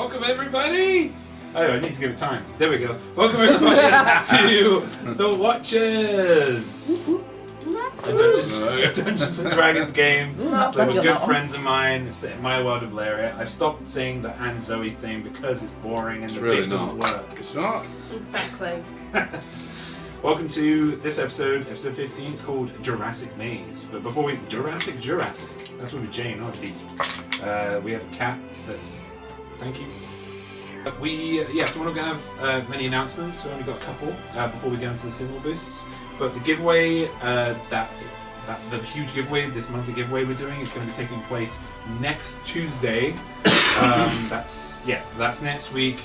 Welcome everybody! Oh, I need to give it time. There we go. Welcome everybody to The Watchers! A Dungeons and Dragons game. They were good friends of mine set in my world of Laria. I've stopped saying the Anne Zoe thing because it's boring and the really bit doesn't work. It's not. Exactly. Welcome to this episode 15. It's called Jurassic Maze. But before we... Jurassic. That's with a J, not a D. We have a cat that's... Thank you. So we're not going to have many announcements. We've only got a couple before we go into the signal boosts. But the giveaway, the huge giveaway, this monthly giveaway we're doing is going to be taking place next Tuesday. So that's next week.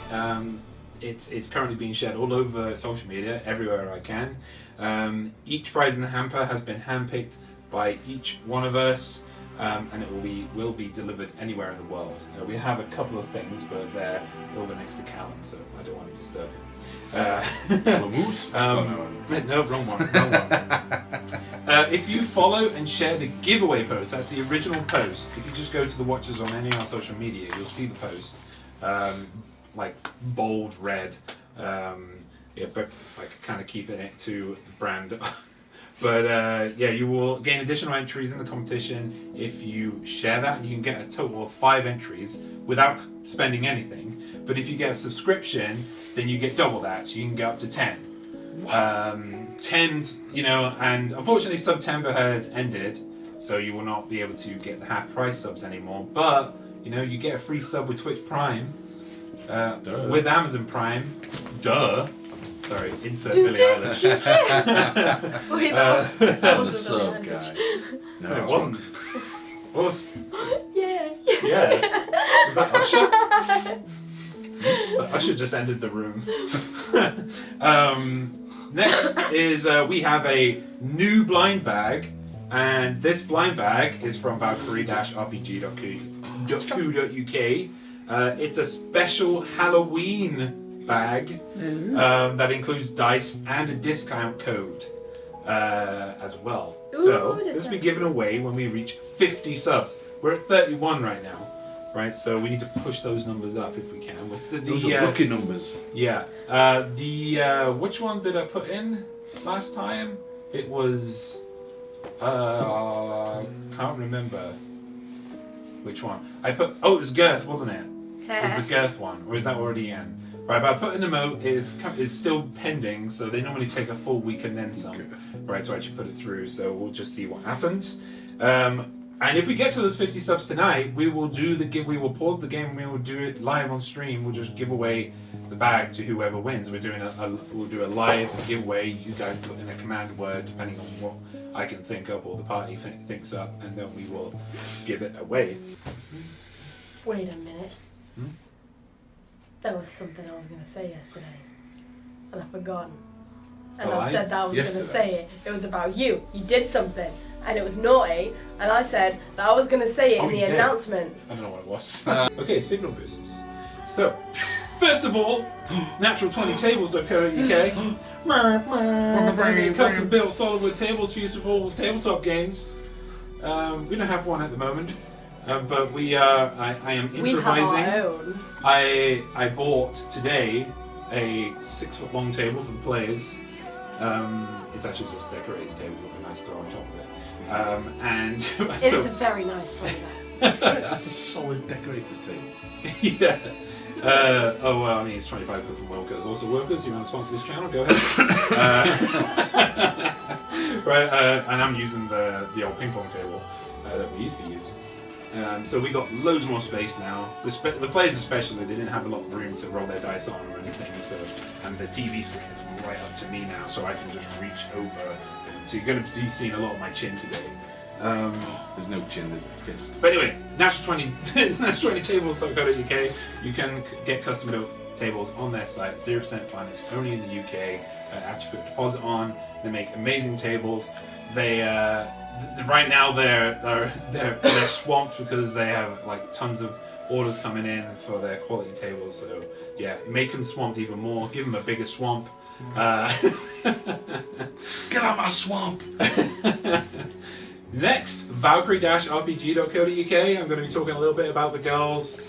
It's currently being shared all over social media, everywhere I can. Each prize in the hamper has been handpicked by each one of us. And it will be delivered anywhere in the world. We have a couple of things, but they're over next to Callum, so I don't want to disturb him. Calamoose? No, wrong one. If you follow and share the giveaway post, that's the original post. If you just go to the Watchers on any of our social media, you'll see the post, like bold red. But like kind of keeping it to the brand. But you will gain additional entries in the competition if you share that. You can get a total of 5 entries without spending anything. But if you get a subscription, then you get double that. So you can get up to 10. What? 10's, and unfortunately September has ended, so you will not be able to get the half price subs anymore. But, you get a free sub with Twitch Prime, with Amazon Prime. Duh. Sorry, insert Billie Eilish. Wait, that I'm the was sub guy. No, it wasn't. Yeah. Was that Usher? So Usher just ended the room. Next is we have a new blind bag, and this blind bag is from Valkyrie-rpg.co.uk. It's a special Halloween bag that includes dice and a discount code as well. So this will be given away when we reach 50 subs. We're at 31 right now, right? So we need to push those numbers up if we can. Those are lucky numbers. Yeah. Which one did I put in last time? It was can't remember which one. It was Girth, wasn't it? It was the Girth one, or is that already in? Right, but I put in a note is still pending, so they normally take a full week and then some, right, to actually put it through. So we'll just see what happens. And if we get to those 50 subs tonight, we will pause the game and we will do it live on stream. We'll just give away the bag to whoever wins. We'll do a live giveaway. You guys put in a command word depending on what I can think up or the party thinks up, and then we will give it away. Wait a minute. There was something I was going to say yesterday, and I've forgotten. And I said that I was going to say it. It was about you. You did something, and it was naughty, and I said that I was going to say it in the announcements. I don't know what it was. Okay, signal boosts. So, first of all, natural20tables.co.uk. We're bringing custom-built solid wood tables for use for all tabletop games. We don't have one at the moment. But I am improvising. We have our own. I bought today a 6-foot-long table for the players. It's actually just a decorated table with a nice throw on top of it. And it's a very nice one. That's a solid decorator's table. Yeah. It's 25 quid from Workers. Also, Workers, you want to sponsor this channel? Go ahead. And I'm using the old ping pong table that we used to use. So we got loads more space now. The players especially, they didn't have a lot of room to roll their dice on or anything. And the TV screen is right up to me now, so I can just reach over. So you're going to be seeing a lot of my chin today. There's no chin, there's a fist. But anyway, natural20tables.co.uk. You can get custom built tables on their site. 0% finance, only in the UK. Actually put a deposit on. They make amazing tables. They right now they're swamped because they have like tons of orders coming in for their quality tables. So yeah, make them swamped even more. Give them a bigger swamp. Get out my swamp. Next, Valkyrie-RPG.co.uk. I'm going to be talking a little bit about the girls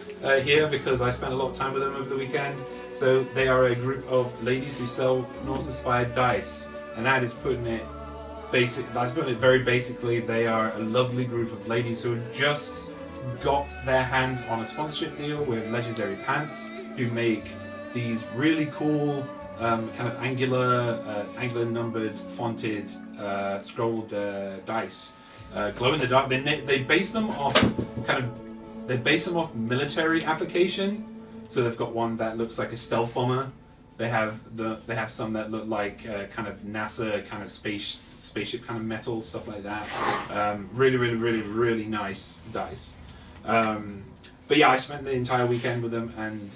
here because I spent a lot of time with them over the weekend. So they are a group of ladies who sell Norse-inspired dice, and that is putting it very basically. They are a lovely group of ladies who have just got their hands on a sponsorship deal with Legendary Pants, who make these really cool kind of angular numbered, fonted, scrolled dice. Glow in the dark. They base them off military application. So they've got one that looks like a stealth bomber. They have some that look like kind of NASA kind of spaceship kind of metal, stuff like that. Really nice dice. But yeah, I spent the entire weekend with them, and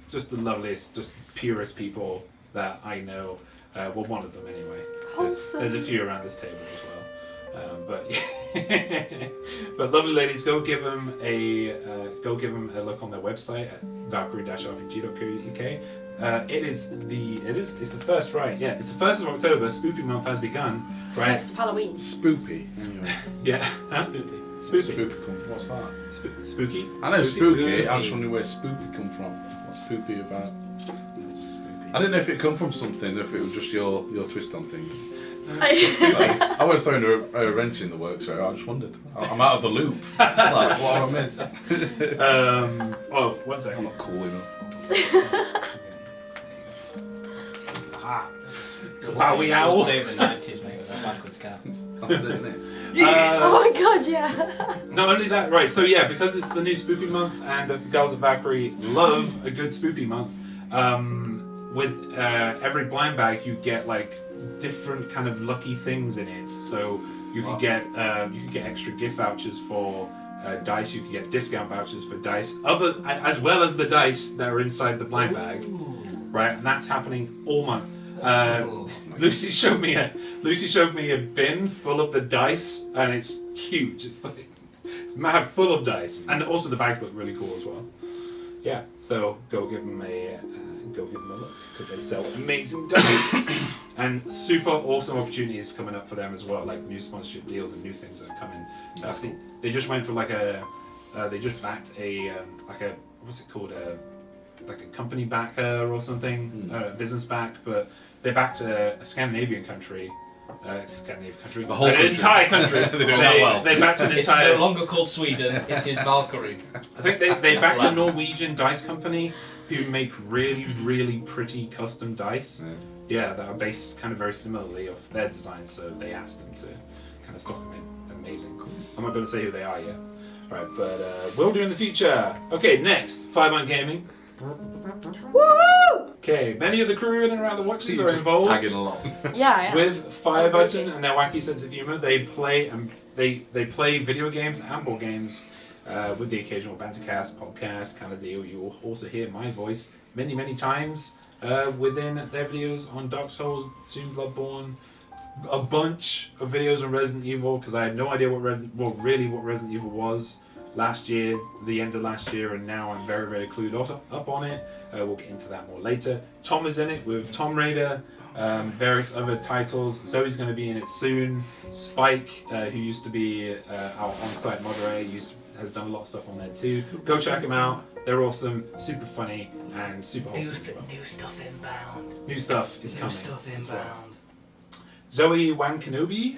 just the loveliest, just purest people that I know. Well, one of them anyway. There's a few around this table as well. But lovely ladies, go give them a look on their website at valkyrie-rpg.co.uk. It's the first, right? Yeah, it's the 1st of October. Spoopy month has begun, right? First of Halloween. Spoopy. Anyway. Yeah. Huh? Spoopy. What's that? Spooky. I know spooky. I just wondering where spoopy come from. What's spoopy about? I didn't know if it come from something, or if it was just your twist on things. I would have thrown a wrench in the works, so I just wondered. I'm out of the loop. Like, what have I missed? One second. I'm not cool enough. Wow, we owl. We'll stay in the 90s, mate, with our backwards cap. That's it, isn't it? Oh my god, yeah. Not only that, right? So yeah, because it's the new Spoopy month, and the girls at Valkyrie love a good Spoopy month. With every blind bag, you get like different kind of lucky things in it. So you can get extra gift vouchers for dice. You can get discount vouchers for dice, as well as the dice that are inside the blind bag, right? And that's happening all month. Lucy showed me a bin full of the dice, and it's huge. It's mad full of dice, and also the bags look really cool as well. Yeah, so go give them a look because they sell amazing dice and super awesome opportunities coming up for them as well, like new sponsorship deals and new things that are coming. I think they just went for they just backed a what's it called, like a company backer or something, business back, but they backed a Scandinavian country. The whole country. Entire country. They backed an entire. It's no longer called Sweden. It is Valkyrie. I think they backed a Norwegian dice company who make really pretty custom dice. Yeah, that are based kind of very similarly off their designs. So they asked them to kind of stock them in. Amazing. Cool. I'm not going to say who they are yet. Right, but we'll do in the future. Okay, next, Fireman Gaming. Woo! Okay, many of the crew in and around the watches are involved. Tagging along. Yeah. With Fire Button and their wacky sense of humor, they play video games and board games with the occasional bantercast, podcast kind of deal. You will also hear my voice many times within their videos on Dark Souls, soon Bloodborne, a bunch of videos on Resident Evil, because I had no idea what Resident Evil was last year, the end of last year, and now I'm very clued up on it. We'll get into that more later. Tom is in it with Tom Raider, various other titles. Zoe's going to be in it soon. Spike, who used to be our on-site moderator, has done a lot of stuff on there too. Go check them out. They're awesome, super funny, and super wholesome. New stuff inbound. New stuff is coming. New stuff inbound. Well. Zoe Wan Kenobi.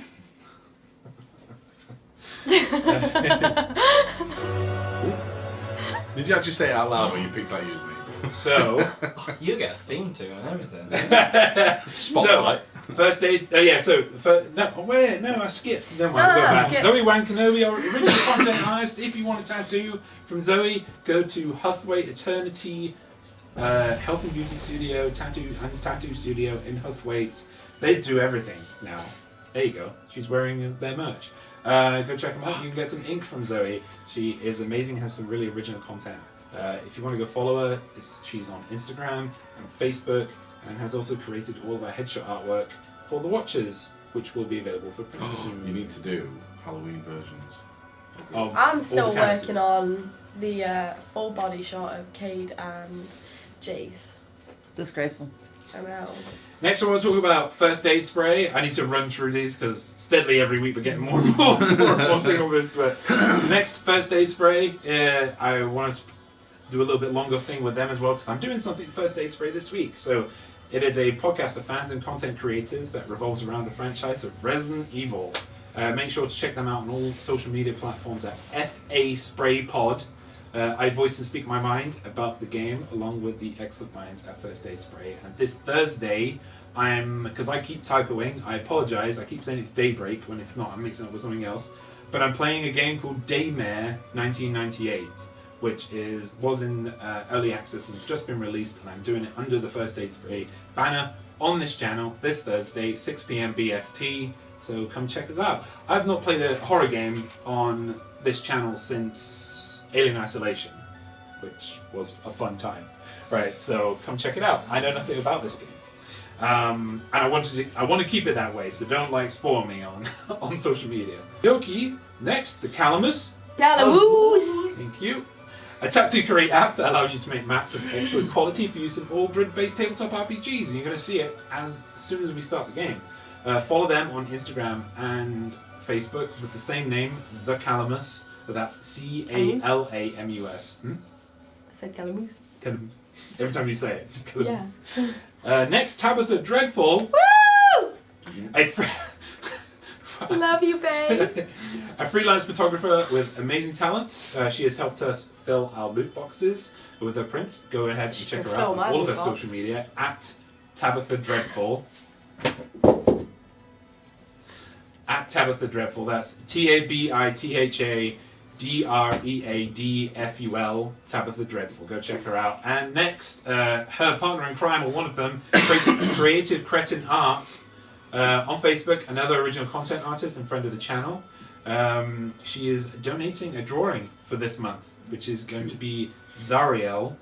Did you actually say it out loud when you picked that username? So you get a theme tune and everything. Spotlight. So, first aid. I skipped. Never mind. Go back. Zoe Wan Kenobi, our original content artist. If you want a tattoo from Zoe, go to Huthwaite Eternity Health and Beauty Studio, tattoo studio in Huthwaite. They do everything now. There you go. She's wearing their merch. Go check them out. You can get some ink from Zoe. She is amazing, has some really original content. If you want to go follow her, she's on Instagram and Facebook, and has also created all of our headshot artwork for the Watchers, which will be available for print soon. You need to do Halloween versions. I'm still working on the full body shot of Cade and Jace. Disgraceful. I'm out. Next, I want to talk about first aid spray. I need to run through these because steadily every week we're getting more and more single moves. But next, first aid spray. I want to do a little bit longer thing with them as well because I'm doing something first aid spray this week. So it is a podcast of fans and content creators that revolves around the franchise of Resident Evil. Make sure to check them out on all social media platforms at FA Spray Pod. I voice and speak my mind about the game along with the excellent minds at First Aid Spray. And this Thursday, because I keep typoing, I apologise, I keep saying it's Daybreak when it's not, I'm mixing it up with something else. But I'm playing a game called Daymare 1998, which was in early access and just been released, and I'm doing it under the First Aid Spray banner on this channel this Thursday, 6 PM BST. So come check us out. I've not played a horror game on this channel since Alien Isolation, which was a fun time. Right, so come check it out. I know nothing about this game. And I want to keep it that way, so don't spoil me on social media. Yoki, next, the Calamus. Calamus! Thank you. A tap-to-create app that allows you to make maps of excellent quality for use in all grid-based tabletop RPGs, and you're going to see it as soon as we start the game. Follow them on Instagram and Facebook with the same name, The Calamus, but that's Calamus. I said Calamus. Calamus. Every time you say it, it's Calamus. Yeah. Next, Tabitha Dreadful. Woo! A Love you, babe. A freelance photographer with amazing talent. She has helped us fill our loot boxes with her prints. Go ahead and check her out on all of her social media at Tabitha Dreadful. At Tabitha Dreadful. That's TABITHADREADFUL. Tabitha Dreadful. Go check her out. And next, her partner in crime, or one of them, Creative Cretin Art. On Facebook, another original content artist and friend of the channel. She is donating a drawing for this month, which is going to be Zariel,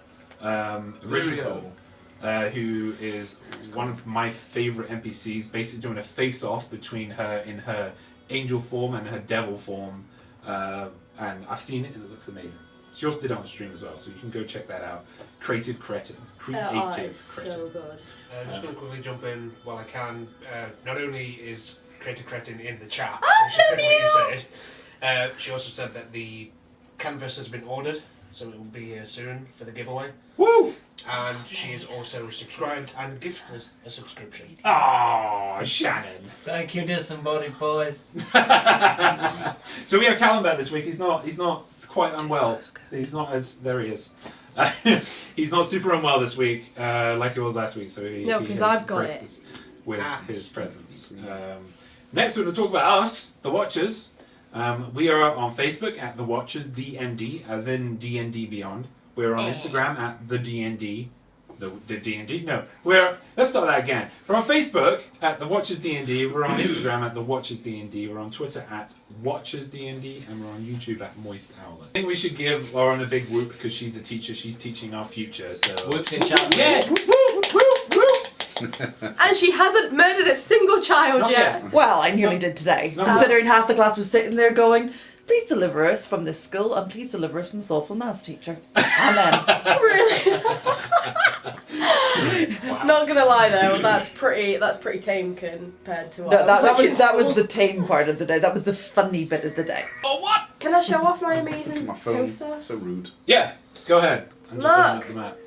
who is one of my favourite NPCs, basically doing a face-off between her in her angel form and her devil form. And I've seen it and it looks amazing. She also did it on stream as well, so you can go check that out. Creative Cretin. So good. I'm just going to quickly jump in while I can. Not only is Creative Cretin in the chat, Oh, so she heard what you said, she also said that the canvas has been ordered, so it will be here soon for the giveaway. Woo! And she is also subscribed and gifted a subscription. Oh, Shannon. Thank you, disembodied boys. So we have Callum this week. He's quite unwell. He's not as there he is. He's not super unwell this week, like he was last week. So No, because I've got it. us with his presence. Next, we're going to talk about us, the Watchers. We are on Facebook at the Watchers DND, as in D&D Beyond. We're on Instagram at the DND. The D&D? No. Let's start that again. We're on Facebook at the Watchers D&D. We're on Instagram at the Watchers D&D. We're on Twitter at Watchers D&D, and we're on YouTube at MoistOwlette. I think we should give Lauren a big whoop because she's the teacher. She's teaching our future. So Whoops in chat. yeah. And she hasn't murdered a single child Not yet. Well, I nearly did today. No. Considering half the class was sitting there going, please deliver us from this school and please deliver us from the soulful maths teacher. And then... Really? Not gonna lie though, that's pretty tame compared to what No, I was like in that was school. the tame part of the day. That was the funny bit of the day. Oh, what? Can I show off my Look at amazing my phone. poster? So rude. Yeah, go ahead. I'm just Look. looking at the map.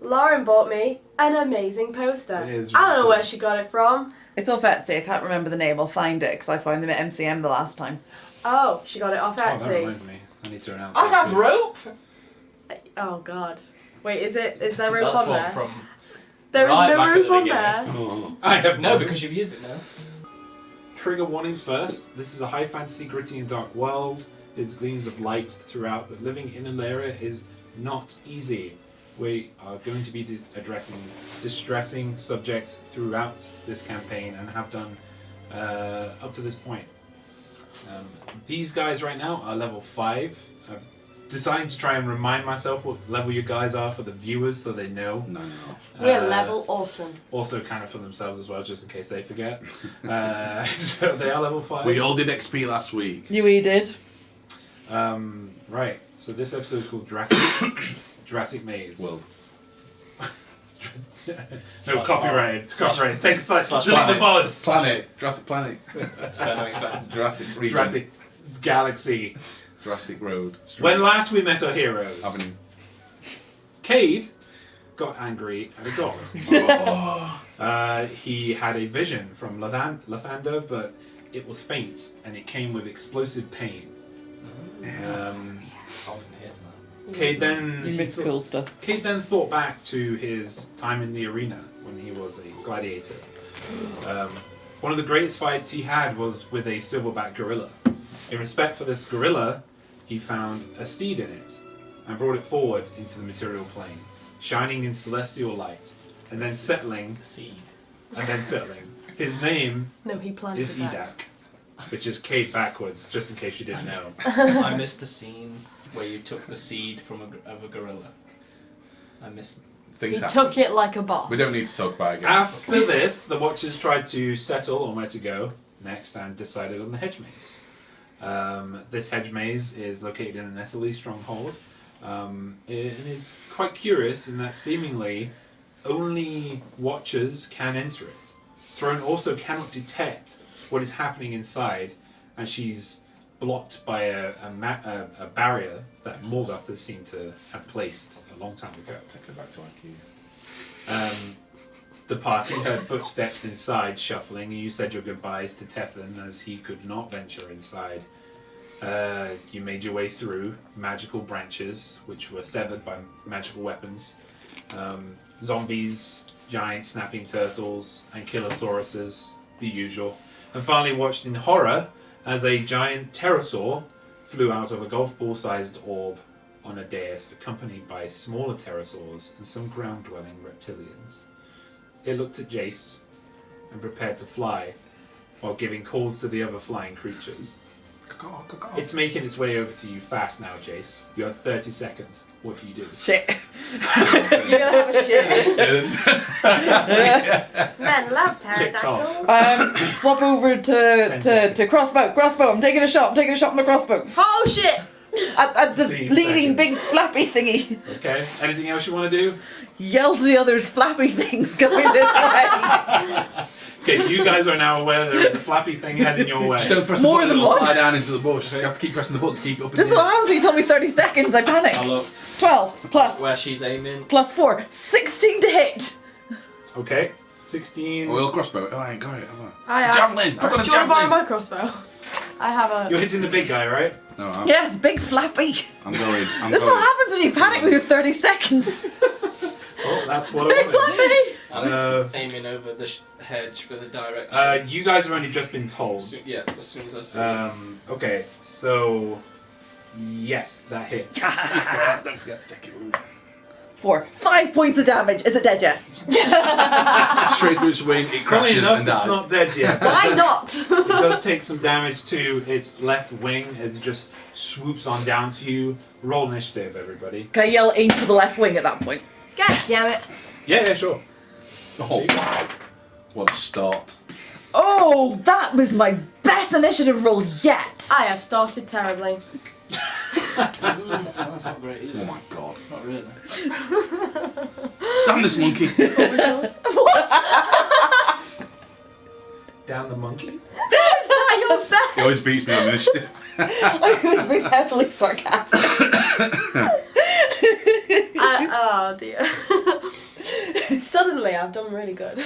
Lauren bought me an amazing poster. It is I don't know really where cool. she got it from. It's off Etsy. I can't remember the name. I'll find it because I found them at MCM the last time. Oh, she got it off Oh, that Etsy. reminds me. I need to announce I it have too. rope. Oh god. Wait, is there rope That's on one there? from. There is right no back at rope the on beginning. there. I have No, one. because you've used it now. Trigger warnings first. This is a high fantasy, gritty and dark world. There's gleams of light throughout, but living in Alaria is not easy. We are going to be addressing distressing subjects throughout this campaign and have done up to this point. These guys right now are level 5. I'm deciding to try and remind myself what level you guys are for the viewers so they know. No. We're level awesome. Also kind of for themselves as well, just in case they forget. So they are level 5. We all did XP last week. We did. Right, so this episode is called Jurassic Maze. Well, No, copyrighted. Copyrighted. Take a side. Slash Delete the pod. Planet. Jurassic Planet. Expand. Jurassic region. Jurassic Galaxy. Jurassic Road. When last we met our heroes, Avenue. Cade got angry at a god. He had a vision from Lathander, but it was faint and it came with explosive pain. I wasn't here for that. Cade then You miss cool stuff. Cade then thought back to his time in the arena when he was a gladiator. One of the greatest fights he had was with a silverback gorilla. In respect for this gorilla, he found a steed in it and brought it forward into the material plane, shining celestial light, and then settling. Seed. His name No, he planted is that. Edak, which is Cade backwards, just in case you didn't know. I missed the scene where you took the seed from of a gorilla. I missed. Things He happen. took it like a boss. We don't need to talk about it again. After this, the Watchers tried to settle on where to go next and decided on the hedge maze. This hedge maze is located in the Nethelese Stronghold. It is quite curious in that seemingly only Watchers can enter it. Throne also cannot detect what is happening inside, and she's blocked by a barrier that Morgoth has seemed to have placed a long time ago. Take her back to IQ. The party heard footsteps inside shuffling, and you said your goodbyes to Teflon as he could not venture inside. You made your way through magical branches, which were severed by magical weapons. Zombies, giant snapping turtles, and kilosauruses, the usual. And finally watched in horror as a giant pterosaur flew out of a golf ball-sized orb on a dais, accompanied by smaller pterosaurs and some ground-dwelling reptilians. It looked at Jace and prepared to fly, while giving calls to the other flying creatures. It's making its way over to you fast now, Jace. You have 30 seconds. What do you do? Shit. You're gonna have a shit. Men love TikTok. pterodactyls. Swap over 10 to seconds. crossbow. I'm taking a shot on the crossbow. Oh shit! At the 15 leading seconds. big flappy thingy. Okay. Anything else you want to do? Yell to the others, flappy things coming this way. Okay, you guys are now aware there is a flappy thing heading your way. Just don't press More the button, than it'll one. fly down into the bush. You have to keep pressing the button to keep it up in This is the what air. happens when you told me 30 seconds. I panic. I look 12 plus where she's aiming. plus 4. 16 to hit. Okay. 16. Oil crossbow. Oh, I ain't got it, have I? I have. Javelin! I've got a Do you want to borrow javelin! my crossbow? I have a. You're hitting the big guy, right? No, I'm, Yes, big flappy. I'm going. I'm This is going. what happens when you panic with 30 seconds. Oh, that's what Big I wanted. flappy. Uh, Aiming over the hedge for the direction. You guys have only just been told. Yeah, as soon as I see it. Okay, so yes, that hits. Don't forget to take it. 4. 5 points of damage. Is it dead yet? Straight through its wing, it Funny crashes enough, and it's dies. not dead yet. Why not? It does take some damage to its left wing as it just swoops on down to you. Roll initiative, everybody. Can I yell aim for the left wing at that point? God damn it! Yeah, sure. Oh, wow. What a start. Oh, that was my best initiative roll yet. I have started terribly. That's not great either. Oh my god. Not really. Damn this monkey. Down the monkey. Is that your best? He always beats me on initiative. I was being heavily sarcastic. Oh dear. Suddenly, I've done really good.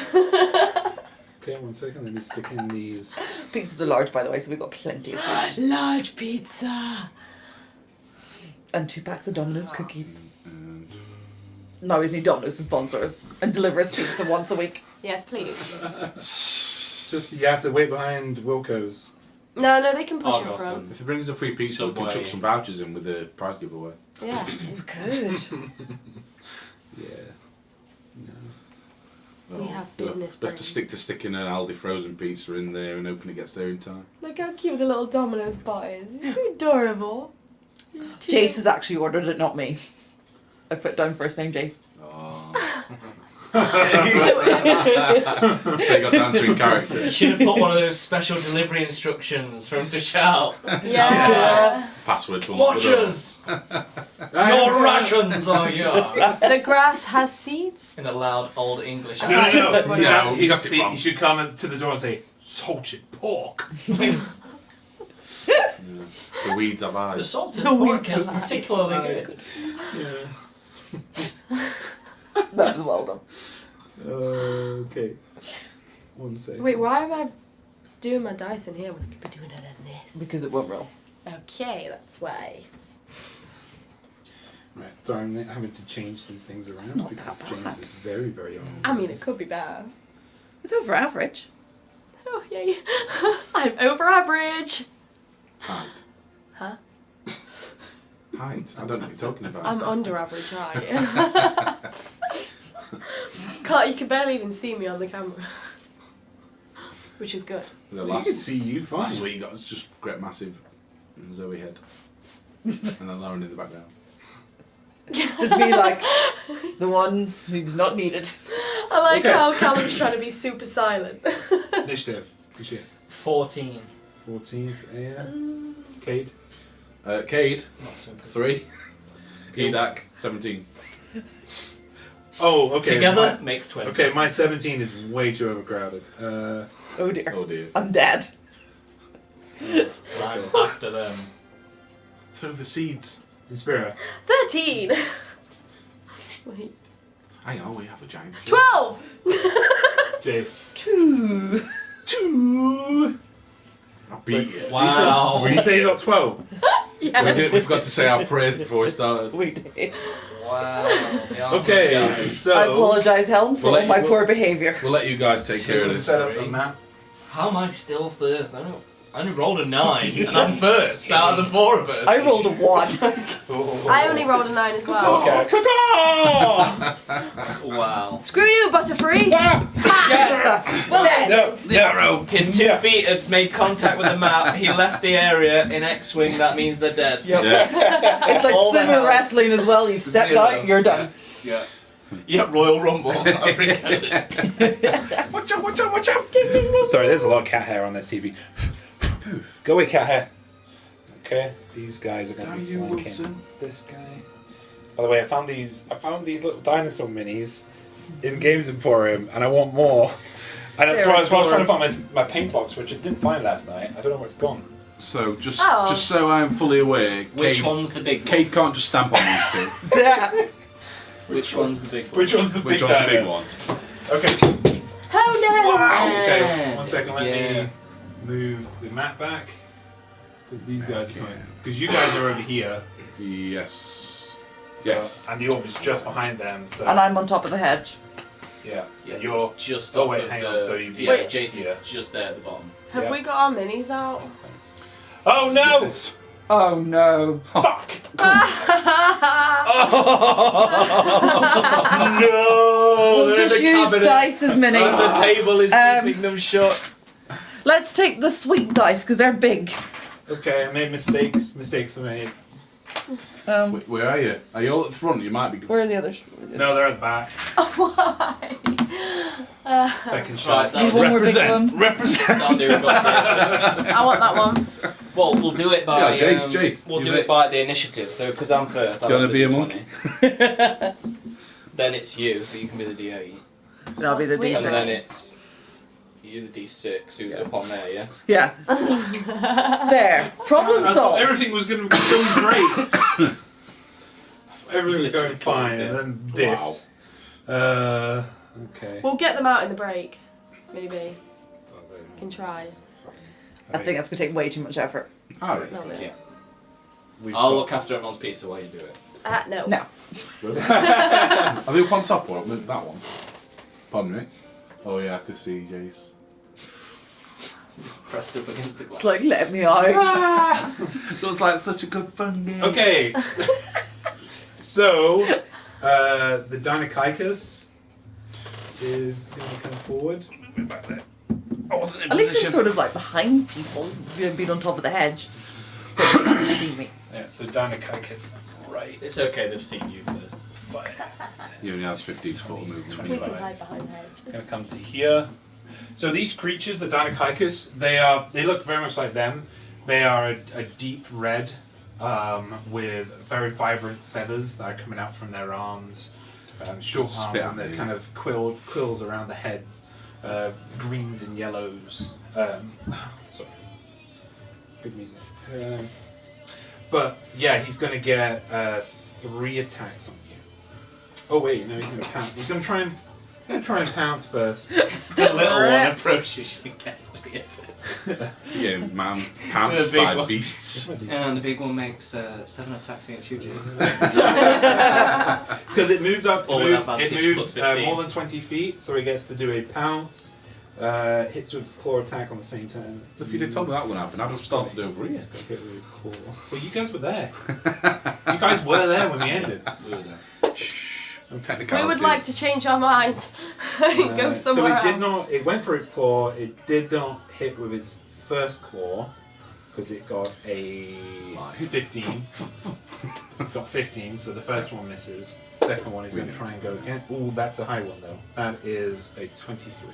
Okay, 1 second. Let me stick in these. Pizzas are large, by the way, so we've got plenty of food. Large pizza. And 2 packs of Domino's cookies. No, always need Domino's to sponsor us and deliver us pizza once a week. Yes, please. Just you have to wait behind Wilco's. No, they can push Oh, in God, front. If he brings a free pizza, we can chuck some vouchers in with the prize giveaway. Yeah. We could. Yeah. We have we'll- business We have to brains. sticking an Aldi frozen pizza in there and hoping it gets there in time. Look how cute the little Domino's bot is. It's so adorable. Jace has actually ordered it, not me. I put down first name Jace. Oh. So you got to answer in character. You should have put one of those special delivery instructions from Deshal. Yeah. Password to unlock the door. Watchers! Your rations are yours! The grass has seeds. In a loud old English No, accent. No, he got it wrong. You should come to the door and say, salted pork. The weeds have The eyes. salted The pork weeds is are particularly nice. good. That was well done. Okay. One second. Wait, why am I doing my dice in here when I could be doing it in this? Because it won't roll. Okay, that's why. Right, so I'm having to change some things around not because that bad. James is very, very old. I mean, it could be better. It's over average. Oh, yay. I'm over average. Height. Huh? Height. I don't know what you're talking about. I'm under average, right? You can barely even see me on the camera. Which is good. The You last, can see you fine. last week got just great massive Zoe head. And then Lauren in the background. Just be like the one who's not needed. I like Okay. how Callum's trying to be super silent. Initiative. Good shit. 14. 14 for Aya. Cade. Cade, Not so good. 3. Edak, 17. Oh, okay. Together makes 20. Okay, my 17 is way too overcrowded. Oh dear. Oh dear. I'm dead. I'm after them. Throw the seeds. Inspira. 13. Wait. Hang on, we have a giant floor. 12. Jace. 2. 2. I beat you. Wow. When you say you got 12. Yeah. We forgot to say our prayers before we started. We did. Wow. Okay, guys. so. I apologise, Helen, for We'll all let my you- poor behaviour. We'll let you guys take care of this. Set up the map. How am I still first? I only rolled a 9 and I'm first out of the 4 of us. I rolled a 1. I only rolled a 9 as well. Okay. Wow. Screw you, Butterfree. Yes! Well dead. Narrow. His 2 feet had made contact with the map. He left the area in X-Wing. That means they're dead. Yep. Yeah. It's like All the sumo hell. wrestling as well. You've stepped Zero. out, you're done. Yeah. Yeah, Royal Rumble. I forget it. Watch out, watch out, watch out. Sorry, there's a lot of cat hair on this TV. Go away, cat hair. Okay, these guys are going to be Damn you, flanking Wilson. this guy. By the way, I found these little dinosaur minis in Games Emporium, and I want more. And that's why I was trying to find my paint box, which I didn't find last night. I don't know where it's gone. So, just Oh. just so I'm fully aware, Which Cade, one's the big one? Cade can't just stamp on these two. Yeah. Which one's the big one? Which one's the Which big one's the dino? big one? Okay. Oh no. Wow. Okay. Yeah. 1 second. Let Yeah. me move the map back because these guys are coming. Because you guys are over here. Yes. So, Yes. And the orb is just behind them. So And I'm on top of the hedge. yeah. Yeah, And you're. it's just Oh off wait, of hang the, on. So you'd be. yeah, Wait. Jason's Yeah. just there at the bottom. Have Yeah. we got our minis That out? makes sense. Oh no! Oh no. Fuck! No! We'll just use dice as And the minis. table is Um, keeping them shut. Let's take the sweet dice because they're big. Okay, I made mistakes. Mistakes were made. Where are you? Are you all at the front? You might be. Where are the others? No, they're at the back. Why? Second Right, shot. that'll, one more big one. Represent. that'll do it. I want that one. Well, we'll do it by. Yeah, Jace, We'll you do bet. it by the initiative. So, because I'm first, I'll You wanna have be a the monk? D20. Then it's you, so you can be the D8. And I'll be the Sweet. And D6. then it's you're the D6, who's up on there, yeah? Yeah. There. Problem I thought solved. everything was going to be going great. Everything was going Literally fine, closed it. and then this. Okay. We'll get them out in the break. Maybe. Can try. I think that's going to take way too much effort. Alright. No, no. Yeah. We've I'll got- look after everyone's pizza while you do it. No. No. Are they up on top or that one? Pardon me. Oh yeah, I could see Jace. Just pressed up against the glass. It's like, let me out. Looks like such a good fun game. Okay. So, the Deinonychus is going to come forward. Move it back there. I wasn't in At least I'm position. sort of like behind people, being on top of the hedge. But they can't see me. Yeah, so Deinonychus, right. It's okay, they've seen you first. He only has 15 foot of movement. We can hide behind the hedge. Gonna come to here. So these creatures, the Deinonychus, they look very much like them. They are a deep red with very vibrant feathers that are coming out from their arms, short arms, and they're kind of quills around the heads, greens and yellows. Sorry, good music. But yeah, he's gonna get 3 attacks on you. Oh wait, no, he's gonna pounce. He's gonna try and pounce first. The little one approaches you, gets 3 attacks. Yeah, man, pounced big by one. beasts. And the big one makes 7 attacks against you, James. Because it moves up. All It advantage moves plus 15. more than 20 feet, so he gets to do a pounce. Hits with its claw attack on the same turn. If you'd have told me that would happen, I'd have started over here. He's got hit with his claw. Well, you guys were there. You guys were there when we ended. I'm We would like to change our mind. Go somewhere else. So it did not. It went for its claw. It did not hit with its first claw because it got a 15. It got 15, so the first one misses. Second one is going to try and go again. Ooh, that's a high one though. That is a 23.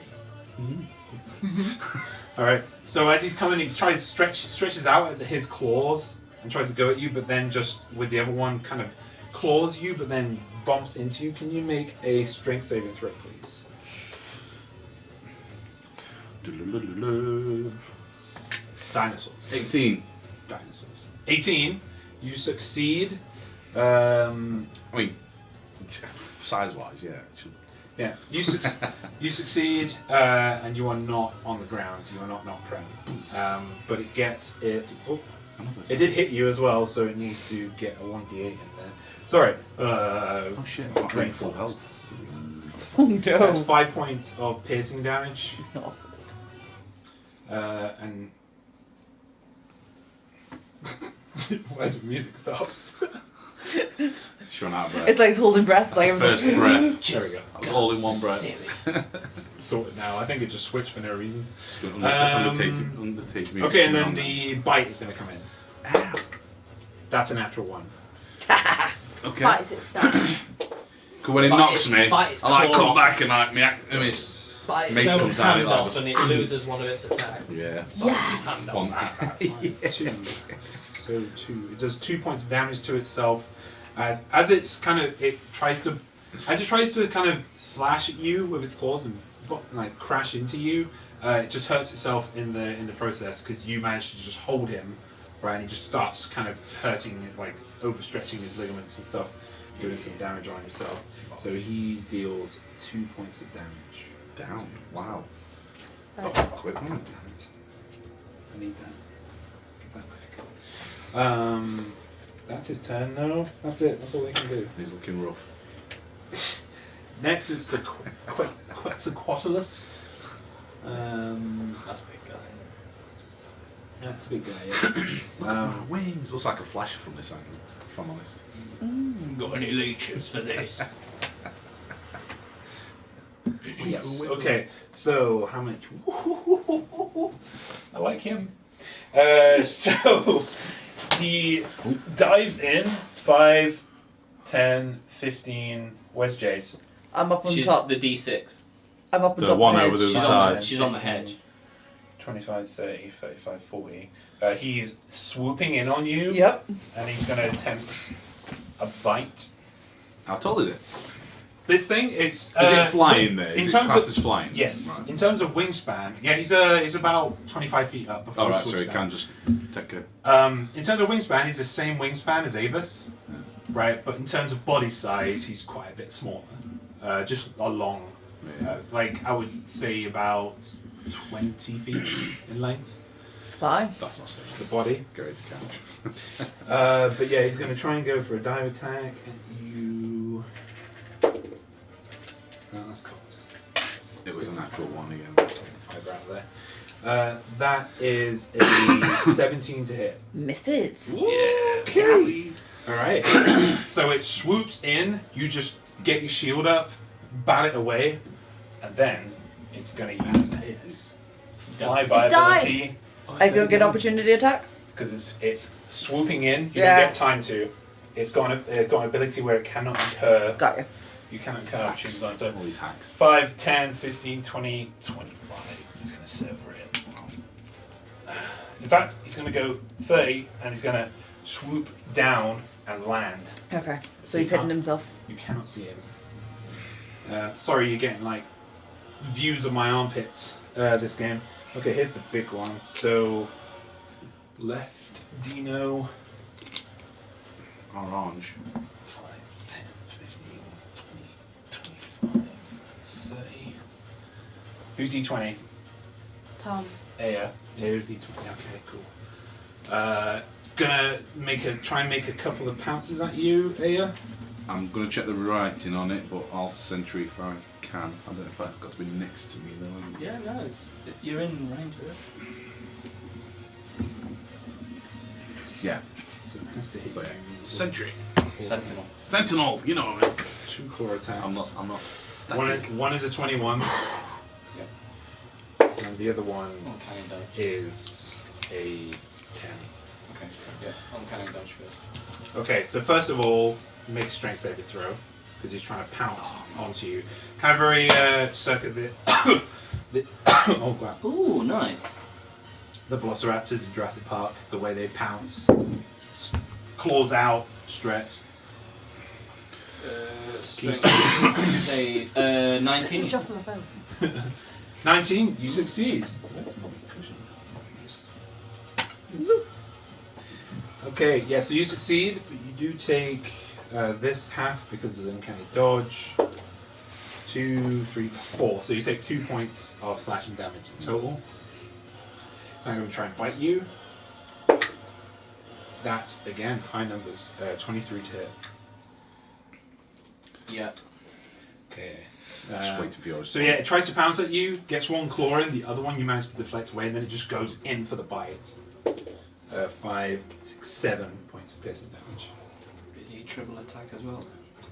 All right. So as he's coming, he tries stretches out at his claws and tries to go at you, but then just with the other one kind of claws you, but then bumps into you. Can you make a strength saving throw, please? Dinosaurs. 18. Dinosaurs. 18. You succeed. I mean, size-wise, yeah. It should... Yeah. You succeed, and you are not on the ground. You are not prone. But it gets it. Oh, it did hit you as well, so it needs to get a 1d8 in there. Sorry. Oh shit! I'm not Rainfall. full health. Oh no. That's 5 points of piercing damage. It's not. And where's the music stops? Showing out of breath. It's like he's holding breaths. Like First breath. There we go. That was all in one breath. It's sorted now. I think it just switched for no reason. Just gonna undertake me. Okay, and then the bite is going to come in. Ow. That's a natural 1. Okay. Bites itself. Cause when it knocks me, bite its I like claw come off. back and like mace Bite its mace own comes out. hand It off like and it loses one of its attacks. yeah. Yes. Hand off. One. 2. So 2. It does 2 points of damage to itself. As it tries to kind of slash at you with its claws and like crash into you, it just hurts itself in the process because you managed to just hold him, right? And he just starts kind of hurting it, like overstretching his ligaments and stuff, doing some damage on himself. So he deals 2 points of damage. Down. Wow. Quick. Damn it. I need that. Give that back. That's his turn now. That's it. That's all he can do. He's looking rough. Next is the Quetzalcoatlus. That's a big guy. That's a big guy, Look at my wings. Looks like a flasher from this angle, if I'm honest. Got any leeches for this? Yes. Okay. So how much? I like him. So he dives in 5, 10, 15. Where's Jace? I'm up on She's top. the D6. I'm up on The top. one of the over hedge. the She's side. on, she's on the hedge. 25, 30, 35, 40. He's swooping in on you, Yep. and he's going to attempt a bite. How tall is it? This thing is. Is it flying there? In Is it terms classed of as flying? yes, Right. in terms of wingspan, yeah, he's about 25 feet up before Alright, he so swoops he down. can just take a. In terms of wingspan, he's the same wingspan as Avis, Yeah. right? But in terms of body size, he's quite a bit smaller. Just along, Yeah. like I would say about 20 feet in length. It's fine. That's not sticking. The body. Great catch. But yeah, he's going to try and go for a dive attack at you. No, that's cocked. It was a natural one again. Fiber out there. That is a 17 to hit. Misses. Yeah. Alright. So it swoops in, you just get your shield up, bat it away, and then it's going to use its flyby It's died. ability. I don't get opportunity attack. Because it's swooping in, you Yeah. don't get time to. It's got an ability where it cannot incur. Got you. You cannot incur opportunities on it. So All these hacks. 5, 10, 15, 20, 25. He's going to sever it. In fact, he's going to go 30 and he's going to swoop down and land. Okay. So So he's you hitting can't- himself. You cannot see him. Sorry, you're getting like views of my armpits this game. Okay, here's the big one. So, left Dino. Orange. 5, 10, 15, 20, 25, 30. Who's D20? Tom. Aya. Who's D20? Okay, cool. Gonna try and make a couple of pounces at you, Aya. I'm going to check the writing on it, but I'll sentry if I can. I don't know if that's got to be next to me though. Yeah, no, you're in range of it. Yeah. So it has to hit So, you. Sentry. Sentinel. Sentinel, you know what I mean. 2 core attacks. I'm not static. One is a 21. Yep. And the other one On cannon dodge. is a 10. Okay, yeah, on cannon dodge first. Okay, so first of all, make a strength saving throw because he's trying to pounce onto you. Kind of very circa the oh wow. Ooh, nice. The Velociraptors in Jurassic Park, the way they pounce, claws out, stretch. Say 19. Drop on my phone. 19, you succeed. Okay, yeah, so you succeed, but you do take this half because of the uncanny dodge. 2, 3, 4. So you take 2 points of slashing damage in total. So I'm going to try and bite you. That's, again, high numbers. 23 to hit. Yeah. Okay. Just wait to be honest. So yeah, it tries to pounce at you, gets one claw in, the other one you manage to deflect away, and then it just goes in for the bite. 5, 6, 7 points of piercing damage. Is he triple attack as well?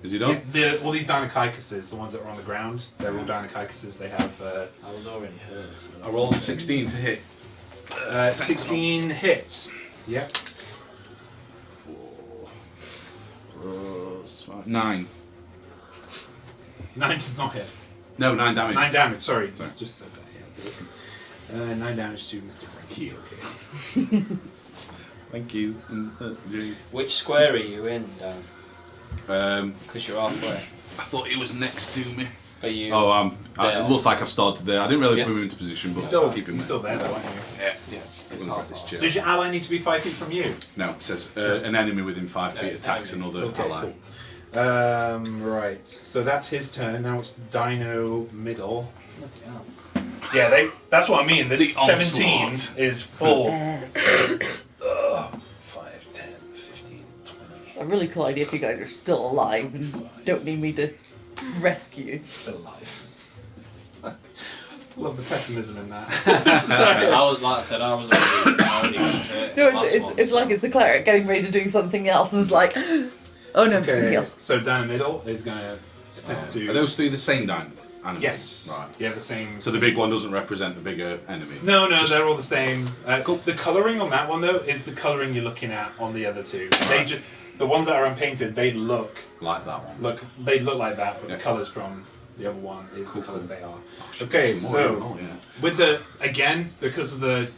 Is he done? Yeah, all these Deinonychuses, the ones that are on the ground, they're all Deinonychuses. They have I was already hurt. So I rolled 16 to hit. 16 hits. Yep. 4 plus 5. 9. 9 does not hit. No, 9 damage. 9 damage, sorry. Sorry. Just said that, yeah. 9 damage to Mr. Frankie, okay. Thank you. Jeez. Which square are you in, Dan? Um, Because you're halfway. I thought he was next to me. Are you? Oh, there? it looks like I've started there. I didn't really Yeah. put him into position, but He's keep him still there though, aren't you? Yeah. Yeah. I'm It's gonna half grab this half. chair. Does your ally need to be 5 feet from you? No, it says an enemy within 5 feet That's attacks enemy. another Okay, ally. cool. Right, so that's his turn. Now it's Dino Middle. Bloody hell. Yeah, that's what I mean. This The 17 onslaught. is full. 5, 10, 15, 20. A really cool idea if you guys are still alive and don't need me to rescue you. Still alive. Love the pessimism in that. I was like I said, I was already hurt. No, Last one, it's so- like it's the cleric getting ready to do something else and it's like, oh no, I'm still Okay, heal. so Dino Middle is going to attempt Are to. those 3 the same animals? Yes. Right. You have the same. So the big one doesn't represent the bigger enemy? No, they're all the same. The colouring on that one though is the colouring you're looking at on the other two. Right. The ones that are unpainted, they look Like that one. they look like that, but Yeah. the colours from the other one is the colours they are. Shit, Okay, some more, so oh, yeah. with because of the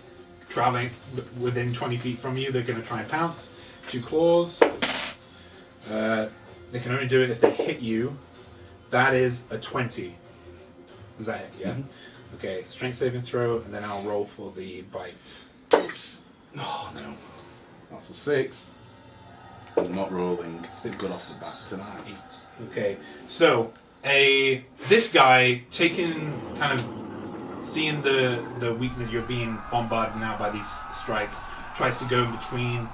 travelling within 20 feet from you, they're going to try and pounce. 2 claws. They can only do it if they hit you. That is a 20. Does that hit? Yeah. Mhm. Okay, strength saving throw, and then I'll roll for the bite. Oh no. That's a 6. I'm not rolling. 6, Good off the bat tonight. 8. Okay, so this guy taking kind of seeing the weakness, you're being bombarded now by these strikes, tries to go in between,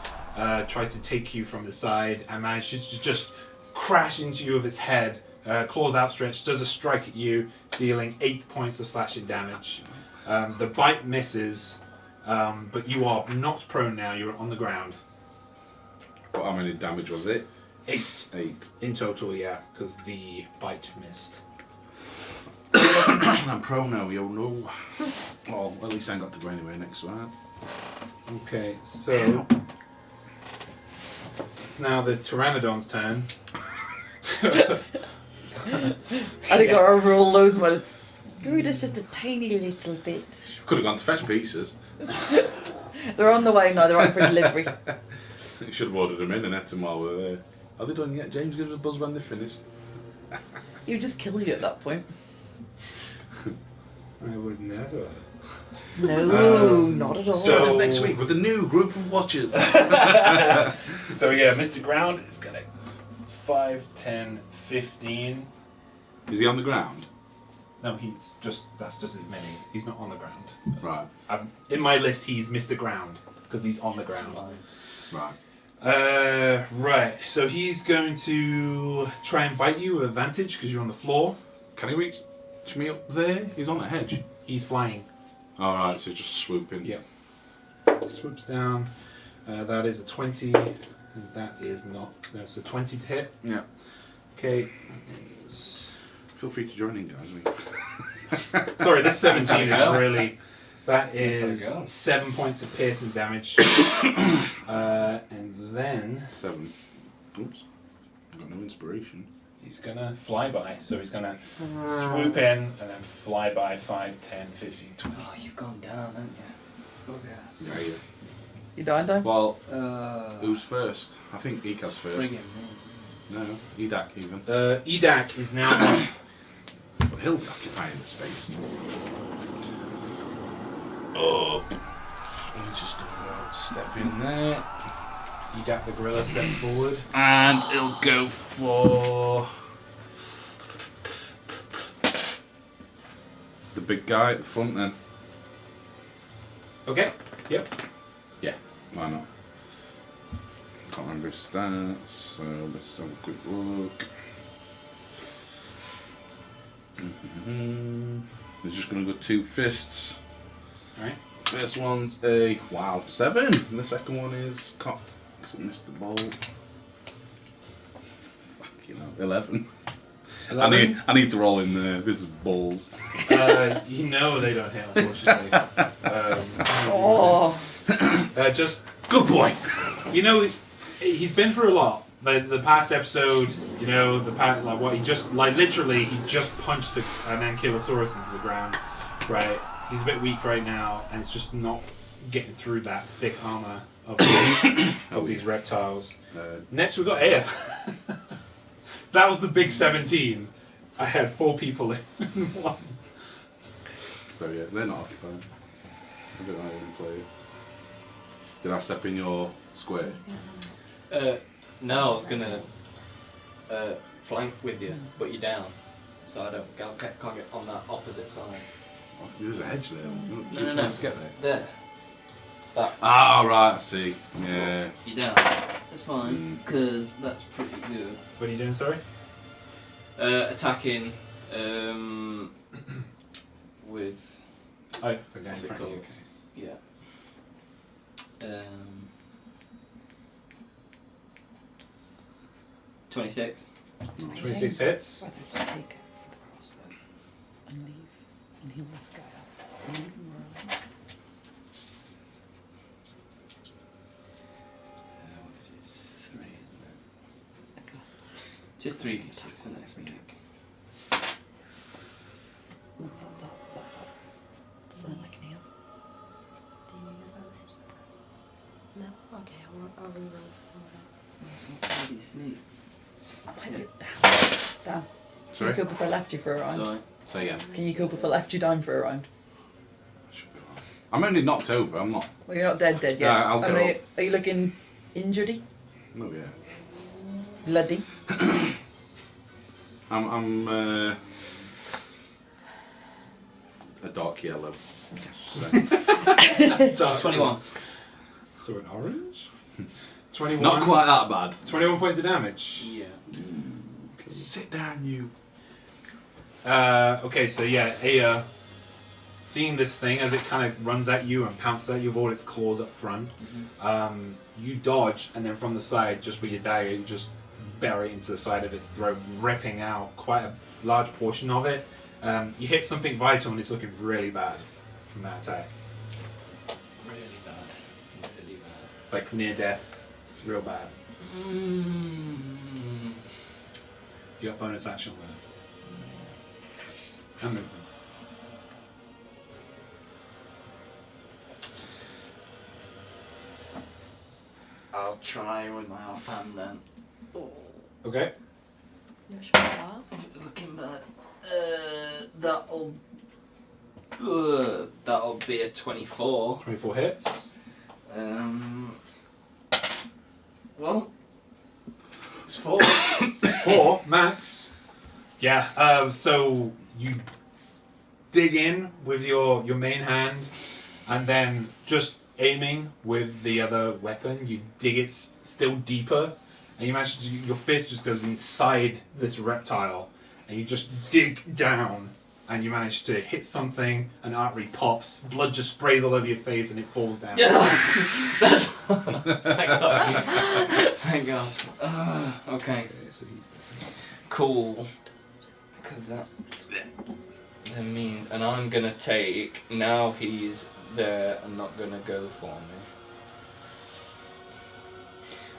tries to take you from the side, and manages to just crash into you with its head. Claws outstretched, does a strike at you, dealing 8 points of slashing damage. The bite misses, but you are not prone now. You're on the ground. But how many damage was it? 8 8. in total, yeah, because the bite missed. I'm pro now, you know. Well, at least I ain't got to go anywhere next round. Okay, so it's it's now the Pteranodon's turn. I think our overall lows when it's Garuda's just a tiny little bit. Could have gone to fetch pizzas. They're on the way now, they're out for delivery. You should have ordered them in and ate them while we were there. Are they done yet? James gives us a buzz when they're finished. You just kill you at that point. I would never. No, not at all. Join us next week with a new group of watchers. So yeah, Mr. Ground is gonna 5, 10, 15. Is he on the ground? No, that's just his mini. He's not on the ground. Right. In my list, he's Mr. Ground because he's on the ground. Right. Right. So he's going to try and bite you with advantage because you're on the floor. Can he reach me up there? He's on a hedge. He's flying. Alright, so just swooping. Yeah. Swoops down. That is a 20. And that is not. That's a 20 to hit. Yeah. Okay. Feel free to join in, guys. Sorry, this 17 is really. That is 7 points of piercing damage. And then 7. Oops. Got no inspiration. he's gonna fly by. So he's gonna swoop in and then fly by 5, 10, 15, 20. Oh, you've gone down, haven't you? Okay. Yeah. You dying, Dave? Well, Uh, who's first? I think Ekas first. friggin' No, Edak even. Edak is now. But he'll be occupying the space. Up. He's just gonna step in there. Edak the gorilla steps forward. And he'll go for the big guy at the front then. Okay. Yep. Yeah, why not? Can't remember his stats, so let's have a quick look. He's just going to go 2 fists. Alright. First one's a 7, and the second one is cocked because it missed the ball. Fucking hell, 11. 11? I need to roll in there. This is balls. You know they don't hit, unfortunately. Oh. Just, Good boy. you know, he's been through a lot. The past episode, you know, like what he just, like literally, he just punched an Ankylosaurus into the ground, right? He's a bit weak right now, and it's just not getting through that thick armor of these reptiles. Next, we've got Aya. So that was the big 17. I had 4 people in one. So yeah, they're not occupied. I don't know how you play it. Did I step in your square? no, I was gonna flank with you, but you're down, so can't get on that opposite side. There's a hedge there. No. Let's get there. There. That. Ah, right, I see. Yeah. You're down. That's fine, because that's pretty good. What are you doing, sorry? Attacking with. Oh, the guy in What's it front of you, called? okay. Yeah. 26. 26 hits. Whether to take it for the crossbow and leave and heal this guy up and leave him around. What is it? It's 3, isn't it? I cast Just 3d6, isn't it? I think. once that's up, that's up. So then I can heal. Do you need advantage? No? Okay, I'll reroll for someone else. How do you sleep? I might be down. Down. Can Sorry? you cope if I left you for a round? Sorry. Say again. Can you cope if I left you down for a round? Should be alright. I'm only knocked over. I'm not. Well, you're not dead yet. Yeah, I'll I go mean, up. are you looking injured-y? Oh yeah. Bloody? I'm a dark yellow. Dark. 21. So an orange? 21. Not quite that bad. 21 points of damage. Yeah. Sit down, you. Okay, so yeah, Aya, seeing this thing as it kind of runs at you and pounces at you with all its claws up front, you dodge, and then from the side, just with your dagger, you just bury it into the side of its throat, ripping out quite a large portion of it. You hit something vital, and it's looking really bad from that attack. Really bad. Really bad. Like near death. Real bad. You got bonus action left. And movement. I'll try with my half hand then. Okay. No shot off. If it's looking bad. That'll be a 24. 24 hits. Well, it's 4. 4 max. Yeah. So you dig in with your main hand, and then just aiming with the other weapon, you dig it still deeper, and you manage to. Your fist just goes inside this reptile, and you just dig down, and you manage to hit something. An artery pops, blood just sprays all over your face, and it falls down. That's. Thank God. Okay. So he's dead. Cool. Because that means, and I'm gonna take, now he's there and not gonna go for me.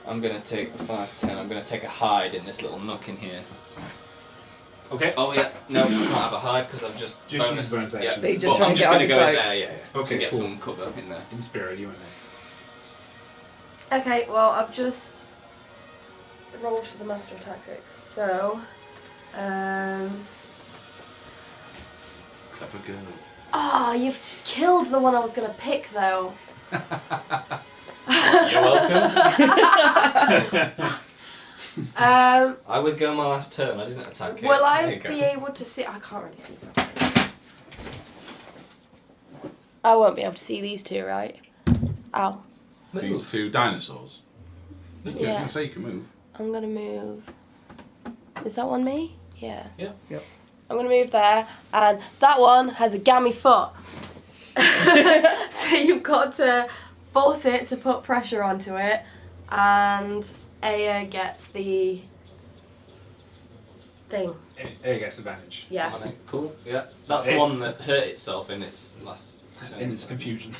I'm gonna take the 5-10, I'm gonna take a hide in this little nook in here. Okay. Oh yeah, no, I can't have a hide because I've just Just bonused- use bonus action. But you're just But trying I'm to just get gonna out go of in sight. there, yeah. Okay, And get cool. some cover in there. Inspira, you went next. Okay, well, I've just rolled for the Master of Tactics. So, Clever girl. you've killed the one I was going to pick, though. You're welcome. I would go my last turn, I didn't attack it. Will There I you go. be able to see? I can't really see properly. I won't be able to see these two, right? Ow. These 2 dinosaurs. You can, Yeah. you say you can move. I'm going to move. Is that one me? Yeah. Yeah. Yep. I'm going to move there, and that one has a gammy foot. So you've got to force it to put pressure onto it, and Aya gets the thing. A gets advantage. Yeah. On it. Cool, yeah. That's the one that hurt itself in its last turn. In its confusion.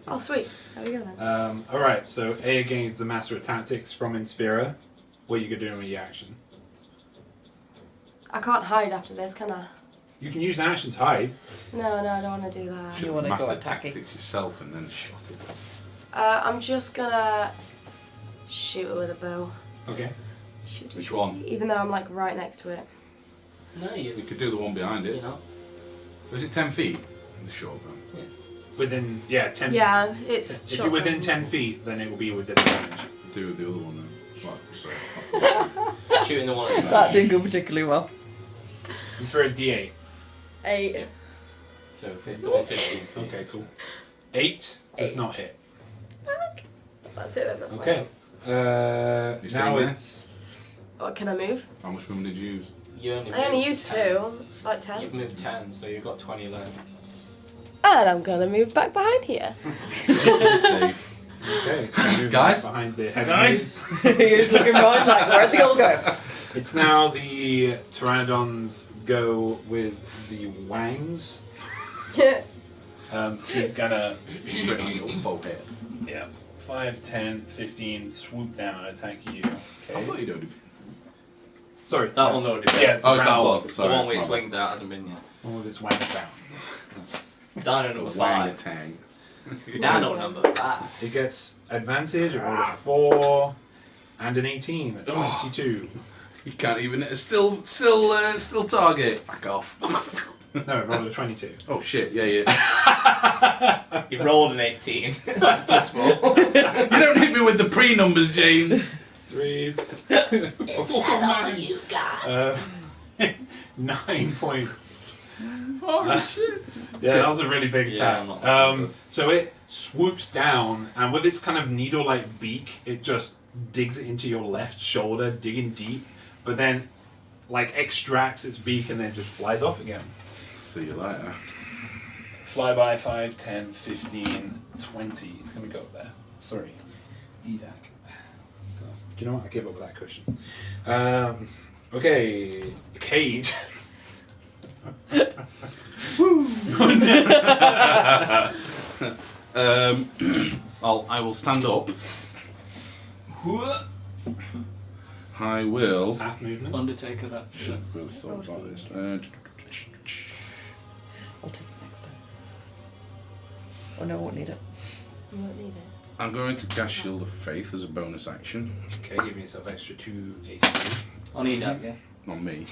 Oh, sweet. There we go then. Alright, so A gains the Master of Tactics from Inspira. What are you going to do with your action? I can't hide after this, can I? You can use an action to hide. No, I don't want to do that. You wanna go Master attacking. tactics yourself and then shot it. I'm just gonna shoot it with a bow. Okay. Shoot, Which shoot, one? Even though I'm like right next to it. No, You could do the one behind it. you know. Was it 10 feet? The short gun. Within, 10 Yeah, it's. If you're within 10 feet, then it will be with disadvantage. Do the other one then. Right, so. Shooting the one at the That back. didn't go particularly well. Inspira's D8. 8. So 15 feet. Okay, cool. 8 does not hit. That's it then. That's Okay. You Now saying that? it's. What, can I move? How much movement did you use? You only I only moved used 10. 2, like 10. You've moved 10, so you've got 20 left. And I'm gonna move back behind here. Safe. Okay, so moving Guys? behind the head. Guys? He's looking around like, where'd they all go? It's now the Pteranodons go with the Wangs. He's gonna Straight on your forehead. 5, 10, 15, swoop down and attack you. I Okay. thought you'd already been. Sorry. That one already been. Yeah, it's Oh, it's that round one. The Sorry. one with its my wings out hasn't been yet. One with its wangs down. Dino number bad. 5. Wang-a-tang. Dino number 5. It gets advantage, it rolled a 4 and an 18, a 22. You can't even still target. Back off. No, it rolled a 22. Oh shit! Yeah. You rolled an 18. Plus 4. You don't hit me with the pre-numbers, James. 3. you got? 9 points. Oh shit! Yeah, that was a really big Yeah, attack. I'm not So it swoops down, and with its kind of needle-like beak, it just digs it into your left shoulder, digging deep, but then like extracts its beak and then just flies off again. See you later. Fly by 5, 10, 15, 20. It's going to go up there. Sorry. EDAC. Do you know what? I gave up with that cushion. Okay. Cage. I will stand up. I will. It's half movement. Undertaker that. Really thought about this. I'll take it next time. Oh no, I won't need it. You won't need it. I'm going to cast Shield of Faith as a bonus action. Okay, give yourself extra 2 AC. I'll need that, yeah. On me.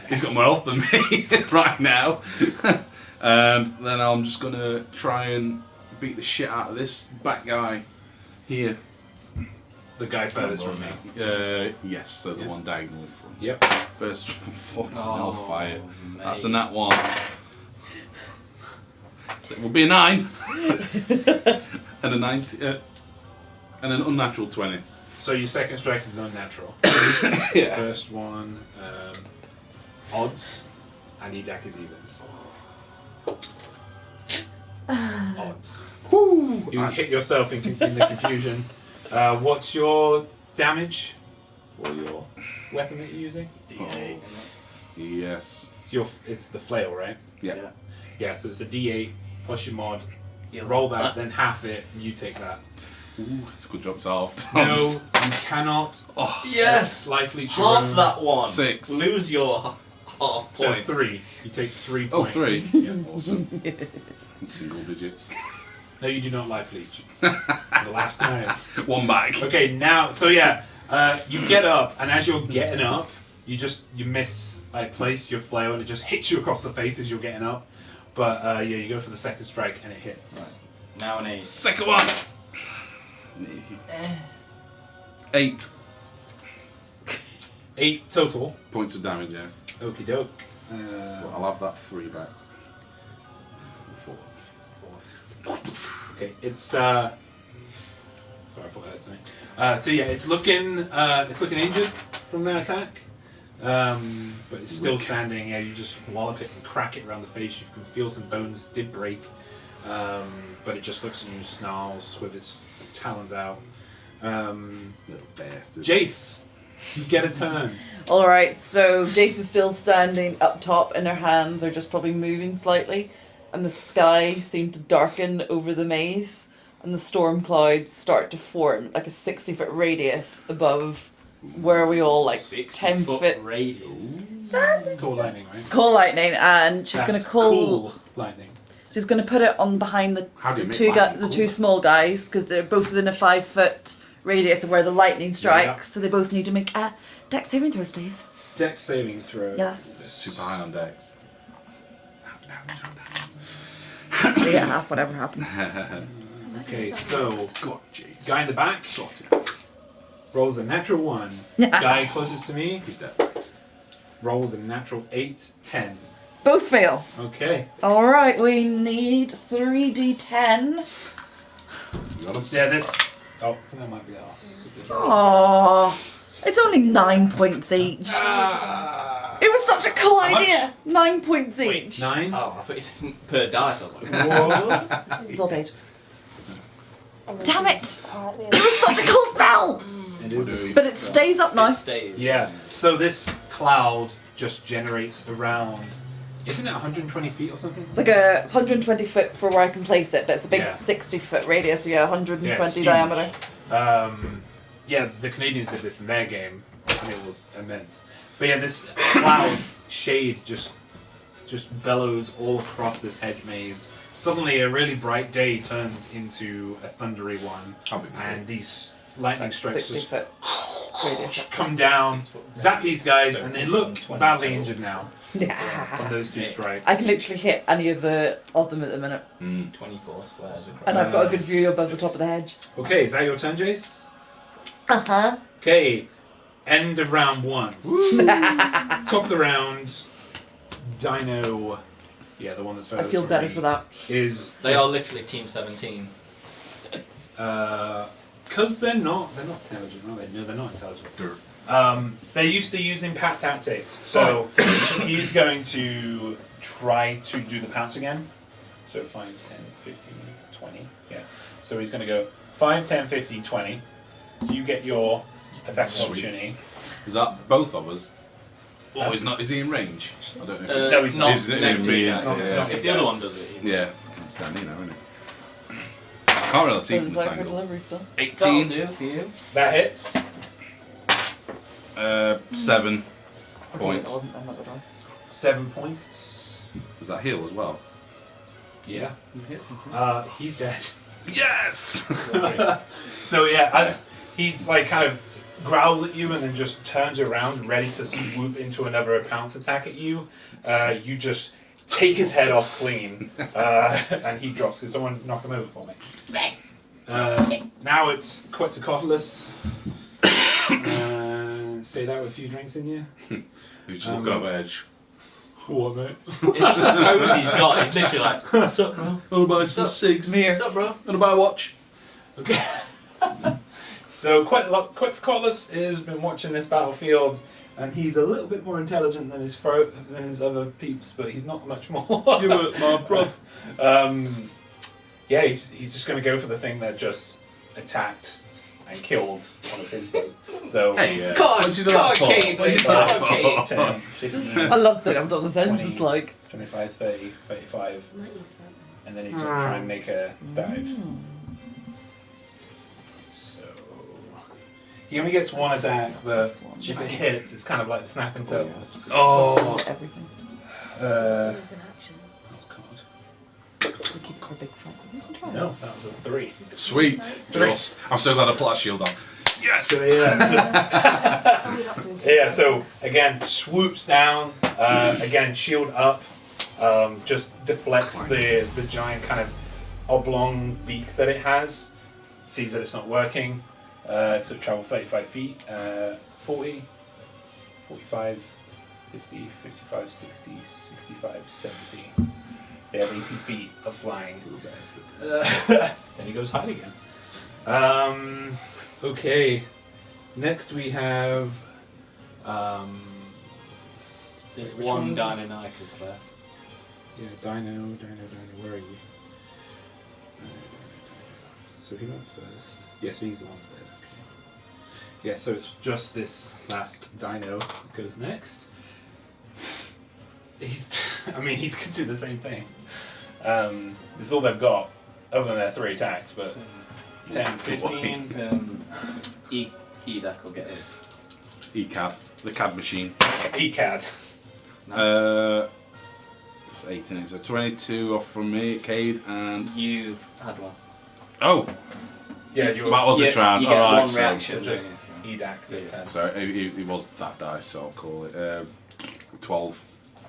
He's got more health than me right now. And then I'm just going to try and beat the shit out of this back guy here. The guy furthest from me. Yes, so the Yeah. one diagonally from. Yep. First fucking hellfire. mate. That's a nat 1. So it will be a 9. And a 90. And an unnatural 20. So your second strike is unnatural. Yeah. First one, odds, and your deck is evens. Odds. Woo! You hit yourself in the confusion. What's your damage for your weapon that you're using? D8. Yes. It's the flail, right? Yeah. Yeah, so it's a D8 plus your mod. You'll Roll have that, then half it, and you take that. Ooh, it's a good job solved. No, you cannot. Oh, Yes! Life leech your Half own. that one. 6. Lose your half So point. 3. You take 3 Oh, points. 3. Yeah. Awesome. Single digits. No, you do not life leech. The last time. One back. Okay, now, so yeah, you get up, and as you're getting up, you place your flail, and it just hits you across the face as you're getting up. But yeah, you go for the second strike, and it hits. Now an 8. Second one. 8 8 total. points of damage, yeah. Okie doke. Well, I'll have that 3 back. 4. Okay, it's sorry, I thought that was something. So yeah, it's looking injured from that attack, but it's still standing. Yeah, you just wallop it and crack it around the face. You can feel some bones did break, but it just looks at you, snarls with its talons out. Little bastard. Jace, you get a turn. Alright, so Jace is still standing up top and her hands are just probably moving slightly. And the sky seemed to darken over the maze. And the storm clouds start to form like a 60-foot radius above where we all like 10 foot radius. Call lightning, right? call lightning, and she's That's gonna call. cool lightning. She's gonna put it on behind How do you the make two lightning the cool? two small guys because they're both within a 5-foot radius of where the lightning strikes. So they both need to make dex saving throws, please. Dex saving throw. Yes. Super high on dex. They get half whatever happens. Okay, so God, jeez. guy in the back Sort it out. rolls a natural 1. Guy closest to me He's dead. rolls a natural 8, 10. Both fail. Okay. All right, we need 3d10. You got him? Yeah, this. Oh, that might be us. Aww. It's only 9 points each. It was such a cool How much? idea. 9 points Wait. each. 9. Oh, I thought you said per dice. I was like, what? It's all paid. And then Damn just it! quietly- It was such a cool spell. It is. But it stays up It now. stays. Yeah. So this cloud just generates around. Isn't it 120 feet or something? It's 120 foot for where I can place it, but it's a big Yeah. 60-foot radius. So yeah, 120 Yeah, it's huge. diameter. Yeah, the Canadians did this in their game, and it was immense. But yeah, this cloud shade just bellows all across this hedge maze. Suddenly, a really bright day turns into a thundery one, How big is and these lightning strikes 60 just foot radius. come down, zap these guys, and they look 20 badly total. injured now from Yeah. those 2 strikes. I can literally hit any of them at the minute, 24 squares across. and I've got a good view above the top of the hedge. Okay, is that your turn, Jace? Uh-huh. Okay, end of round 1. Top of the round, Dino. Yeah, the one that's I furthest feel from better me for that. Is They are just, literally Team 17. because they're not intelligent, are they? No, they're not intelligent. They're used to using pat tactics, so he's going to try to do the pounce again. So 5, 10, 15, 20. Yeah. So he's going to go 5, 10, 15, 20. So you get your attack of Sweet. opportunity. Is that both of us? Huh? Oh, he's not. Is he in range? I don't know. No, he's not. He's next to me, you yeah. guys. Not- Yeah. not- If the other one does it, Yeah. It's down here now, isn't it? Can't really see from Sounds this like for angle. delivery still. That'll 18. do for you. That hits. 7 Okay, points. it wasn't. I'm not gonna. 7 points. Is that heal as well? Yeah. You hit something. He's dead. Yes! So yeah, as he's like kind of growls at you and then just turns around, ready to swoop into another pounce attack at you, you just take his head off clean, and he drops. Could someone knock him over for me? Now it's Quetzalcoatlus. Say that with a few drinks in you. Who's just looking up edge. What, mate? It's just the pose he's got. He's literally like, what's up, bro? I'll buy some cigs. What's up, bro? Gonna buy a watch. Okay. So Quetzalcoatlus has been watching this battlefield, and he's a little bit more intelligent than his other peeps, but he's not much more. You were my bruv. Yeah, he's just going to go for the thing that just attacked and killed one of his boat. So Hey, God, what'd you do that for? Kate, What'd you do that for? 8, 10, 15, I love saying I'm done this. I'm 20. just like. 25, 30, 35, I might use that. and then he's going to try and make a dive. So he only gets one attack, but if it hits, it's kind of like the snapping turtles. Oh! Everything. It's an action. That's card. We keep our big front. No, that was a 3. Sweet. Just. I'm so glad I put that shield on. Yes! So yeah, We're not doing yeah. So again, swoops down. Again, shield up. Just deflects the giant kind of oblong beak that it has. Sees that it's not working. So travel 35 feet. 40, 45, 50, 55, 60, 65, 70. They have 80 feet of flying. Then he goes hide again. Okay. Next we have. There's Which one one? Deinonychus left. Yeah, Dino. Where are you? Dino. So he went first. Yeah, so he's the one that's dead. Okay. Yeah, so it's just this last Dino that goes next. He's gonna do the same thing. This is all they've got, other than their 3 attacks, but 10, 15. Edak will get his. ECAD. The CAD machine. ECAD. 18, so 22 off from me, Cade, and... You've had one. Oh! Yeah, you're That was this round. You get Alright, one so reaction. just don't you? EDAC this Yeah. time. Sorry, it was that dice, so I'll call it 12.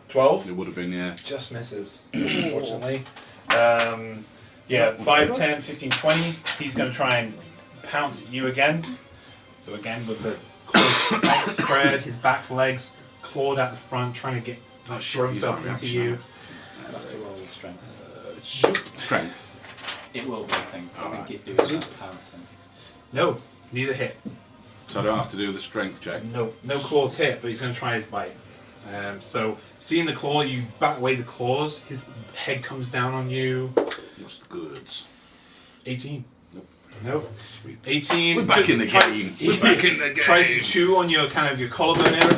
12? It would have been, yeah. Just misses, unfortunately. Yeah, 5, 10, 15, 20. He's going to try and pounce at you again. So again, with the claws outspread, his back legs clawed out the front, trying to get throw himself into you. I'll have to roll strength. Strength. It will be, I think. 'Cause I think Alright. he's doing that pouncing. No, neither hit. So I don't have to do the strength check. No claws hit, but he's going to try his bite. So, seeing the claw, you back away the claws. His head comes down on you. What's the goods? 18. Nope. Nope. Sweet. 18. We're back in the game. We're back in the game. Tries to chew on your collarbone area.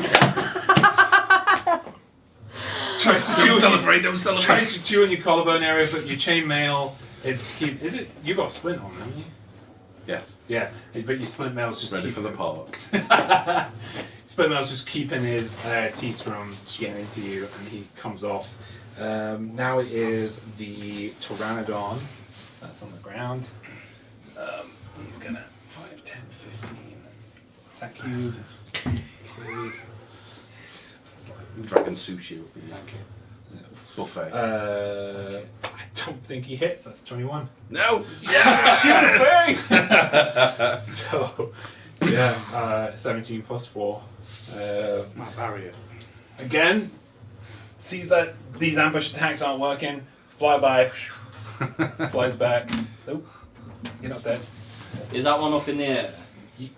Tries to chew Don't on celebrate, don't celebrate. Tries to chew on your collarbone area, but your chainmail is it? You got splint on, haven't you? Yes. Yeah, but your splint mail's just Ready keeping for the park. Splint mail's just keeping his teeth from getting into you, and he comes off. Now it is the Pteranodon that's on the ground. He's gonna 5, 10, 15 attack you. Okay. Dragon sushi. Thank you. Buffet. I don't think he hits. That's 21. No! Yes! So, yeah, 17 plus 4. My barrier. Again, sees that these ambush attacks aren't working. Fly by, flies back. Nope, you're not dead. Is that one up in the air?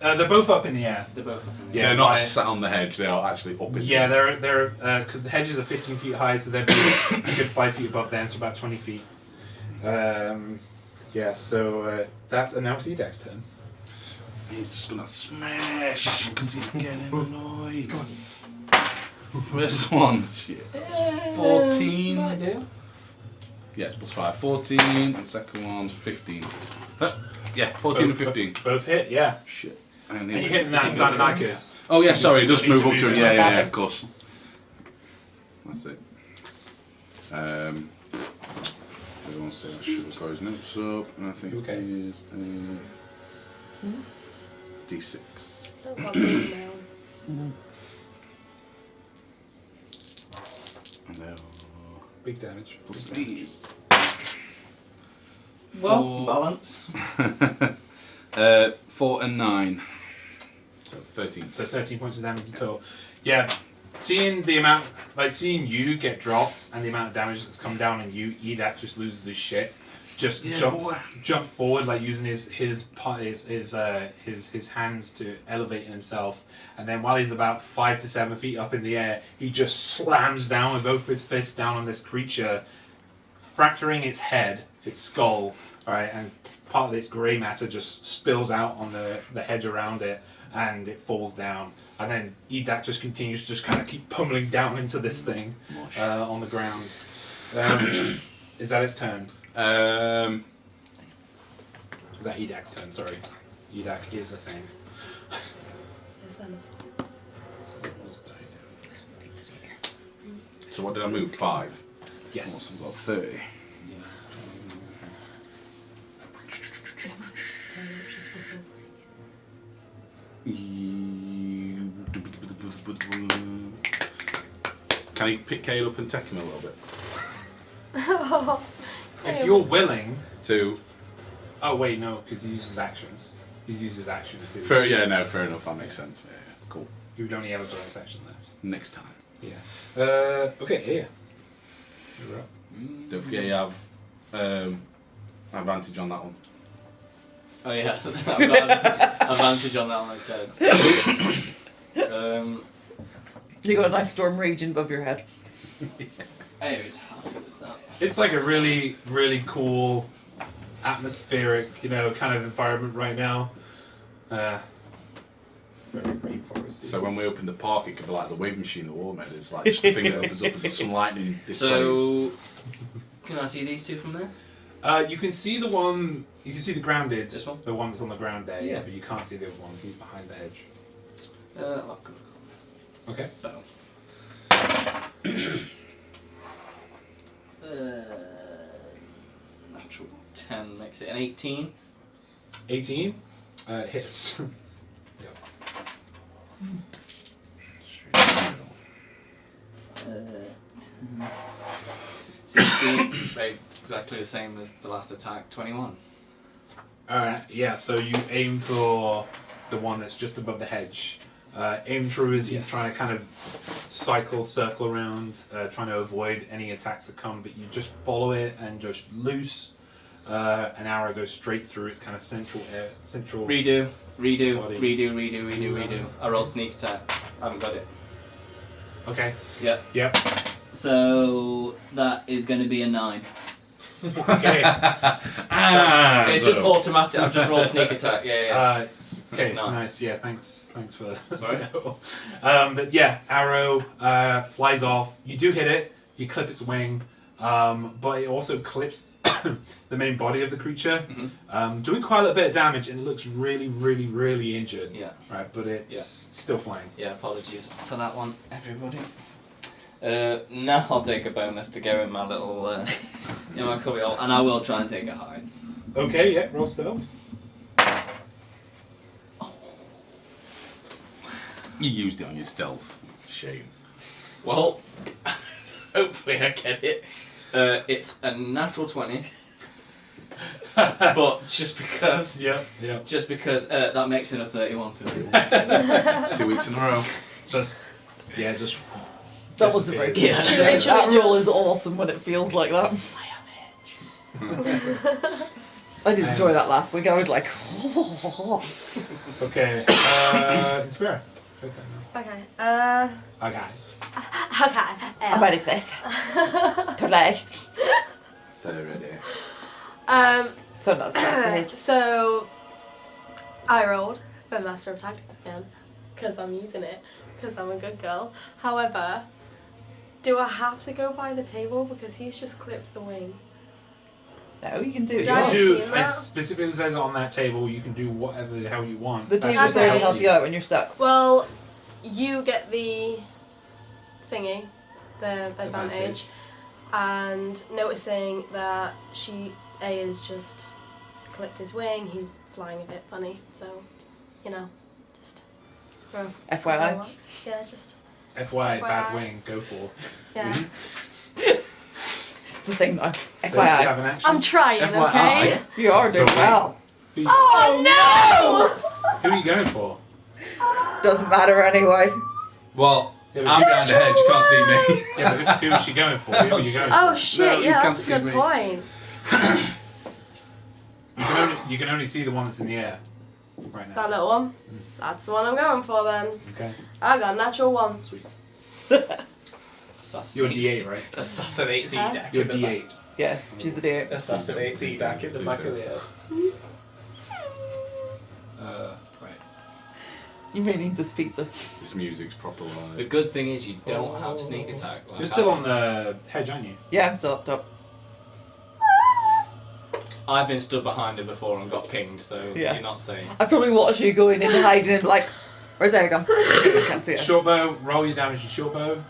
They're both up in the air. They're both up in the Yeah, air. They're not by- sat on the hedge, they are actually up in Yeah, they're because the hedges are 15 feet high, so they're a good 5 feet above them, so about 20 feet. Yeah, so that's and now it's Edak's turn. He's just gonna smash because he's getting annoyed. First one. Shit. That's 14. I do. Yes, plus 5, 14. The second one's 15. Yeah, 14 and 15. Both hit, yeah. Shit. And you're hitting that Deinonychus. Oh yeah, sorry, it does Needs move to up move to him. it. Yeah, of course. That's it. Everyone say I should have got his notes up, and I think Okay. he is a D6. Don't got these now. And there are Big damage. plus these. Well, balance. 4 and 9. So 13. So 13 points of damage in total. Yeah, seeing the amount, like seeing you get dropped and the amount of damage that's come down on you, Edak just loses his shit. Just jump forward, like using his hands to elevate himself, and then while he's about 5 to 7 feet up in the air, he just slams down with both his fists down on this creature, fracturing its head, its skull, alright, and part of its grey matter just spills out on the hedge around it, and it falls down. And then Edak just continues to just kind of keep pummeling down into this thing on the ground. Is that its turn? Is that Edak's turn? Sorry. Edak is a thing. Is them as well. So it was Dido. So what did I move? 5. Yes. I've got 30. Can you pick Cade up and take him a little bit? If you're willing To. Oh wait, no, because he uses actions. He uses action too. Fair enough, that makes sense. Yeah, cool. You would only have a bonus action left. Next time. Yeah. Okay, here. You're up. Don't forget you have advantage on that one. Oh yeah, I've got an advantage on that one. Dead. You got a nice storm raging above your head. Anyways, happy with that. It's like a really, really cool, atmospheric, kind of environment right now. Very rainforesty. So when we open the park, it could be like the wave machine the war made. It's like just the thing that opens up and some lightning displays. So, can I see these two from there? You can see the one. You can see the grounded. This one? The one that's on the ground there. Yeah. But you can't see the other one. He's behind the hedge. I'll go. Okay. So. Natural 10 makes it an 18. 18 hits. Yep. 16, right, exactly the same as the last attack, 21. Alright, yeah, so you aim for the one that's just above the hedge. Aim true as he's trying to kind of circle around, trying to avoid any attacks that come, but you just follow it and just loose. An arrow goes straight through its kind of central. Redo. Body. I rolled sneak attack. I haven't got it. Okay. Yep. Yep. So that is going to be a 9. Okay. It's just automatic. I've just rolled sneak attack. Yeah. Okay, It's not. nice. Yeah, thanks for that. Sorry. But yeah, arrow flies off. You do hit it. You clip its wing, but it also clips the main body of the creature, doing quite a little bit of damage, and it looks really, really, really injured. Yeah. Right, but it's still flying. Yeah, apologies for that one, everybody. Now I'll take a bonus to go in my little, my cubbyhole, and I will try and take a hide. Okay, yeah, roll stealth. You used it on your stealth. Shame. Well, hopefully I get it. It's a natural 20. But just because... Yeah. Just because that makes it a 31 for me. 2 weeks in a row. Just. That was a very good. Yeah. That roll is awesome when it feels like that. I did enjoy that last week. I was like, Okay, Inspira. Okay. Okay. Okay. I'm ready for this. Play. 30. So not started. So I rolled for Master of Tactics again because I'm using it because I'm a good girl. However, do I have to go by the table because he's just clipped the wing? No, you can do it. Yeah, I've You seen do, that. it specifically says on that table, you can do whatever the hell you want. The That's table's just there to Okay. help you out when you're stuck. Well, you get the thingy, the advantage, and noticing that A has just clipped his wing, he's flying a bit funny, so, you know, just for FYI. Yeah, just FYI, bad FYI. wing, go for. yeah. It's the thing now. So you FYI. have an action. I'm trying, FYI. okay? You are doing well. Be- Oh Who are you going for? Doesn't matter anyway. Well, Yeah, but I'm behind the hedge, you can't see me. Yeah, but who is she going for? Who are you going Oh for? shit! No, you Yeah, can't that's a good see me. point. You can only see the one that's in the air right That now. little one. That's the one I'm going for then. Okay, I got a natural one. sweet. Assassinates, You're a D8, right? Assassinates Huh? Edak. You're in the back. D8. Yeah, she's the deer. Assassinates Edak in the back of the head. Right. You may need this pizza. This music's proper The live. good thing is you don't have sneak attack. Like You're still on the hedge, aren't you? Yeah, I'm still up top. I've been stood behind her before and got pinged, so Yeah. you're not saying. I probably watched you going in hiding and like, where's Egan? I can't see it. Short bow, roll your damage with short bow.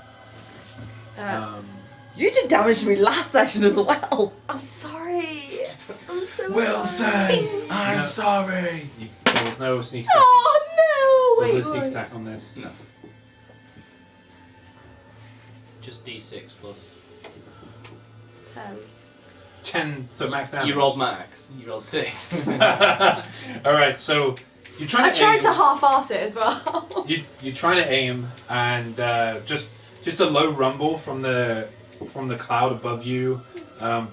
You did damage to me last session as well. I'm sorry. I'm so Wilson, sorry. I'm No. sorry. There's no sneak attack. Oh no! There's Wait, no sneak what? attack on this. No. Just D6 plus. 10. 10, so max damage. You rolled max. You rolled 6. Alright, so you're trying I to tried aim. to half-ass it as well. You're trying to aim, and just a low rumble from the cloud above you,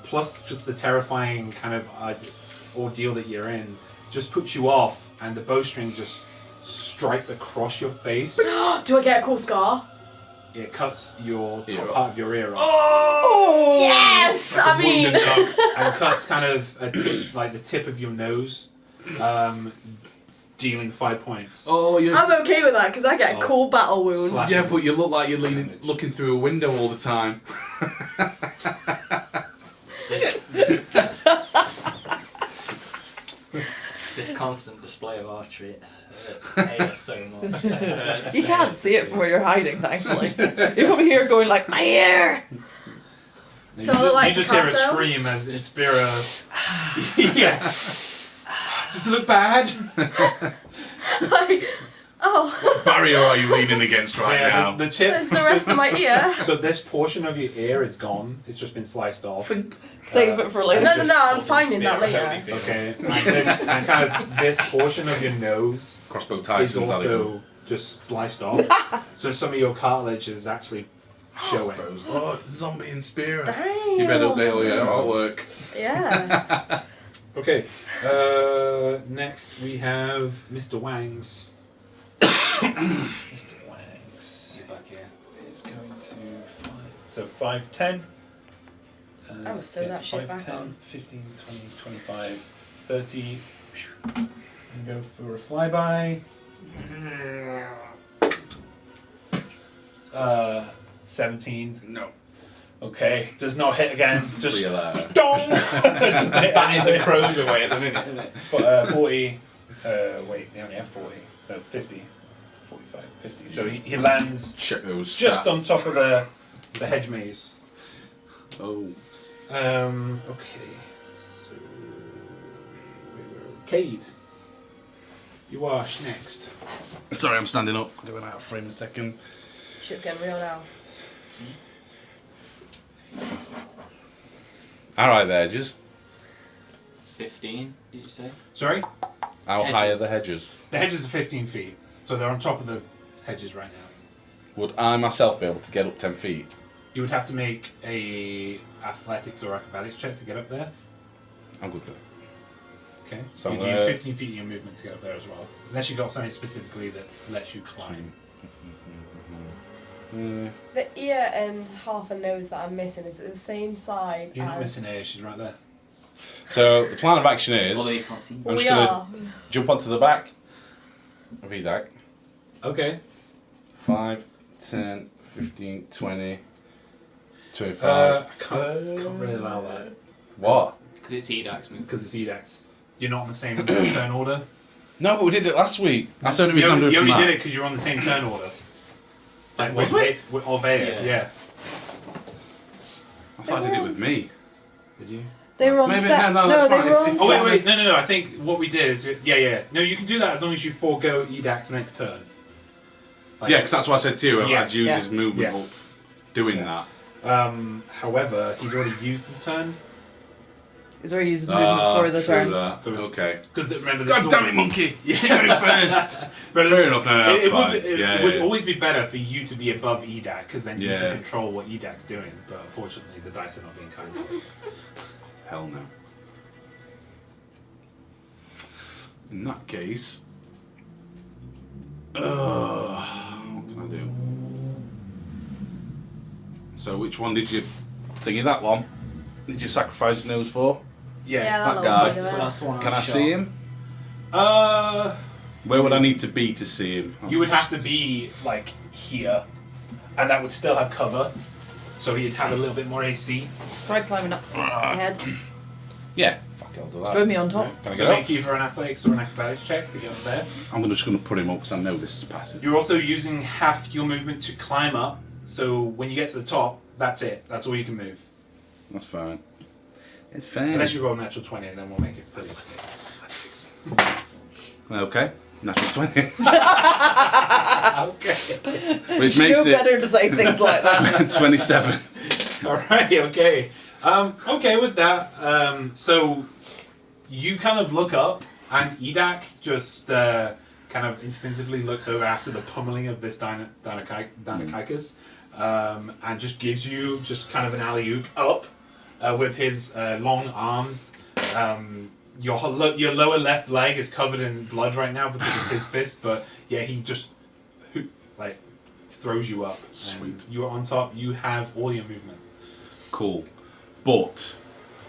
plus just the terrifying kind of ordeal that you're in, just puts you off, and the bowstring just strikes across your face. Do I get a cool scar? It cuts your Ear top off. part of your ear off. Oh! Yes! Like I a mean... wounded dog, and cuts kind of like the tip of your nose, dealing 5 points. Oh, you're. I'm okay with that because I get a Oh. cool battle wound. Slash. Yeah, but you look like you're looking through a window all the time. This constant display of archery it hurts Aya so much. It hurts You can't Aya see it so from where you're hiding, thankfully. You're over here going like, my ear! So I look like you just hear a Picasso? scream as Inspira. Yeah. Does it look bad? Like, oh, Barrier are you leaning against right Yeah, now? the tip. there's the rest of my ear. So this portion of your ear is gone. It's just been sliced off. Save it for later. No, no, no, I'm Just finding that Spirit later. Holyfield. Okay. And kind of this portion of your nose Crossbow is Tyson's also just sliced off. So some of your cartilage is actually showing. Oh, zombie and spear. Damn. You better update all your artwork. Yeah. Okay. Next we have Mr. Wangs. Mr. Wangs You're back here. is going to 5'10". Oh, so that shit back 5'10", on. 15, 20, 25, 30. And go for a flyby. 17. No. Okay, does not hit again. See Just you later. dong! Just hit Batting the crows away at the minute, isn't it? 40. Wait, they only have 40. No, 50. 45, 50. So he lands Check those. just stats. on top of the hedge maze. Oh. Okay. So Cade. You are next. Sorry, I'm standing up. Doing out of frame in a second. Shit's getting real now. Alright, the hedges. 15, did you say? Sorry? How Hedges. high are the hedges? The hedges are 15 feet, so they're on top of the hedges right now. Would I myself be able to get up 10 feet? You would have to make a athletics or acrobatics check to get up there. I'm good with it. Okay. So, You'd use 15 feet in your movement to get up there as well. Unless you've got something specifically that lets you climb. The ear and half a nose that I'm missing is it the same side? You're not as... missing her, she's right there. So, the plan of action is Although you can't see. I'm just We gonna are. jump onto the back of Edak. Okay. 5, 10, 15, 20, 25. I can't really allow that. What? Because it's Edak's move. Because it's Edax. You're not on the same turn order. No, but we did it last week. That's the only reason I'm doing You it from only that. did it because you're on the same turn order. Like Was with Orvea, yeah. I thought I did it with me. Did you? They were on Maybe- set. no, that's they fine. were on If- Oh set. wait, no. I think what we did is, yeah. No, you can do that as long as you forego Edax next turn. Like, Yeah, because that's what I said to you. Yeah. I'd use Yeah. his movement Yeah. up doing Yeah. that. However, he's already used his turn He's already used his movement for the true turn. that. So it's- Okay. because remember this. God damn it, monkey! Yeah. You got it first. Remember, Fair enough. No, that's it fine. would, would always be better for you to be above Edac because then you Yeah. can control what Edac's doing. But unfortunately, the dice are not being kind to you. Hell no. In that case, what can I do? So, which one did you thingy? That one? Did you sacrifice your nose for? Yeah, that that'll guy. do it. That's the one Can I shot. see him? Where would I need to be to see him? You would have to be like here, and that would still have cover. So he'd have a little bit more AC. Try climbing up ahead. Yeah. Fuck, I'll do that. Join me on top. Can I So get up? make either an athletics or an acrobatics check to get up there. I'm just going to put him up because I know this is passive. You're also using half your movement to climb up. So when you get to the top, that's it. That's all you can move. That's fine. It's fine. Unless you roll a natural 20, and then we'll make it pretty. Okay. Natural 20. Okay. Which You're makes it better to say things like that. 27. All right. Okay. Okay with that. So you kind of look up, and Edac just kind of instinctively looks over after the pummeling of this Dinocaicus, and just gives you just kind of an alley-oop up with his long arms. Your lower left leg is covered in blood right now because of his fist, but yeah, he just throws you up. Sweet. You're on top. You have all your movement. Cool. But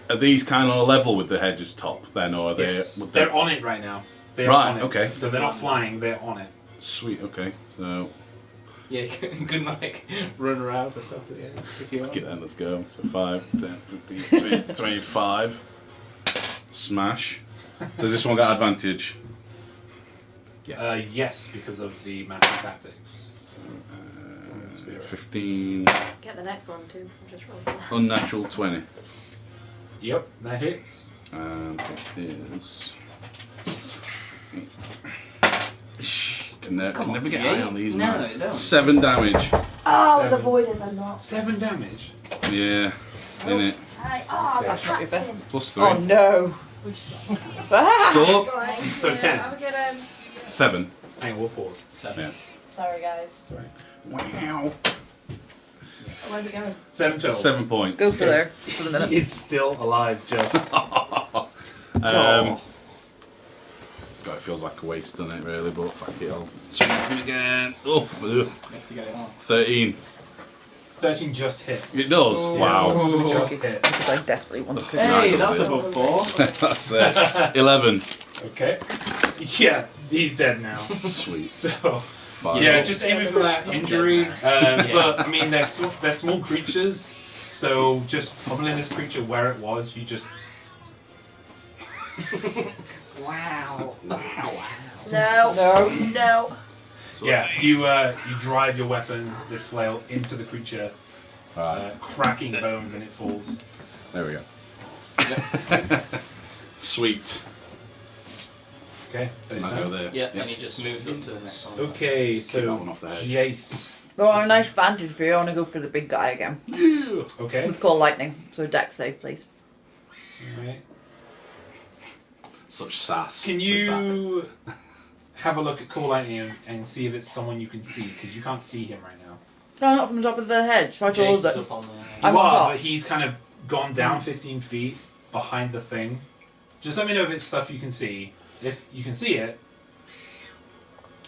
are these kind of level with the hedges top then, or are they? Yes, would they're on it right now. They're Right, on it. okay. So they're not flying. They're on it. Sweet. Okay. So Yeah, you can like run around the top of the end if you want. get then. Let's go. So 5, 10, 15, 20, 25. Smash. Does this one got advantage? Yes, because of the master tactics. 15. Get the next one too, because I'm just rolling. Unnatural 20. Yep, that hits. And it is 8. Can never get high on these, No, man. don't. 7 damage. Oh, I was 7. avoiding the knot. 7 damage. Yeah, in it. Oh, Okay. that's not your best. Plus 3. Oh no. Ah! Stop. So 10. Have a good 7. Hang on, we'll pause. 7. Yeah. Sorry, guys. Sorry. Wow. Where's it going? 7 total. 7 points. Go for there for the minute. It's still alive, just. God, it feels like a waste, doesn't it, really? But fuck it, I'll swing him again. Oh, ugh. You have to get it on. 13. 13 just hits. It does? Oh. Wow. Just hits. Because I desperately want to cook. Hey, Right, that's that's above 4. That's it. 11. Okay. Yeah, he's dead now. Sweet. So. 5. Yeah, just aiming for that injury. But I mean, they're small creatures, so just pummeling this creature where it was, you just. Wow. No. Yeah, you drive your weapon, this flail, into the creature, cracking bones, and it falls. There we go. Sweet. Okay, so Can it's I go out. there? Yeah, and he just moves up to the next one. Okay, Kick that so one off the hedge. Jace. Oh, a nice vantage for you. I want to go for the big guy again. Yeah. Okay. With Call Lightning. So dex save, please. Alright. Such sass. Can with you have a look at Call Lightning and see if it's someone you can see? Because you can't see him right now. No, not from the top of the hedge. How tall Jace is is it? up on the. I'm You on are, top. but he's kind of gone down 15 feet behind the thing. Just let me know if it's stuff you can see. If you can see it.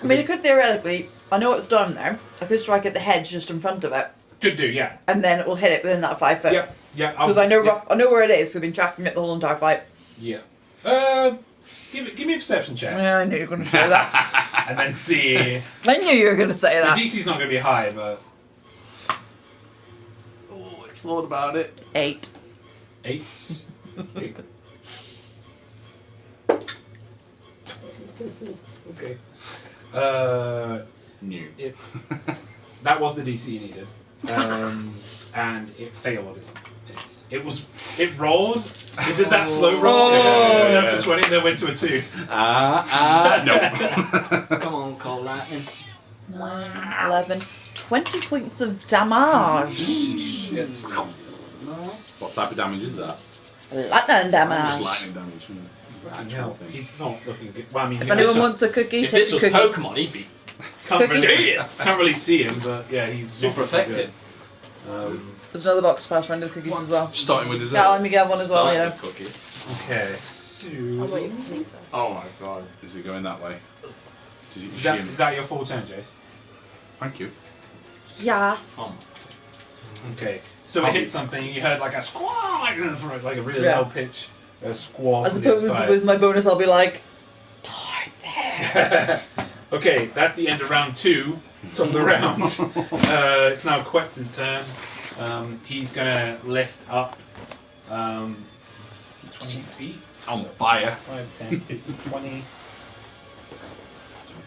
I mean, it could theoretically, I know it's done there. I could strike at the hedge just in front of it, Could do, yeah. and then it will hit it within that 5 foot. Yep, yeah. Because I know I know where it is. We've been tracking it the whole entire fight. Yeah. Give me a perception check. Yeah, I knew you were going to say that. And then see. I knew you were going to say The that. DC's not going to be high, but. Oh, I thought about it. 8. 8s. Okay. Okay. New. That was the DC you needed. And it failed. It rolled. It did that slow roll. It went up to 20 and then went to a 2. No. Come on, call lightning. 9, 11, 20 points of damage. Shit. Nice. What type of damage is that? Lightning damage. Just lightning damage. Isn't it? It's the Fucking actual hell. thing. He's not looking good. Well, I mean, If anyone wants a cookie, If take this a was cookie. Pokemon, he'd be can't cookies? really see him, but yeah, he's super not looking effective. good. There's another box to pass around the cookies as well. Starting with dessert. Yeah, let me get one as well, you know. Cookies. Okay, so I'm waiting for pizza. Oh my god. Is it going that way? Did you is that your full turn, Jace? Thank you. Yes. Oh. Okay, so it hit something. You heard like a squawk from like a really Yeah. loud pitch. A squawk. I from the other suppose side. with my bonus, I'll be like, "Tart there." Okay, that's the end of round 2. Top of the round. It's now Quetz's turn. He's gonna lift up 20 feet. On fire. 5, 10, 50, 20.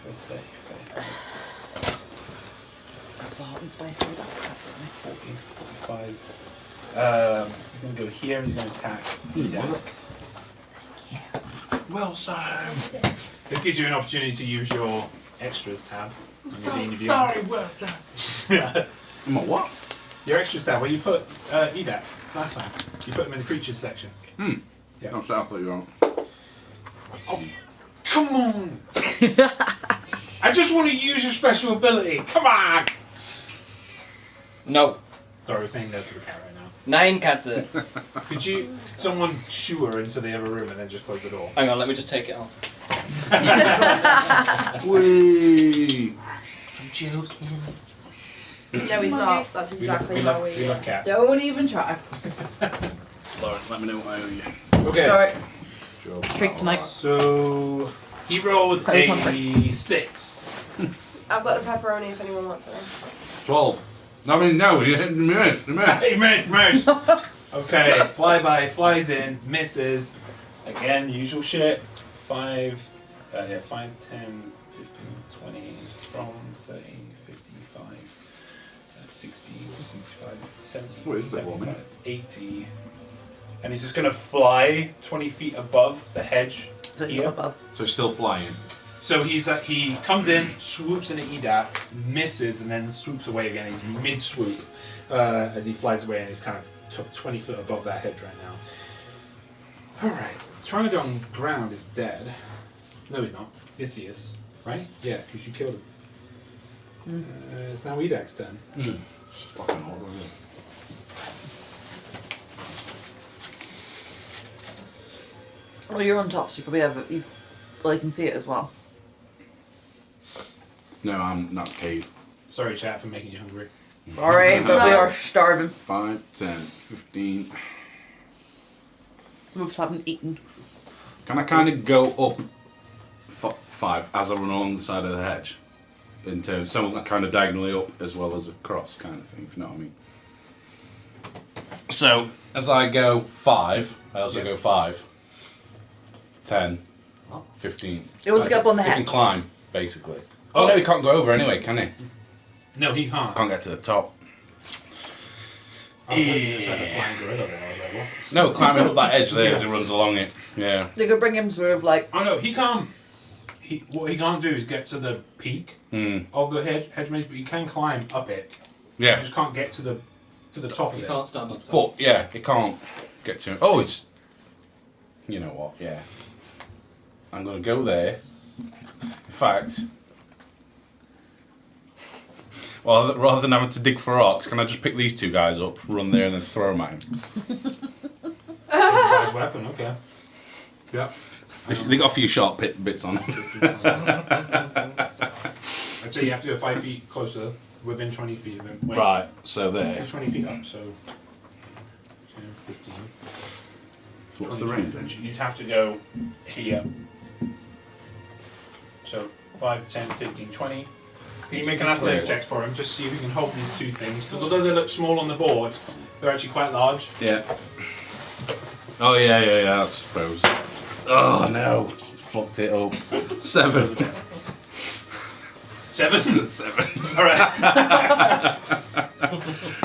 25, 30, That's a hot and spicy. That's good. 40, 45. He's gonna go here and he's gonna attack Edak. Well, so. This gives you an opportunity to use your extras tab. well done. What? Your extras tab, where you put Edak last time. You put him in the creatures section. Yeah. I'm sorry, I thought you were on. Oh, come on! I just want to use your special ability. Come on! No. Sorry, we're saying no to the cat right now. 9 Katze. Could someone shoo her into the other room and then just close the door? Hang on, let me just take it off. Whee! I'm joking. No, he's not. That's exactly how we. We love cats. Don't even try. Lauren, let me know what I owe you. Okay. Sorry. Sure. Treat tonight. So he rolled I was a hungry. 6. I've got the pepperoni if anyone wants it. 12. I mean, no, you hit me. Hey, man. Okay, flyby flies in, misses. Again, usual shit. 5, 10, 15, 20, from 30, 55, 60, 65, 70, What is that 75, woman? 80. And he's just going to fly 20 feet above the hedge here. Above. So still flying. So he comes in, swoops into Edak, misses, and then swoops away again. He's mid-swoop as he flies away, and he's kind of 20 foot above that hedge right now. Alright, Troodon Ground is dead. No, he's not. Yes, he is. Right? Yeah, because you killed him. It's now Edak's turn. Fucking hot, isn't it? Well, you're on top, so you probably have it. Well, you can see it as well. No, that's Kate. Sorry, chat, for making you hungry. Sorry, but we are starving. 5, 10, 15. Some of us haven't eaten. Can I kind of go up 5 as I run along the side of the hedge? In terms, so kind of diagonally up as well as across, kind of thing, if you know what I mean. So, as I go 5, I also go 5, 10, 15. It was get up on the He can hedge. climb, basically. Oh no, he can't go over anyway, can he? No, he can't. Can't get to the top. I was waiting for a second flying gorilla there. I was like, what? No, climbing up that edge there as he runs along it. Yeah. They could bring him sort of like. Oh no, he can't. What he can't do is get to the peak of the hedge maze, but he can climb up it. He Yeah. just can't get to the top of You it. can't stand up. But yeah, he can't get to him. Oh, it's. You know what? Yeah. I'm gonna go there. In fact, well, rather than having to dig for rocks, can I just pick these 2 guys up, run there, and then throw them at him? Improvised weapon, okay. Yeah. They got a few sharp bits on them. I'd say you have to go 5 feet closer, within 20 feet of him. Wait, Right. So there. It's 20 feet up, so 10, 15. What's the 20, range? You'd have to go here. So 5, 10, 15, 20. Can you make an athletics check for him, just see if you can hold these 2 things? Because although they look small on the board, they're actually quite large. Yeah. Oh yeah, I suppose. Oh no. Fucked it up. 7. 7? 7. Alright.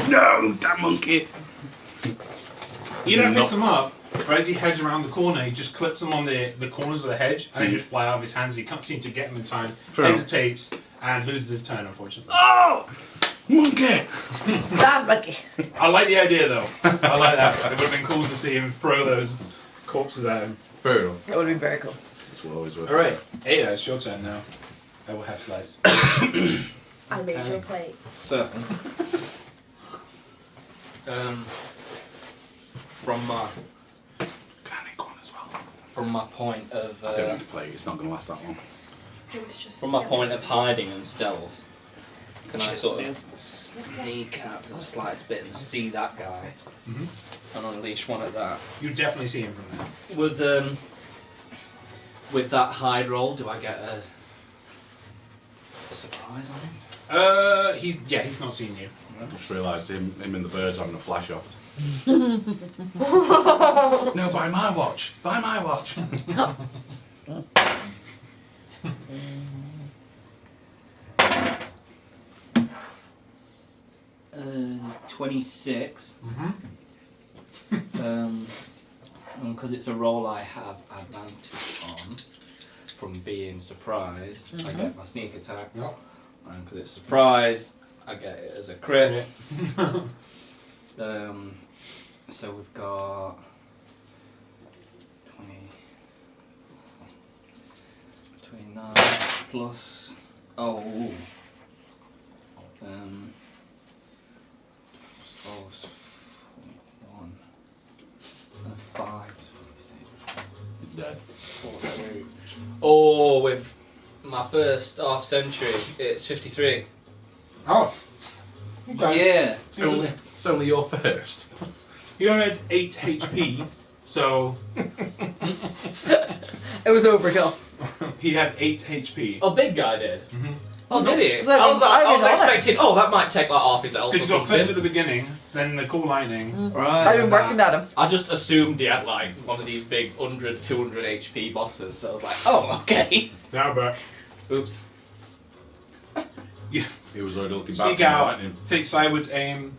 No, damn monkey. You don't mix them up, but as he heads around the corner, he just clips them on the corners of the hedge, and they just fly out of his hands. He can't seem to get them in time, hesitates, and loses his turn, unfortunately. Oh! Monkey! Damn monkey. I like the idea, though. I like that. It would have been cool to see him throw those corpses at him. Fair enough. That would have been very cool. That's what always worth. Alright, Ada, it's your turn now. I will have slice. I made your plate. So, from my point of I don't need to play. It's not going to last that long. from my point of hiding and stealth, can I sort of sneak out to the slightest bit and see that guy and unleash one at that? You definitely see him from there. With that hide roll, do I get a surprise on him? He's not seen you. I just realised him and the birds having a flash off. No, by my watch. By my watch. 26. Because it's a roll I have advantage on from being surprised, I get my sneak attack. Yep. And because it's surprise, I get it as a crit. So we've got 29 plus. Oh. 12, 1, 5. Dead. 43. Oh, with my first half century, it's 53. Oh. Okay. Yeah. It's only your first. You only had 8 HP, so It was overkill. he had 8 HP. Oh, big guy did. Oh, No, did he? 'cause I was on it. expecting. Oh, that might take like half his health or Because you got clipped at something. the beginning, then the cool lightning. Right. I've been working at him. I just assumed he had like one of these big 100, 200 HP bosses, so I was like, oh, okay. Now, but Oops. yeah, He was already looking back sneak from the out, lightning. take sideways aim,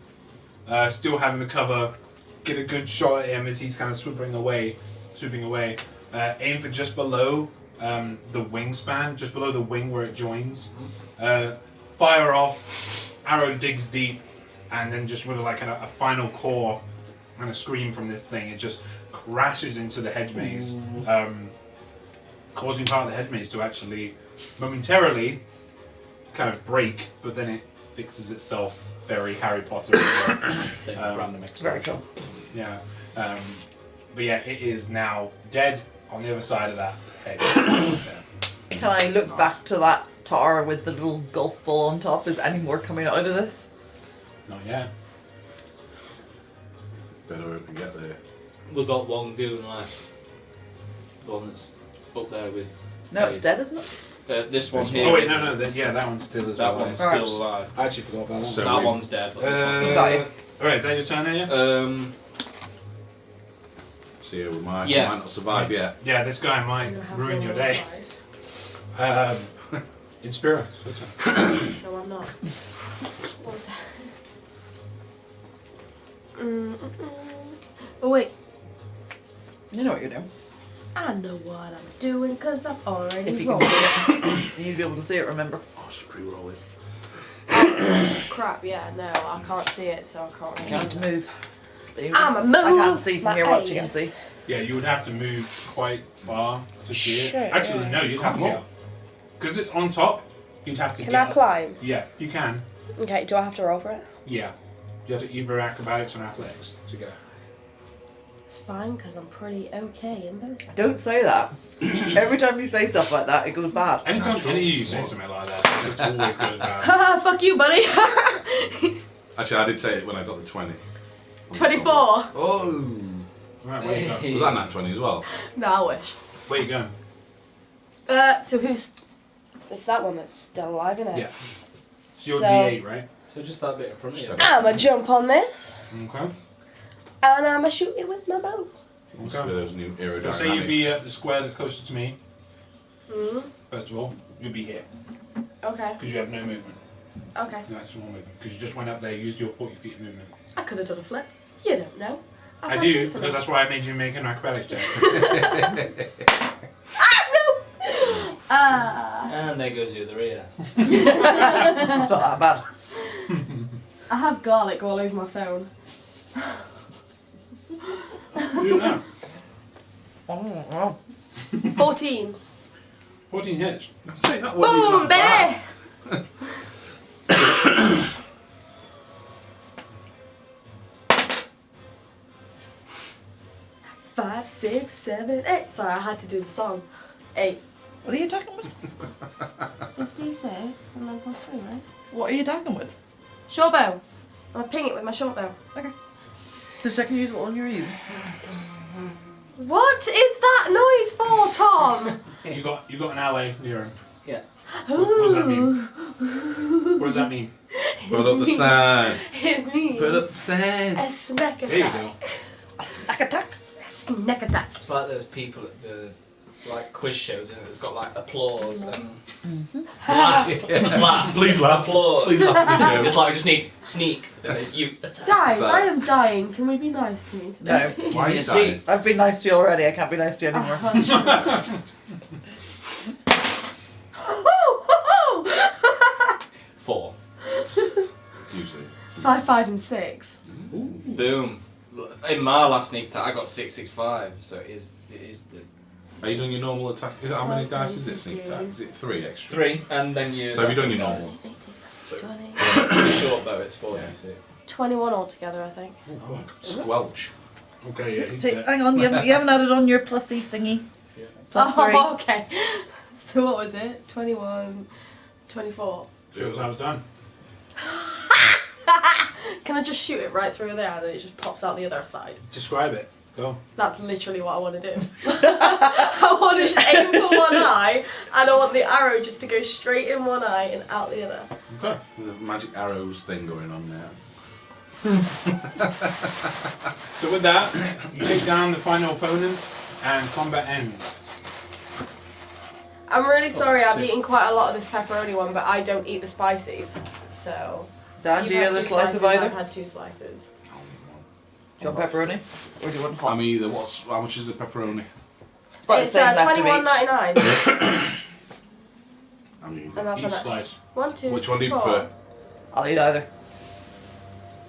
still having the cover, get a good shot at him as he's kind of swooping away. Aim for just below the wingspan, just below the wing where it joins. Fire off, arrow digs deep, and then just with like a final core and a scream from this thing, it just crashes into the hedge maze, causing part of the hedge maze to actually momentarily kind of break, but then it fixes itself very Harry Potter. Random Very explosion. cool. Yeah. But yeah, it is now dead on the other side of that hedge. Can I look back to that tower with the little golf ball on top? Is any more coming out of this? Not yet. Better hope we get there. We've got one goon left. The one that's up there with. No, it's dead, isn't it? This one This here. Oh wait, isn't. no, that one's still as That well. one's Alright. still alive. I actually forgot about that. So That we- one's dead, but this Got you. Alright, is that your turn, Aya? one. See, we might Yeah. not survive yet. Yeah, this guy might You have ruin one your more day. slice. Inspira. Your turn. No, I'm not. What was that? Oh wait, You know what you're doing. I know what I'm doing because I've already If you can rolled. see it. You need to be able to see it, remember. Oh, just pre-roll it. Crap, yeah, no, I can't see it, so I can't. You roll can't it. move. I'm a move. I can't see from my here what you can ass. see. Yeah, you would have to move quite far to see it. Shit, Actually, yeah. no, you'd have to Come get. Because it's on top, you'd have to Can get. I climb? Yeah, you can. Okay, do I have to roll for it? Yeah. You have to either acrobatics or athletics to get. It's fine because I'm pretty okay in both. Don't say that. Every time you say stuff like that, it goes bad. Anytime any of you say something like that, it's just always good about. Haha, fuck you, buddy. Actually, I did say it when I got the 20. 24. Oh! Right, where you going? Was that nat 20 as well? No, I wish. Where you going? So who's... It's that one that's still alive, isn't it? Yeah. It's your So- D8, right? So just that bit in front of you. I'ma jump on this, Okay. and I'ma shoot it with my bow. Must Okay. be those new aerodynamics. So say you'd be at the square that's closest to me. First of all, you'll be here Okay. because you have no movement. Okay. No actual movement because you just went up there, used your 40 feet of movement. I could have done a flip. You don't know. I do because that's why I made you make an acrobatics check. And there goes the other ear. It's not that bad. I have garlic all over my phone. Do it now. 14. 14 hits. Say that Boom, baby! 5, 6, 7, 8. Sorry, I had to do the song. 8. What are you attacking with? It's D6 and then plus 3, right? What are you attacking with? Short bow. I'm gonna ping it with my short bow. Okay. Just check and use what one you're using. What is that noise for, Tom? You got an ally near him. Yeah. What does that mean? What does that mean? Put up the sign. It means Put up the sign. a snack There you attack. go. Snack attack. Snack attack. It's like those people at the like quiz shows, and it's got like applause and laugh. Please laugh. Applause. Please laugh at the It's joke. like I just need sneak. And then you attack. Guys, So- I am dying. Can we be nice to me today? No. Why are you You see- dying? I've been nice to you already. I can't be nice to you anymore. Four. Usually. 5, 5, and 6. Boom. In my last sneak attack, I got 665. So it is the Are you doing your normal attack? How many dice is it sneak attack? Is it 3 extra? 3, and then you. So have you done your normal? 18, So 20, the short bow, it's 4 Yeah. 6. 21 altogether, I think. Oh, squelch. Okay, yeah. 16. Hang on, you haven't added on your plussy thingy. Yeah. Plus 3. Oh, okay. So what was it? 21, 24. Shows I was done. Can I just shoot it right through there and it just pops out the other side? Describe it. Go. That's literally what I want to do. I want to just aim for one eye and I want the arrow just to go straight in one eye and out the other. Okay. There's a magic arrows thing going on now. So with that, you take down the final opponent and combat ends. I'm really sorry that's I've 2. eaten quite a lot of this pepperoni one, but I don't eat the spices. So. Dan, do you You've have had another 2 slice of slices, either? I've had 2 slices. Do you want pepperoni? Or do you want hot? I'm either. How much is the pepperoni? It's about It's the same left of each. $21.99. I'm either. And that's Each on it. slice. 1, 2, Which one do you 4. prefer? I'll eat either.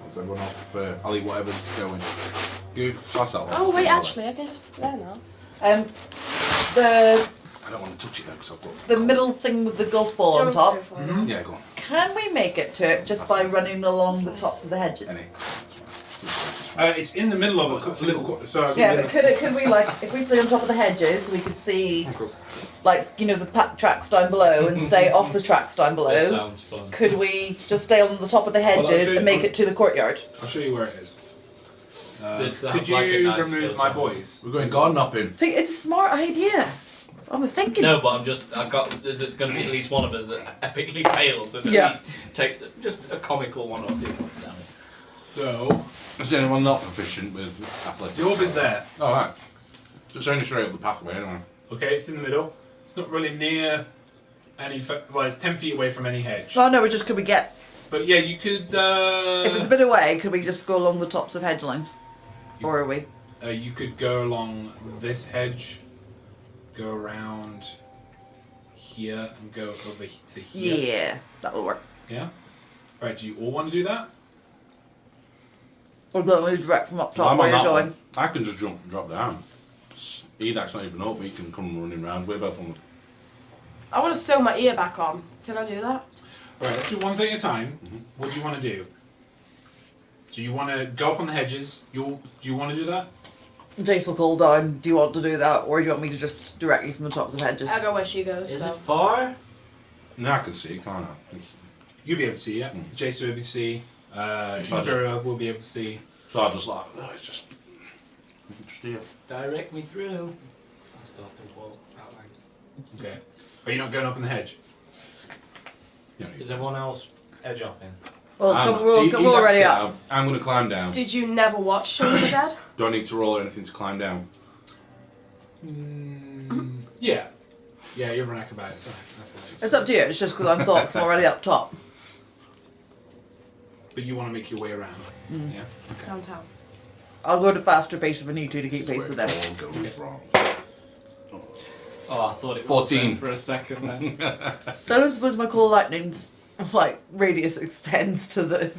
Does everyone else prefer? I'll eat whatever's going. You pass that one. Oh wait, actually, I can have there now. The I don't want to touch it though, because I've got. the middle thing with the golf ball Do on you top. want me to go for it? Yeah, go on. Can we make it to it just by running along the tops of the hedges? Any. It's in the middle of a little. So Yeah, but could we like if we stay on top of the hedges, we could see like the tracks down below and stay off the tracks down This below. sounds fun. Could we just stay on the top of the Well, hedges that's and make it to the courtyard? I'll show you where it is. This Could sounds you like a nice remove skill my job. boys? We're going garden hopping. See, it's a smart idea. I'm thinking. No, but there's going to be at least one of us that epically fails and at Yeah. least takes just a comical one or two damage. So Is anyone not proficient with athletics? the orb is there. Alright. So it's only straight up the pathway anyway. Okay, it's in the middle. It's not really near any. Well, it's 10 feet away from any hedge. Oh no, could we get But yeah, you could. if it's a bit away? Could we just go along the tops of hedge lines, or are we? You could go along this hedge, go around here, and go over to here. Yeah, that'll work. Yeah. Right. Do you all want to do that? Or don't we direct from up top I'm where on you're that going? one. I can just jump and drop down. Edak's not even up, he can come running round. We're both on the. I want to sew my ear back on. Can I do that? Right. Let's do one thing at a time. What do you want to do? So you want to go up on the hedges? Do you want to do that? Jace will call down. Do you want to do that, or do you want me to just direct you from the tops of hedges? I'll go where she goes. Is so. it far? No, I can see, can't I? You'll be able to see, yeah. Jason will be able to see. Easter will be able to see. So I just like, oh, it's just here. Direct me through. I start to walk outline. Okay. Are you not going up in the hedge? Is everyone else edge hopping? Well, I'm- we're Edak's already there. up. I'm going to climb down. Did you never watch Shaun of the Dead? Do I need to roll or anything to climb down? Yeah. Yeah, you're an acrobat. Sorry. It's up to you. It's just because I'm thought 'cause I'm already up top. But you want to make your way around. Mm. Yeah. Okay. Downtown. I'll go at a faster pace if I need to keep pace with them. All goes wrong. Oh, I thought it 14. was for a second then. I don't suppose my cool lightning's like radius extends to the.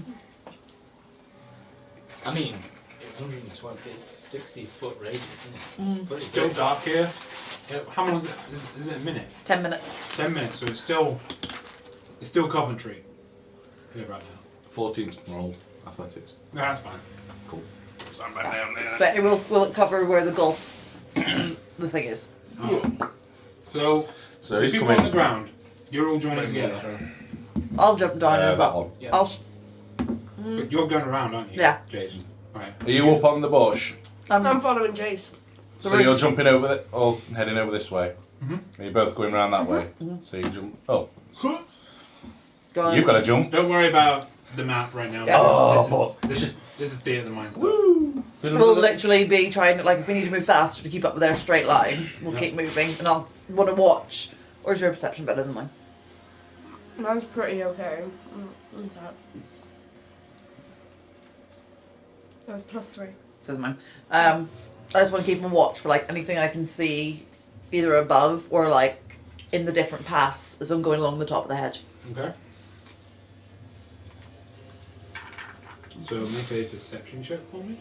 I mean, it was 120, it's 60-foot radius, isn't it? Mm. But it's still dark here. How long is it? A minute? 10 minutes. 10 minutes. So it's still Coventry here right now. 14 rolled athletics. No, that's fine. Cool. So I'm back down there. But it will it cover where the golf the thing is. Oh. So So the he's people coming. on the ground, you're all joining together. I'll jump down and that one. Yeah. I'll. But you're going around, aren't you? Yeah. Jason. Right. Are you up on the bush? I'm following Jace. So you're jumping over or heading over this way? Mhm. Are you both going around that way? Mhm. So you jump. Oh, Going. you've got to jump. Don't worry about the map right now. Yeah. Oh, this is theatre of the mind stuff. We'll literally be trying, like, if we need to move faster to keep up with their straight line, we'll keep moving, and I'll want to watch. Or is your perception better than mine? Mine's pretty okay. What's that? That was +3. So is mine. I just want to keep a watch for, like, anything I can see either above or, like, in the different paths as I'm going along the top of the hedge. Okay. So make a perception check for me.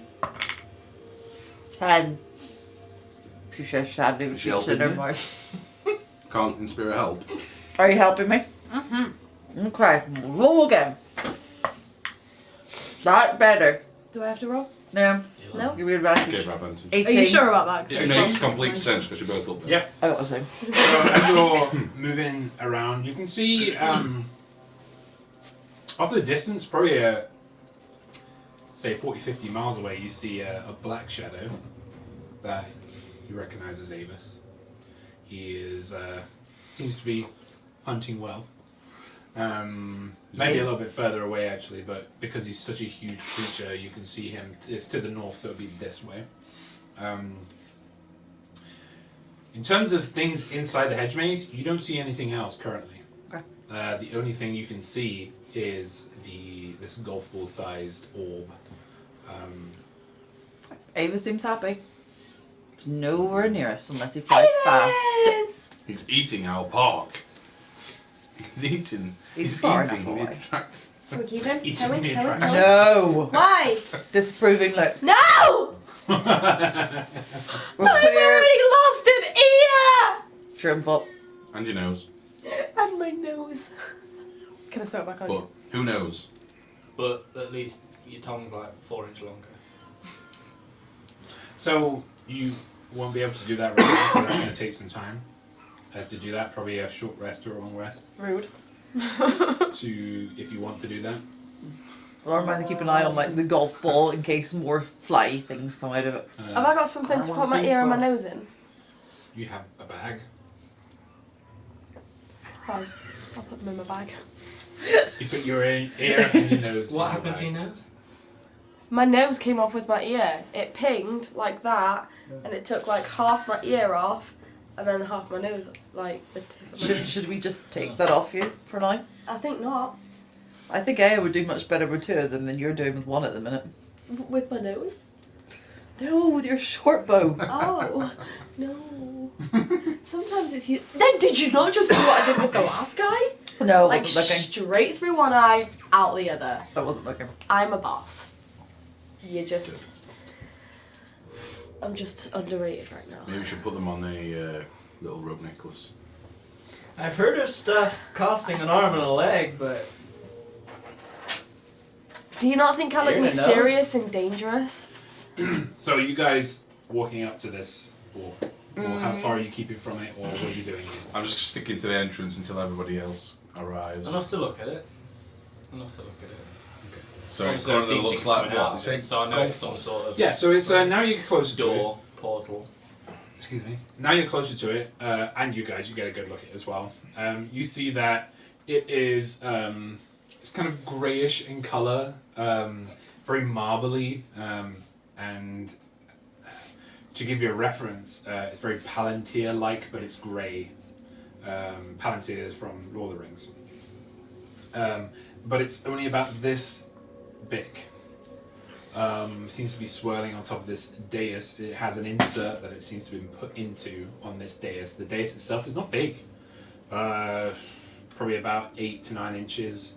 10. She says sadly with Is she sheets in helping her you? mouth. Can't inspire help. Are you helping me? Mm-hmm. Okay. Roll again. That better. Do I have to roll? No. No? Give me advantage. Okay, advantage. 18. Are you sure about that? 'Cause It I makes rolled complete 19. sense because you're both up there. Yeah. I got the same. So as you're moving around, you can see off the distance, probably say 40-50 miles away, you see a black shadow that you recognize as Avis. He is seems to be hunting well. Maybe a little bit further away actually, but because he's such a huge creature, you can see him. It's to the north, so it'll be this way. In terms of things inside the hedge maze, you don't see anything else currently. Okay. The only thing you can see is this golf ball sized orb. Ava seems happy. He's nowhere near us unless he flies fast. He's eating our park. He's eating. He's far eating enough the away. attract- Can we keep him? Eating Can we? the Can we? attraction. No! Why? Disapproving look. No! We're I've clear. already lost an ear! Trim foot. And your nose. And my nose. Can I sew it back on? But who knows? But at least your tongue's like 4 inches longer. So you won't be able to do that right now. So that's going to take some time to do that. Probably a short rest or a long rest. Rude. If you want to do that. Well, I remind to keep an eye on like the golf ball in case more fly things come out of it. Have I got something to put my ear and my nose in? You have a bag. Fine. I'll put them in my bag. You put your ear and your nose. What in happened the to bag. your nose? My nose came off with my ear. It pinged like that, and it took like half my ear off, and then half my nose, like the tip of my nose. Should we just take that off you for now? I think not. I think Aya would do much better with two of them than you're doing with one at the minute. With my nose? No, with your short bow. Oh, no. Sometimes it's you. Then did you not just see what I did with the last guy? No, I Like wasn't looking. straight through one eye, out the other. I wasn't looking. I'm a boss. You just. I'm just underrated right now. Maybe we should put them on a little rope necklace. I've heard of stuff costing an arm and a leg, but Do you not think I look Ear and a mysterious and dangerous? So are you guys walking up to this, or how far are you keeping from it, or what are you doing? I'm just sticking to the entrance until everybody else arrives. enough to look at it. Enough to look at it. So it Obviously, I've seen looks things like coming what? out You of say it, so I know it's some sort of Yeah. So it's now you're closer to it. door, portal. Excuse me. Now you're closer to it, and you guys, you get a good look at it as well. You see that it is it's kind of greyish in colour, very marbly, and to give you a reference, it's very Palantir-like, but it's grey. Palantirs from Lord of the Rings. But it's only about this big. Seems to be swirling on top of this dais. It has an insert that it seems to be put into on this dais. The dais itself is not big. Probably about 8 to 9 inches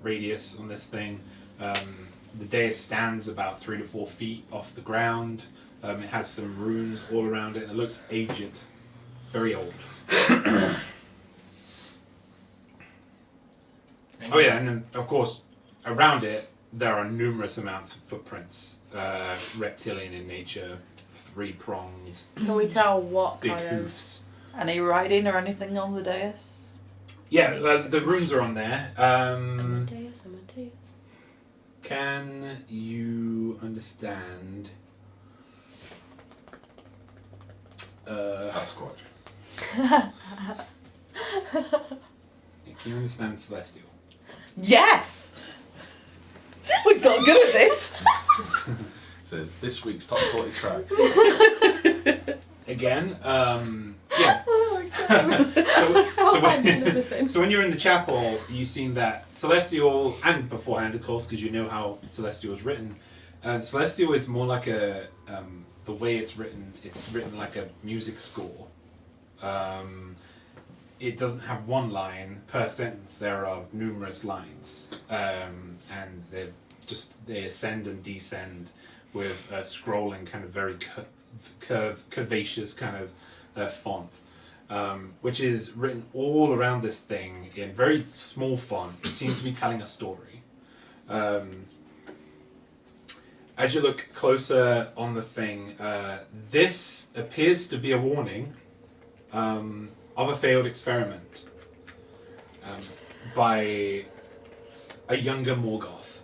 radius on this thing. The dais stands about 3 to 4 feet off the ground. It has some runes all around it, and it looks aged, very old. Oh yeah, and then of course around it there are numerous amounts of footprints, reptilian in nature, 3-pronged. Can we tell what big kind hoofs? Any writing or anything on the dais? Yeah, the runes are on there. Amadeus. Can you understand? Sasquatch. Can you understand Celestial? Yes! We've got good at this. Says this week's top 40 tracks. Again, yeah. So when you're in the chapel, you've seen that Celestial, and beforehand, of course, because you know how Celestial is written. Celestial is more like a, the way it's written like a music score. It doesn't have one line per sentence. There are numerous lines, and they ascend and descend with a scrolling kind of very curvaceous kind of font, which is written all around this thing in very small font. It seems to be telling a story. As you look closer on the thing, this appears to be a warning of a failed experiment by a younger Morgoth.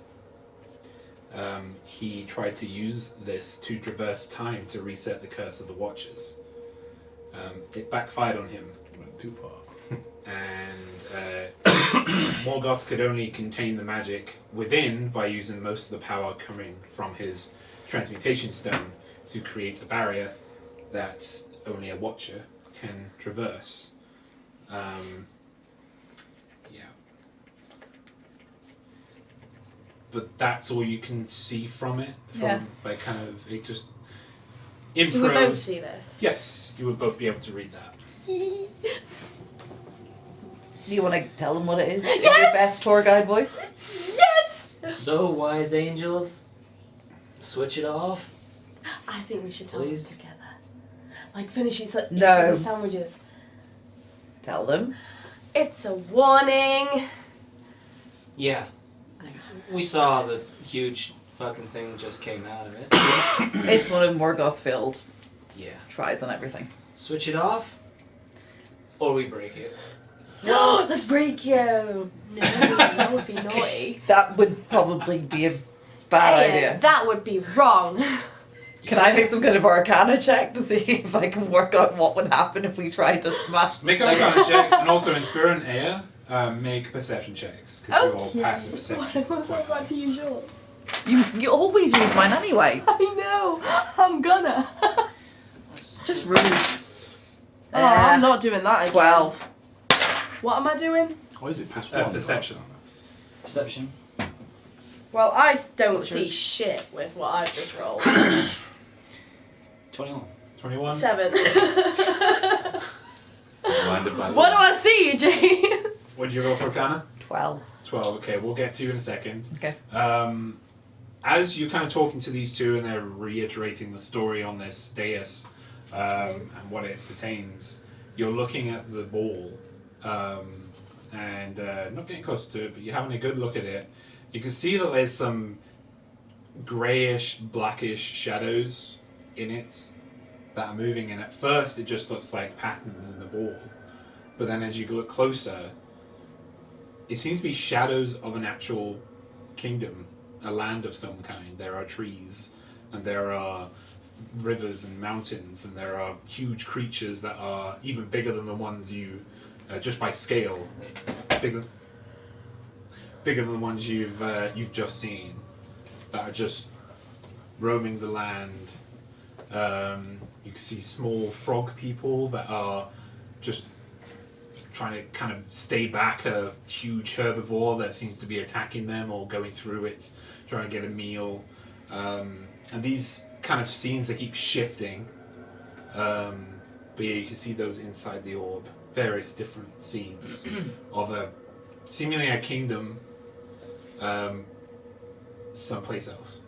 He tried to use this to traverse time to reset the curse of the Watchers. It backfired on him. Went too far. And Morgoth could only contain the magic within by using most of the power coming from his transmutation stone to create a barrier that only a Watcher can traverse. Yeah. But that's all you can see from it. By kind of, it just improves. Do we both see this? Yes, you would both be able to read that. Do you want to tell them what it is? Yes! In your best tour guide voice? Yes! So, wise angels, switch it off. I think we should tell Please? them together. Like finishing each No. other's sandwiches. Tell them. It's a warning. Yeah. We saw the huge fucking thing just came out of it. It's one of Morgoth's failed Yeah. tries on everything. Switch it off, or we break it. Let's break you. No, that would be naughty. That would probably be a bad Hey, idea. that would be wrong. Can I make some kind of Arcana check to see if I can work out what would happen if we tried to smash the Make an Arcana check, and also in Spirit and Air, make perception checks, because your passive perception Why is was I quite about high. to use yours? You always use mine anyway. I know. I'm gonna. Just rude. Oh, I'm not doing that again. 12. What am I doing? Why is it plus 1? Perception. Perception. Well, I don't What's see yours? shit with what I've just rolled. 21. 21. 7. Blinded by What do I see, Eugene? What did you roll for Arcana? 12. 12. Okay, we'll get to you in a second. Okay. As you're kind of talking to these two and they're reiterating the story on this dais and what it pertains, you're looking at the ball and not getting close to it, but you're having a good look at it. You can see that there's some greyish, blackish shadows in it that are moving, and at first it just looks like patterns in the ball. But then as you look closer, it seems to be shadows of an actual kingdom, a land of some kind. There are trees, and there are rivers and mountains, and there are huge creatures that are even bigger than the ones you, just by scale, bigger than the ones you've just seen, that are just roaming the land. You can see small frog people that are just trying to kind of stay back a huge herbivore that seems to be attacking them or going through it, trying to get a meal. And these kind of scenes, they keep shifting. But yeah, you can see those inside the orb. Various different scenes of seemingly a kingdom someplace else.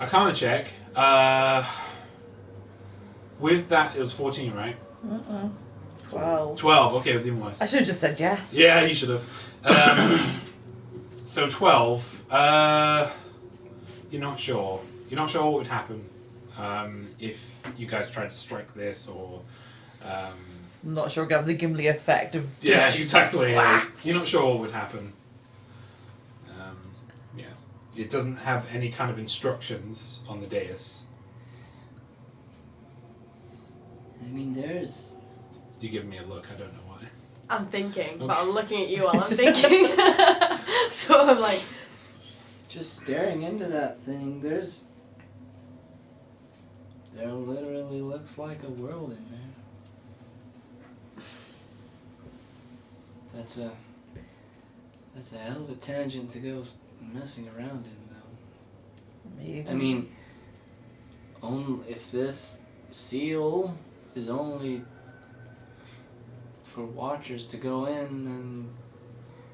Arcana check. With that, it was 14, right? 12. 12, okay, it was even worse. I should have just said yes. Yeah, you should have. So 12, you're not sure. You're not sure what would happen if you guys tried to strike this or... I'm not sure we're going to have the Gimli effect of just... Yeah, exactly. You're not sure what would happen. Yeah. It doesn't have any kind of instructions on the dais. I mean, there's... You give me a look, I don't know why. I'm thinking, but I'm looking at you while I'm thinking. So I'm like... Just staring into that thing, there literally looks like a world in there. That's a hell of a tangent to go messing around in, though. Maybe. I mean, if this seal is only for watchers to go in, then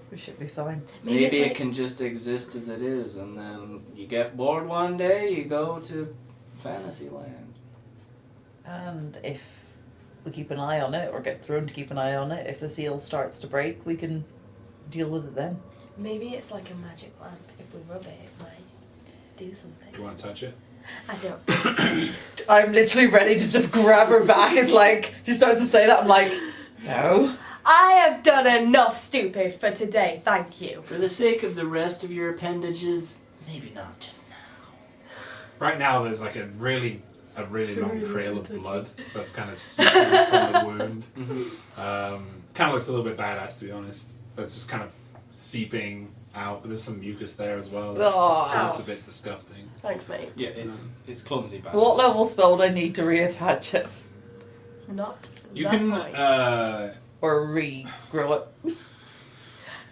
we should be fine. maybe it can just exist as it is, and then you get bored one day, you go to Fantasyland. And if we keep an eye on it, or get thrown to keep an eye on it, if the seal starts to break, we can deal with it then. Maybe it's like a magic lamp. If we rub it, it might do something. Do you want to touch it? I don't. I'm literally ready to just grab her back. It's like, she starts to say that, I'm like, no. I have done enough stupid for today, thank you. For the sake of the rest of your appendages, maybe not just now. Right now, there's like a really long trail of blood that's kind of seeping from the wound. Kind of looks a little bit badass, to be honest. That's just kind of seeping out, but there's some mucus there as well. That just looks a bit disgusting. Thanks, mate. Yeah, it's clumsy bad. What level spell do I need to reattach it? Not You that can, point. Or regrow it?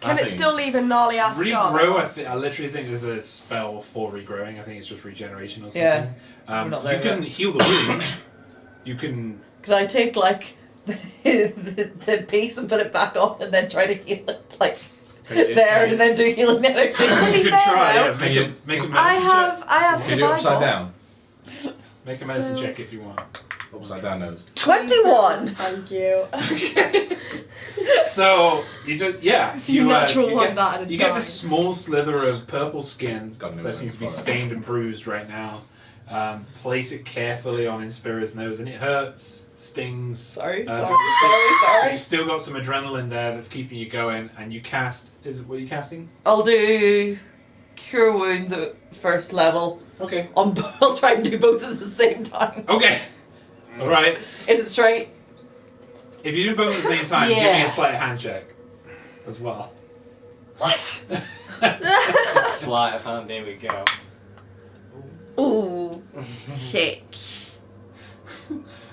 Can it still leave a gnarly ass scar? regrow. I literally think there's a spell for regrowing. I think it's just regeneration or something. Yeah. You can heal the wound. You can. Could I take, like, the piece and put it back on and then try to heal it, like, there, and then do healing energy? To be You could fair, try. though, Yeah, make a medicine I have Can you do it upside survival. down? check. Make a medicine check if you want. Upside down nose. 21! Thank you. So you just You natural you one get, that and you get die. this small slither of purple skin Got no that seems to be follow. stained and bruised right now. Place it carefully on Inspira's nose, and it hurts, stings. Sorry. You've still got some adrenaline there that's keeping you going, and you cast. What are you casting? I'll do Cure Wounds at first level. Okay. I'll try and do both at the same time. Okay. All right. Is it straight? If you do both at the same time, give me Yeah. a sleight of hand check as well. What? Sleight of hand, there we go. Ooh. Shake.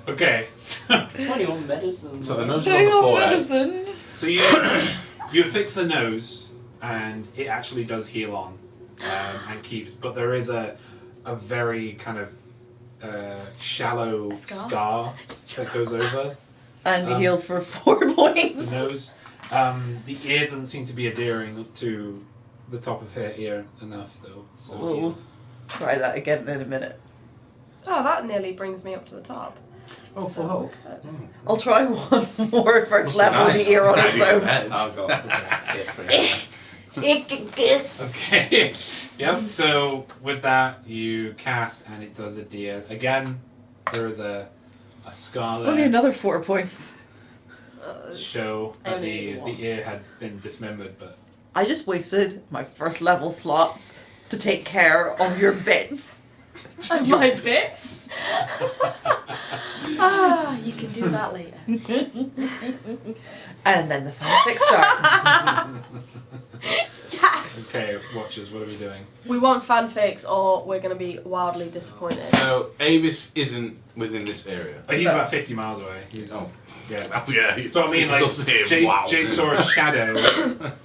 Okay. 21 medicine. So the nose is on Doing the all forehead. medicine. So you fix the nose, and it actually does heal on, and keeps. But there is a very kind of shallow scar that goes over And you heal for 4 points. the nose. The ear doesn't seem to be adhering to the top of her ear enough, though. So We'll try that again in a minute. Oh, that nearly brings me up to the top. Oh, full health. I'll try one more first level with the ear on its own. Oh god. Okay. Yep. So with that, you cast, and it does adhere. Again, there is a scar there. Only another 4 points. To show that Only one. the ear had been dismembered, but I just wasted my first level slots to take care of your bits. My bits? You can do that later. And then the fanfic starts. Yes! Okay, watchers, what are we doing? We want fanfics or we're going to be wildly disappointed. So Avis isn't within this area. He's about 50 miles away. He's, Oh. yeah. Oh yeah. So I mean, like, Jace saw a shadow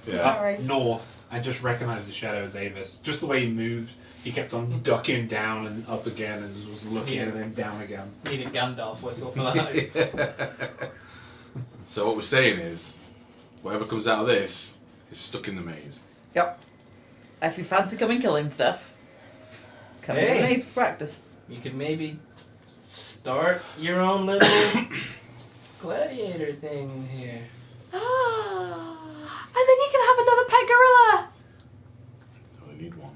Yeah. Sorry. up north and just recognized the shadow as Avis. Just the way he moved, he kept on ducking down and up again and was looking and then down again. Need a Gandalf whistle for that. So what we're saying is, whatever comes out of this is stuck in the maze. Yep. If you fancy coming killing stuff, come to the Hey. maze for practice. You could maybe start your own little gladiator thing here. And then you can have another pet gorilla. I only need one.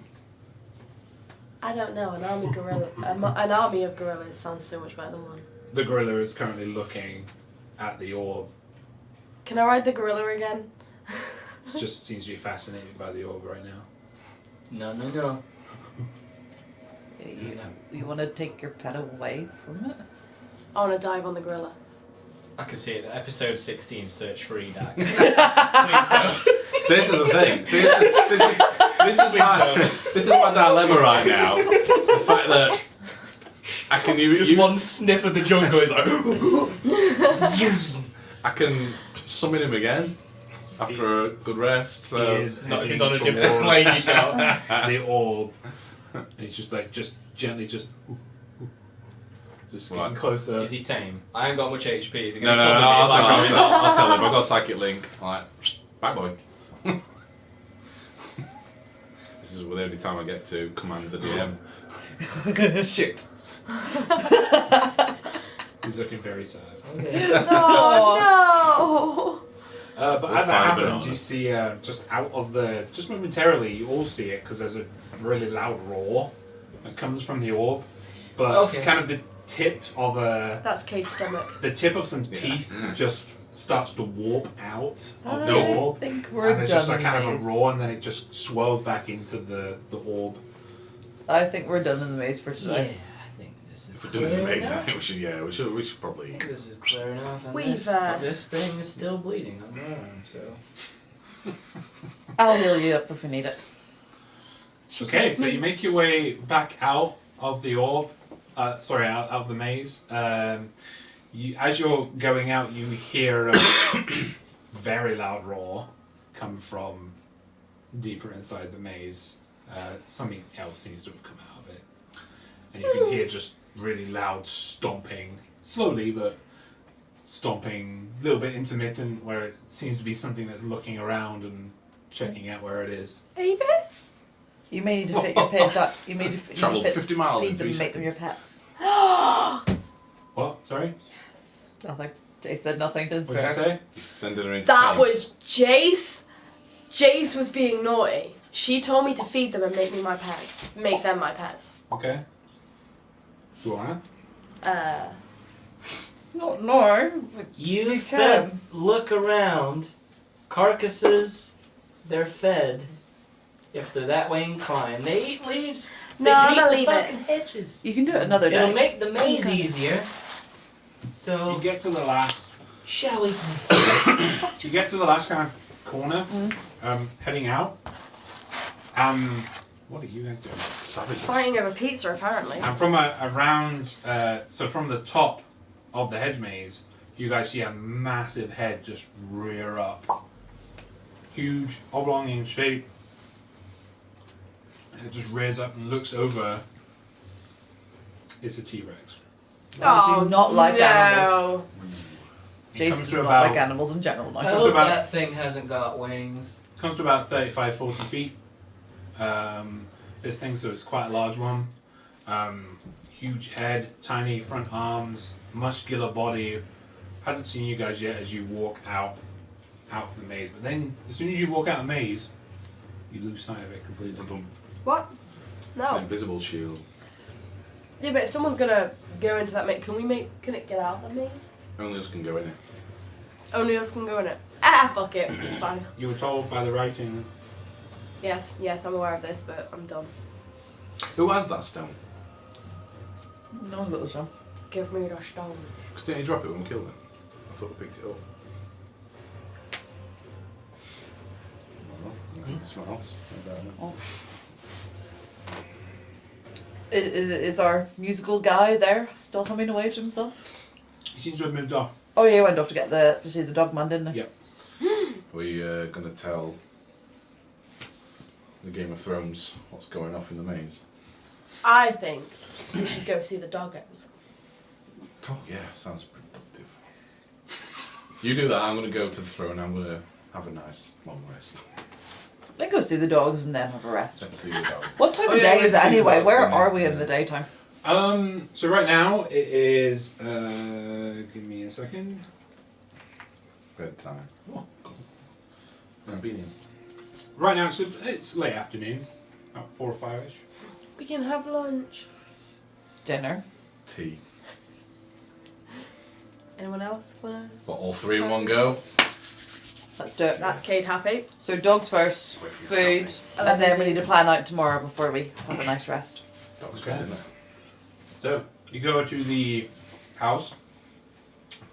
I don't know, an army gorilla, an army of gorillas sounds so much better than one. The gorilla is currently looking at the orb. Can I ride the gorilla again? Just seems to be fascinated by the orb right now. No. You want to take your pet away from it? I want to dive on the gorilla. I can see it. Episode 16, search for Edak. So this is the thing. So this is my dilemma right now. The fact that I can Just one sniff of the jungle is like. I can summon him again after a good rest. So He is Not if he's heading on a different towards plane, you know. the orb. And he's just like, just gently, just getting Right. closer. Is he tame? I ain't got much HP. Is he no, gonna no, trouble me if I go in? I'll tell him. I've got a psychic link. I'm like, bye boy. This is the only time I get to command the DM. Shit. He's looking very sad. Oh But We'll as that find happens, banana. you see just out of the, just momentarily, you all see it because there's a really loud roar that comes from the orb. But Okay. kind of the tip of no! That's Kate's stomach. the tip of some Yeah. teeth just starts to warp out of the I orb. think we're And there's done just like in kind the of maze. a roar, and then it just swirls back into the orb. I think we're done in the maze for Yeah, today. I think this is If we're doing the clear maze, I enough. think we should. Yeah, we should probably. I think this is clear enough. And We've, this thing is still bleeding on my arm, so. I'll heal you up if we need it. Okay, so you make your way back out of the orb. Out of the maze. As you're going out, you hear a very loud roar come from deeper inside the maze. Something else seems to have come out of it. And you can hear just really loud stomping, slowly, but stomping, a little bit intermittent, where it seems to be something that's looking around and checking out where it is. Avis? You may need to fit your pet. You may need to Travel 50 miles in feed them 3 and make them your seconds. pets. What? Sorry? Nothing. Jay said nothing. Didn't What did you swear. say? He's sending her into That town. was Jace. Jace was being naughty. She told me to feed them and make me my pets. Make them my pets. Okay. You wanna? No. You You fed, can. look around. Carcasses, they're fed. If they're that way inclined, they eat leaves. No, they I'm can gonna eat leave the it. fucking hedges. You can do it another It'll day. make the maze Okay. easier. So, You get to the last. shall we? You get to the last kind of corner, heading out. What are you guys doing? Savages. Fighting over pizza, apparently. And from around, so from the top of the hedge maze, you guys see a massive head just rear up. Huge, oblong in shape. It just rears up and looks over. It's a T-Rex. I do not like animals. It Jason comes does to not about like animals in general. I Like, hope about- that thing hasn't got wings. comes to about 35, 40 feet. This thing, so it's quite a large one. Huge head, tiny front arms, muscular body. Hasn't seen you guys yet as you walk out of the maze. But then, as soon as you walk out the maze, you lose sight of it completely. What? It's an No. invisible shield. Yeah, but if someone's gonna go into that maze, can it get out of the maze? Only us can go in it. Only us can go in it. Ah, fuck it. It's fine. You were told by the writing. Yes, I'm aware of this, but I'm done. Who has that stone? no little John. Give me the stone. Because didn't he drop it when we killed him? I thought we picked it up. Smells. Oh. Is our musical guy there still humming away to himself? He seems to have moved off. Oh yeah, he went off to get to see the dog man, didn't he? Yep. We gonna tell the Game of Thrones what's going off in the maze. I think we should go see the doggos. Oh yeah, sounds productive. You do that. I'm gonna go to the throne. I'm gonna have a nice long rest. Then go see the dogs and then have a rest. Let's see the dogs. What time Oh, of yeah, day is it let's see the anyway? dogs, Where don't we? are we in Yeah. the daytime? So right now it is. Give me a second. Bedtime. Oh, cool. Convenient. Right now it's late afternoon, about 4 or 5ish. We can have lunch. Dinner. Tea. Anyone else wanna? Got all three in one go. Let's do it. That's Cade happy. So dogs first, Wait for your food, family. and then we need to plan out tomorrow before we have a nice rest. Dogs Okay. good, isn't it? So you go to the house.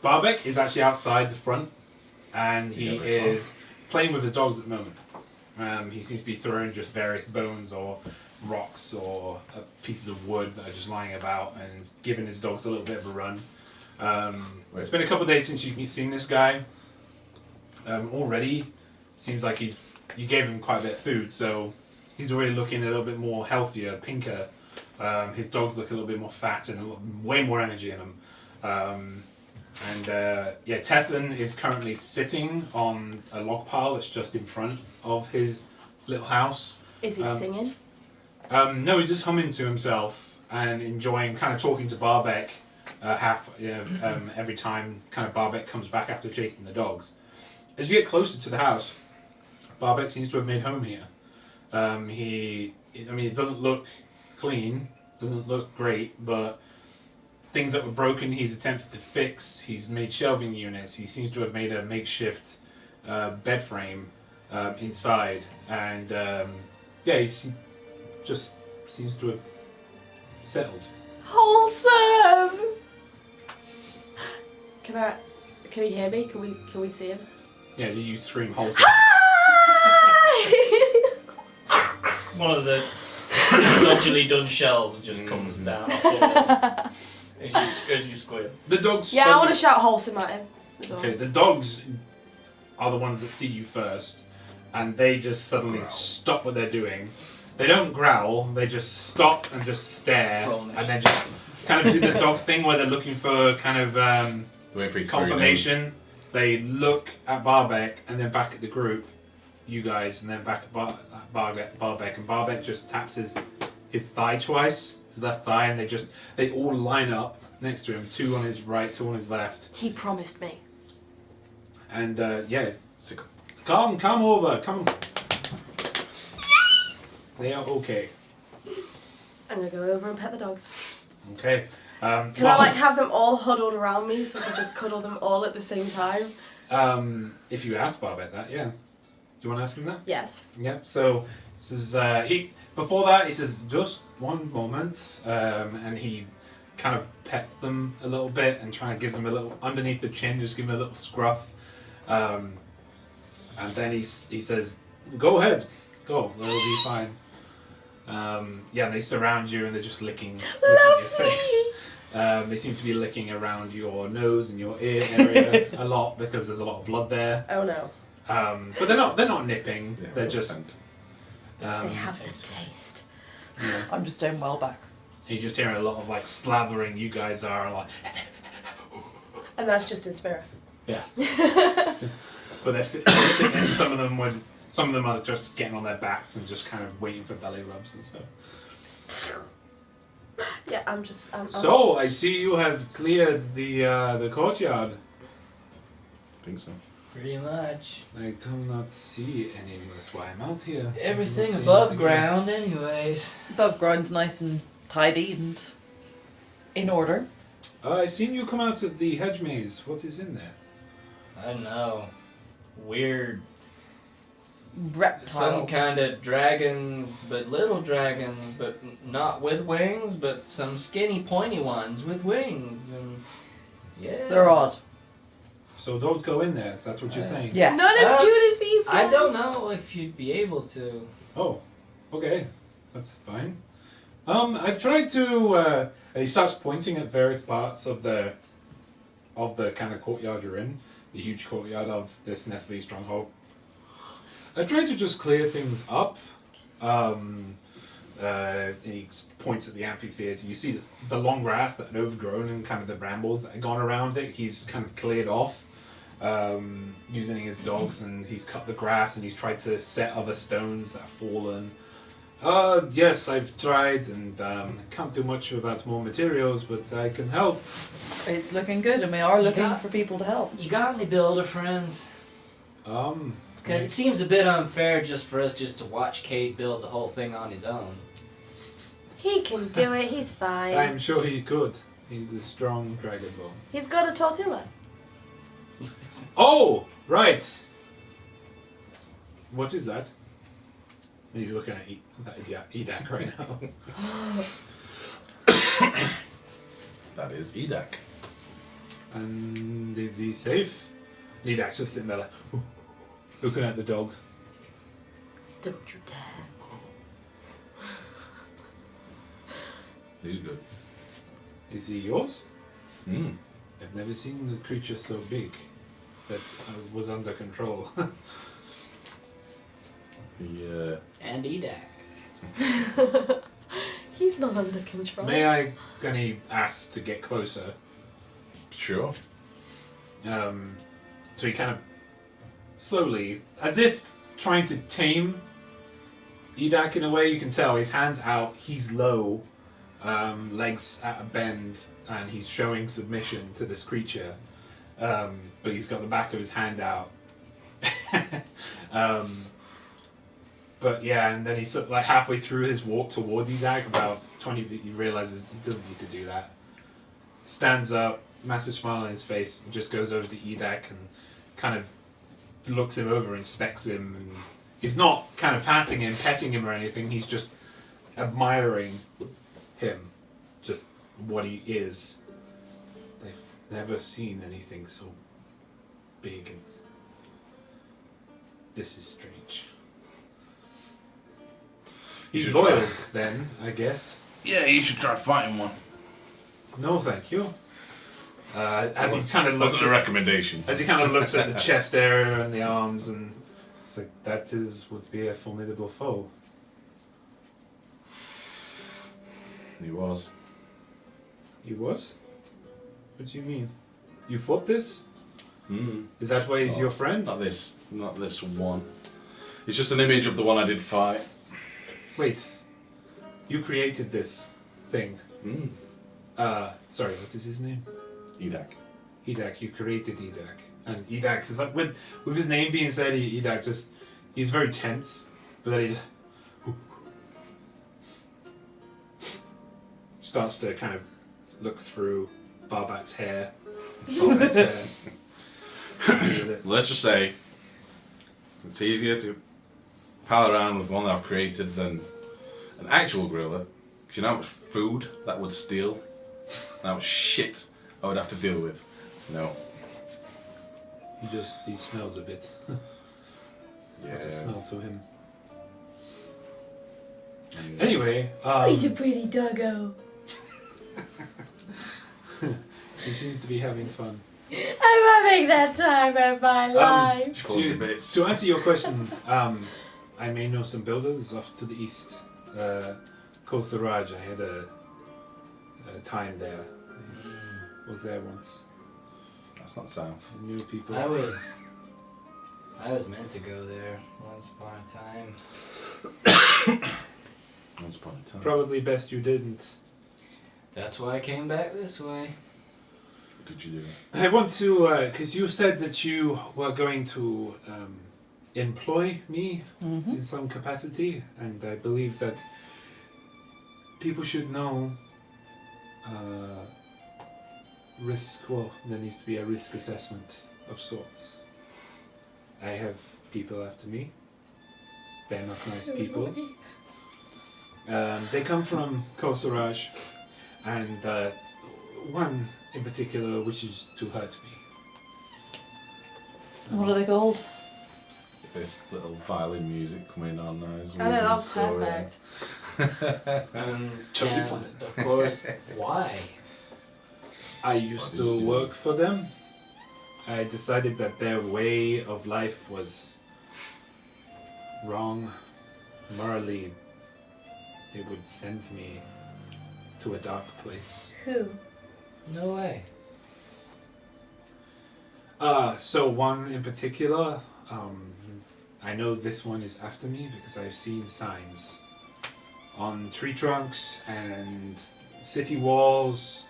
Barbek is actually outside the front, and he Yeah, very is playing with his dogs at the moment. He seems to be throwing just various bones or rocks or pieces of wood that are just lying about and giving his dogs a little bit of a run. It's been a couple of days since you've seen this guy. Already seems like you gave him quite a bit of food, so he's already looking a little bit more healthier, pinker. His dogs look a little bit more fat and way more energy in them. Teflon is currently sitting on a log pile that's just in front of his little house. Is he singing? No, he's just humming to himself and enjoying, kind of talking to Barbek. Every time kind of Barbek comes back after chasing the dogs. As you get closer to the house, Barbek seems to have made home here. It doesn't look clean, doesn't look great, but things that were broken he's attempted to fix. He's made shelving units. He seems to have made a makeshift bed frame inside, and he just seems to have settled. Wholesome. Can he hear me? Can we see him? Yeah, you scream wholesome. One of the dodgily done shelves just comes down off the wall as you squeal. The dogs. Yeah, I want to shout wholesome at him. as well. Okay, the dogs are the ones that see you first, and they just suddenly stop what they're doing. They don't growl, they just stop and just stare, and then just kind of do the dog thing where they're looking for kind of confirmation. They look at Barbek and then back at the group, you guys, and then back at Barbek, and Barbek just taps his thigh twice, his left thigh, and they all line up next to him, two on his right, two on his left. He promised me. And come over, come. They are okay. I'm gonna go over and pet the dogs. Okay. Can I have them all huddled around me so I can just cuddle them all at the same time? If you ask Bob about that, yeah. Do you want to ask him that? Yes. Yep. So this is before that he says just one moment, and he kind of pets them a little bit and trying to give them a little underneath the chin, just give them a little scruff, and then he says, "Go ahead, go. It'll be fine." And they surround you and they're just licking your face. They seem to be licking around your nose and your ear area a lot because there's a lot of blood there. Oh no. But they're not nipping. Yeah, they're just. They have the taste. Yeah. I'm just down well back. You're just hearing a lot of slathering. You guys are like. And that's just in spirit. Yeah. But they're sitting. Some of them are just getting on their backs and just kind of waiting for belly rubs and stuff. Yeah, I'm just. So I see you have cleared the courtyard. I think so. Pretty much. I do not see any. That's why I'm out here. Everything I do not see above anything ground, anyways. Above ground's nice and tidy and in order. else. I seen you come out of the hedge maze. What is in there? I don't know. Weird. Reptiles. Some kind of dragons, but little dragons, but not with wings, but some skinny pointy ones with wings, and yeah. They're odd. So don't go in there. That's what you're saying. Yeah. Not as cute as these guys. I don't know if you'd be able to. Oh, okay, that's fine. I've tried to. And he starts pointing at various parts of the kind of courtyard you're in, the huge courtyard of this Nethelese Stronghold. I've tried to just clear things up. He points at the amphitheatre. You see that the long grass that had overgrown and kind of the brambles that had gone around it, he's kind of cleared off using his dogs, and he's cut the grass and he's tried to set other stones that have fallen. Yes, I've tried, and can't do much about more materials, but I can help. It's looking good, and we are looking for people to help. You got any builder friends? Because it seems a bit unfair just for us just to watch Cade build the whole thing on his own. He can do it. He's fine. I'm sure he could. He's a strong dragonborn. He's got a tortilla. Oh, right. What is that? He's looking at Edak right now. That is Edak. And is he safe? Edak's just sitting there like, looking at the dogs. Don't you dare. He's good. Is he yours? Hmm. I've never seen a creature so big that was under control. Yeah. And Edak. He's not under control. May I, can he ask to get closer? Sure. So he kind of slowly, as if trying to tame Edak in a way, you can tell his hands out, he's low, legs at a bend, and he's showing submission to this creature. But he's got the back of his hand out. But yeah, and then he's sort of like halfway through his walk towards Edak, about 20 feet, he realizes he doesn't need to do that. Stands up, massive smile on his face, and just goes over to Edak and kind of looks him over, inspects him, and he's not kind of patting him, petting him or anything, he's just admiring him, just what he is. They've never seen anything so big, and this is strange. He's loyal, then, I guess. Yeah, you should try fighting one. No, thank you. As he kind of looks What's a recommendation? As he kind of looks at the chest area and the arms, and it's like that would be a formidable foe. He was. He was? What do you mean? You fought this? Hmm. Is that why he's your friend? Not this one. It's just an image of the one I did fight. Wait, you created this thing. Hmm. Sorry, what is his name? Edak. Edak, you created Edak. And Edak is like, with his name being said, Edak just, he's very tense, but then he just starts to kind of look through Barbak's hair. Let's just say it's easier to pal around with one that I've created than an actual gorilla. Because you know how much food that would steal? And how much shit I would have to deal with. No. He smells a bit. Yeah. What a smell to him. And, Anyway, He's a pretty doggo. she seems to be having fun. I'm having that time of my life. To answer your question, I may know some builders off to the east. Kosaraj, I had a time there. I was there once. That's not south. I knew people. I was meant to go there once upon a time. Once upon a time. Probably best you didn't. That's why I came back this way. What did you do? I want to, because you said that you were going to employ me in some capacity, and I believe that people should know risk. Well, there needs to be a risk assessment of sorts. I have people after me. They're not nice people. They come from Kosaraj, and one in particular wishes to hurt me. What are they called? This little violin music coming on now. As we I know, read the that was story. perfect. Totally And planned. of course, why? I used to work for them. I decided that their way of life was wrong. Morally, it would send me to a dark place. Who? No way. So one in particular, I know this one is after me because I've seen signs on tree trunks and city walls,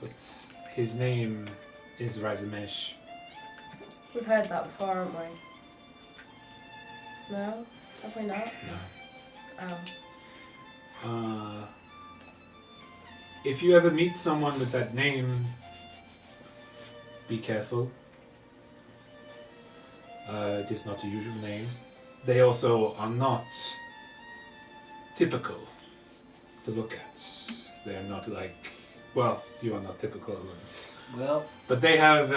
but his name is Razamesh. We've heard that before, haven't we? No? Have we not? No. Oh. If you ever meet someone with that name, be careful. It is not a usual name. They also are not typical to look at. They're not like, well, you are not typical. Well, But they have,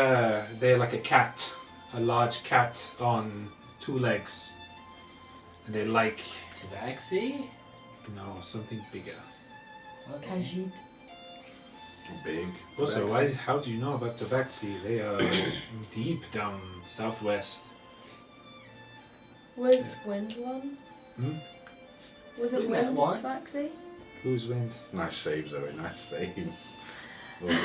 they're like a cat, a large cat on 2 legs. And they like, Tabaxi? no, something bigger. Okay. Khajiit. Big. Also, how do you know about Tabaxi? They are deep down southwest. Was Wind one? Hmm? Was it We met Wind one. Tabaxi? Who's wind? Nice save, Zoe. Nice save. What do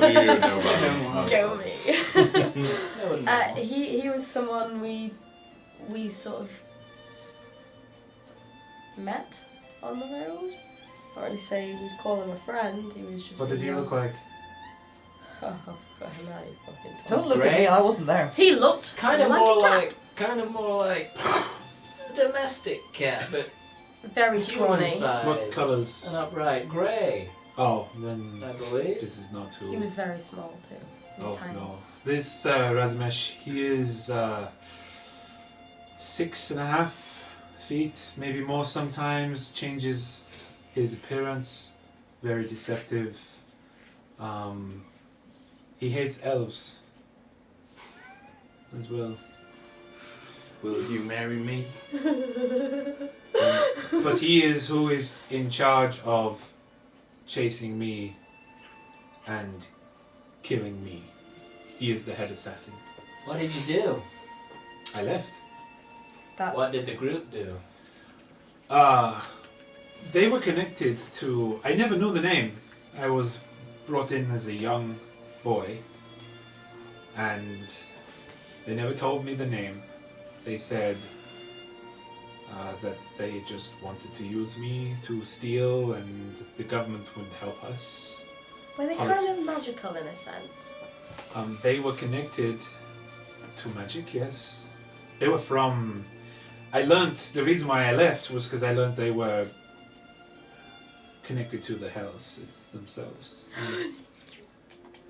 you know about him? Go me. I wouldn't know. He was someone we sort of met on the road. Or at least say we'd call him a friend. He was just. What did he look like? Oh, God, now you fucking. Don't look at Grey. me, I wasn't there. He looked Kind of like more a cat. like, a domestic cat, but Very human scrawny. size. What colours? An upright grey, Oh, then I believe. this is not who. He was very small too. He was Oh tiny. no. This Razamesh, he is 6.5 feet, maybe more sometimes, changes his appearance, very deceptive. He hates elves as well. Will you marry me? But he is who is in charge of chasing me and killing me. He is the head assassin. What did you do? I left. That's What did the group do? They were connected to... I never knew the name. I was brought in as a young boy, and they never told me the name. They said that they just wanted to use me to steal, and the government wouldn't help us. Were they Polit- kind of magical in a sense? They were connected to magic, yes. They were from... I learnt... The reason why I left was because I learnt they were connected to the hells themselves.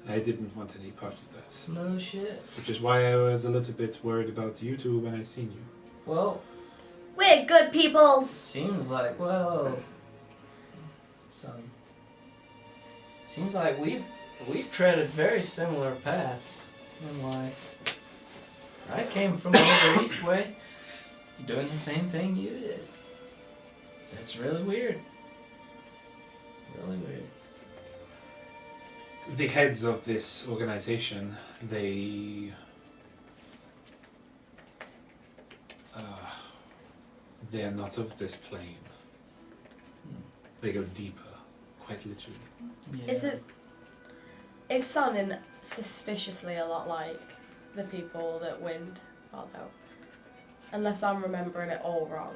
I didn't want any part of that. No shit. Which is why I was a little bit worried about you two when I seen you. Well, We're good people. seems like, well, seems like we've treaded very similar paths in life. I came from over east way, doing the same thing you did. It's really weird. Really weird. The heads of this organization, they are not of this plane. They go deeper, quite literally. Yeah. Is sounding suspiciously a lot like the people that Wind follow? Unless I'm remembering it all wrong.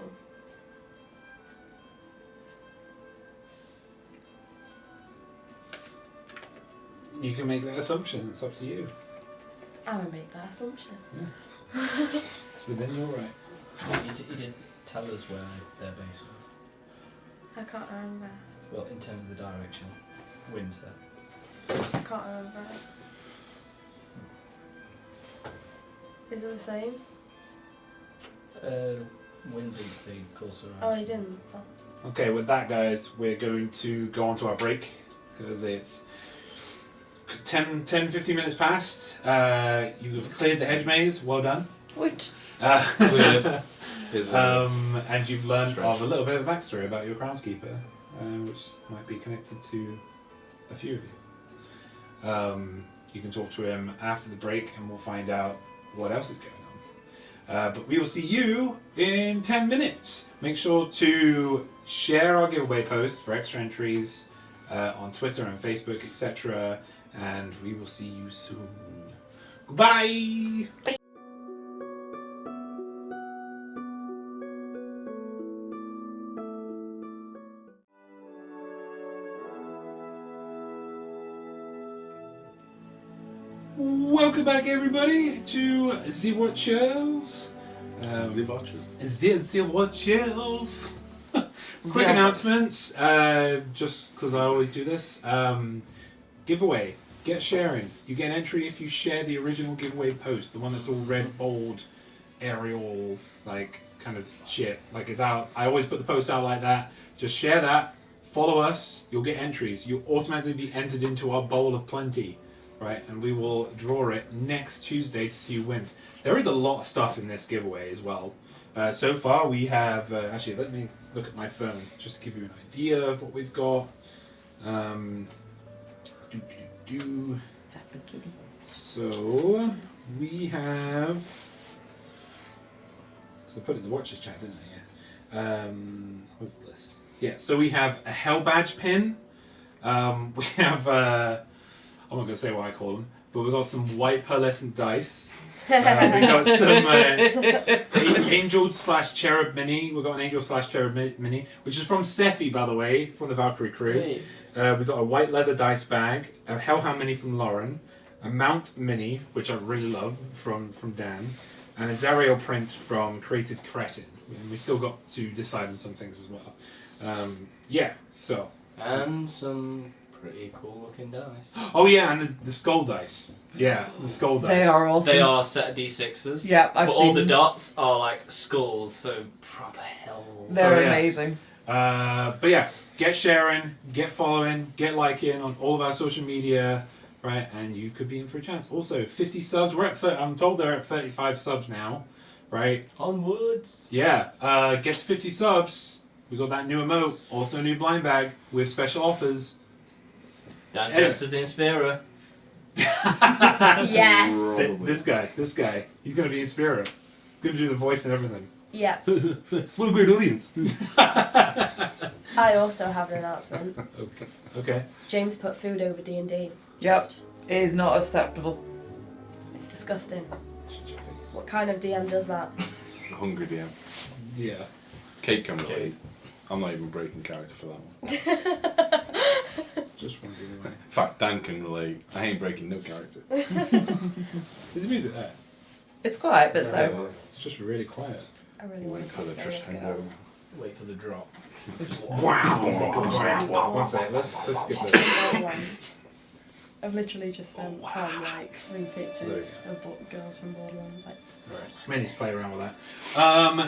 You can make that assumption, it's up to you. I'm gonna make that assumption. It's within your right. You didn't tell us where their base was. I can't remember. Well, in terms of the direction, Wind said. I can't remember. Is it the same? Wind didn't say course around. Oh, he didn't. Oh. Okay, with that, guys, we're going to go on to our break because it's 10-15 minutes passed. You have cleared the hedge maze. Well done. Wait. Cleared. And you've learned of a little bit of a backstory about your groundskeeper, which might be connected to a few of you. You can talk to him after the break and we'll find out what else is going on. But we will see you in 10 minutes. Make sure to share our giveaway post for extra entries on Twitter and Facebook, etc. And we will see you soon. Goodbye! Welcome back, everybody, to The Watchers. The Watchers. The Watchers. Quick Yeah. announcements, just because I always do this. Giveaway. Get sharing. You get an entry if you share the original giveaway post, the one that's all red, bold, Arial, like, kind of shit. Like, it's out. I always put the post out like that. Just share that. Follow us. You'll get entries. You'll automatically be entered into our bowl of plenty. Right, and we will draw it next Tuesday to see who wins. There is a lot of stuff in this giveaway as well. So far we have, actually let me look at my phone just to give you an idea of what we've got. Happy kitty. So we have, because I put it in the Watchers chat, didn't I? Yeah. What's this? Yeah, so we have a Hell Badge pin. We have... I'm not going to say what I call them, but we've got some white pearlescent dice. We got some Angel/Cherub Mini. We've got an Angel/Cherub Mini, which is from Sephi, by the way, from the Valkyrie crew. Hey. We've got a white leather dice bag, a Hellhound Mini from Lauren, a Mount Mini, which I really love, from Dan, and a Zariel print from Creative Cretin. And we've still got to decide on some things as well. Yeah, so. And some pretty cool looking dice. Oh yeah, and the skull dice. Yeah, the skull dice. They are awesome. They are set of D6s. Yeah, I've but seen all the them. dots are like skulls, so proper hells. They're So, yes. amazing. But yeah, get sharing, get following, get liking on all of our social media, right? And you could be in for a chance. Also, 50 subs. We're at I'm told they're at 35 subs now, right? Onwards. Yeah. Get to 50 subs. We got that new emote, also a new blind bag with special offers. Dan Anyway. dressed as Inspira. Yes. This guy, he's gonna be in spirit. He's gonna do the voice and everything. Yeah. What a great audience. I also have an announcement. Okay. James put food over D&D. Yep. It is not acceptable. It's disgusting. Shut your face. What kind of DM does that? Hungry DM. Yeah. Kate can relate. I'm not even breaking character for that one. Just wondering why. In fact, Dan can relate. I ain't breaking no character. Is the music there? It's quiet, but so. It's just really quiet. I really Wait want for the to go. crescendo. Wait for the drop. Wow. One second. Let's skip this. I've literally just sent Tom like 3 There pictures you of girls from Borderlands. Like, May need to play around with that.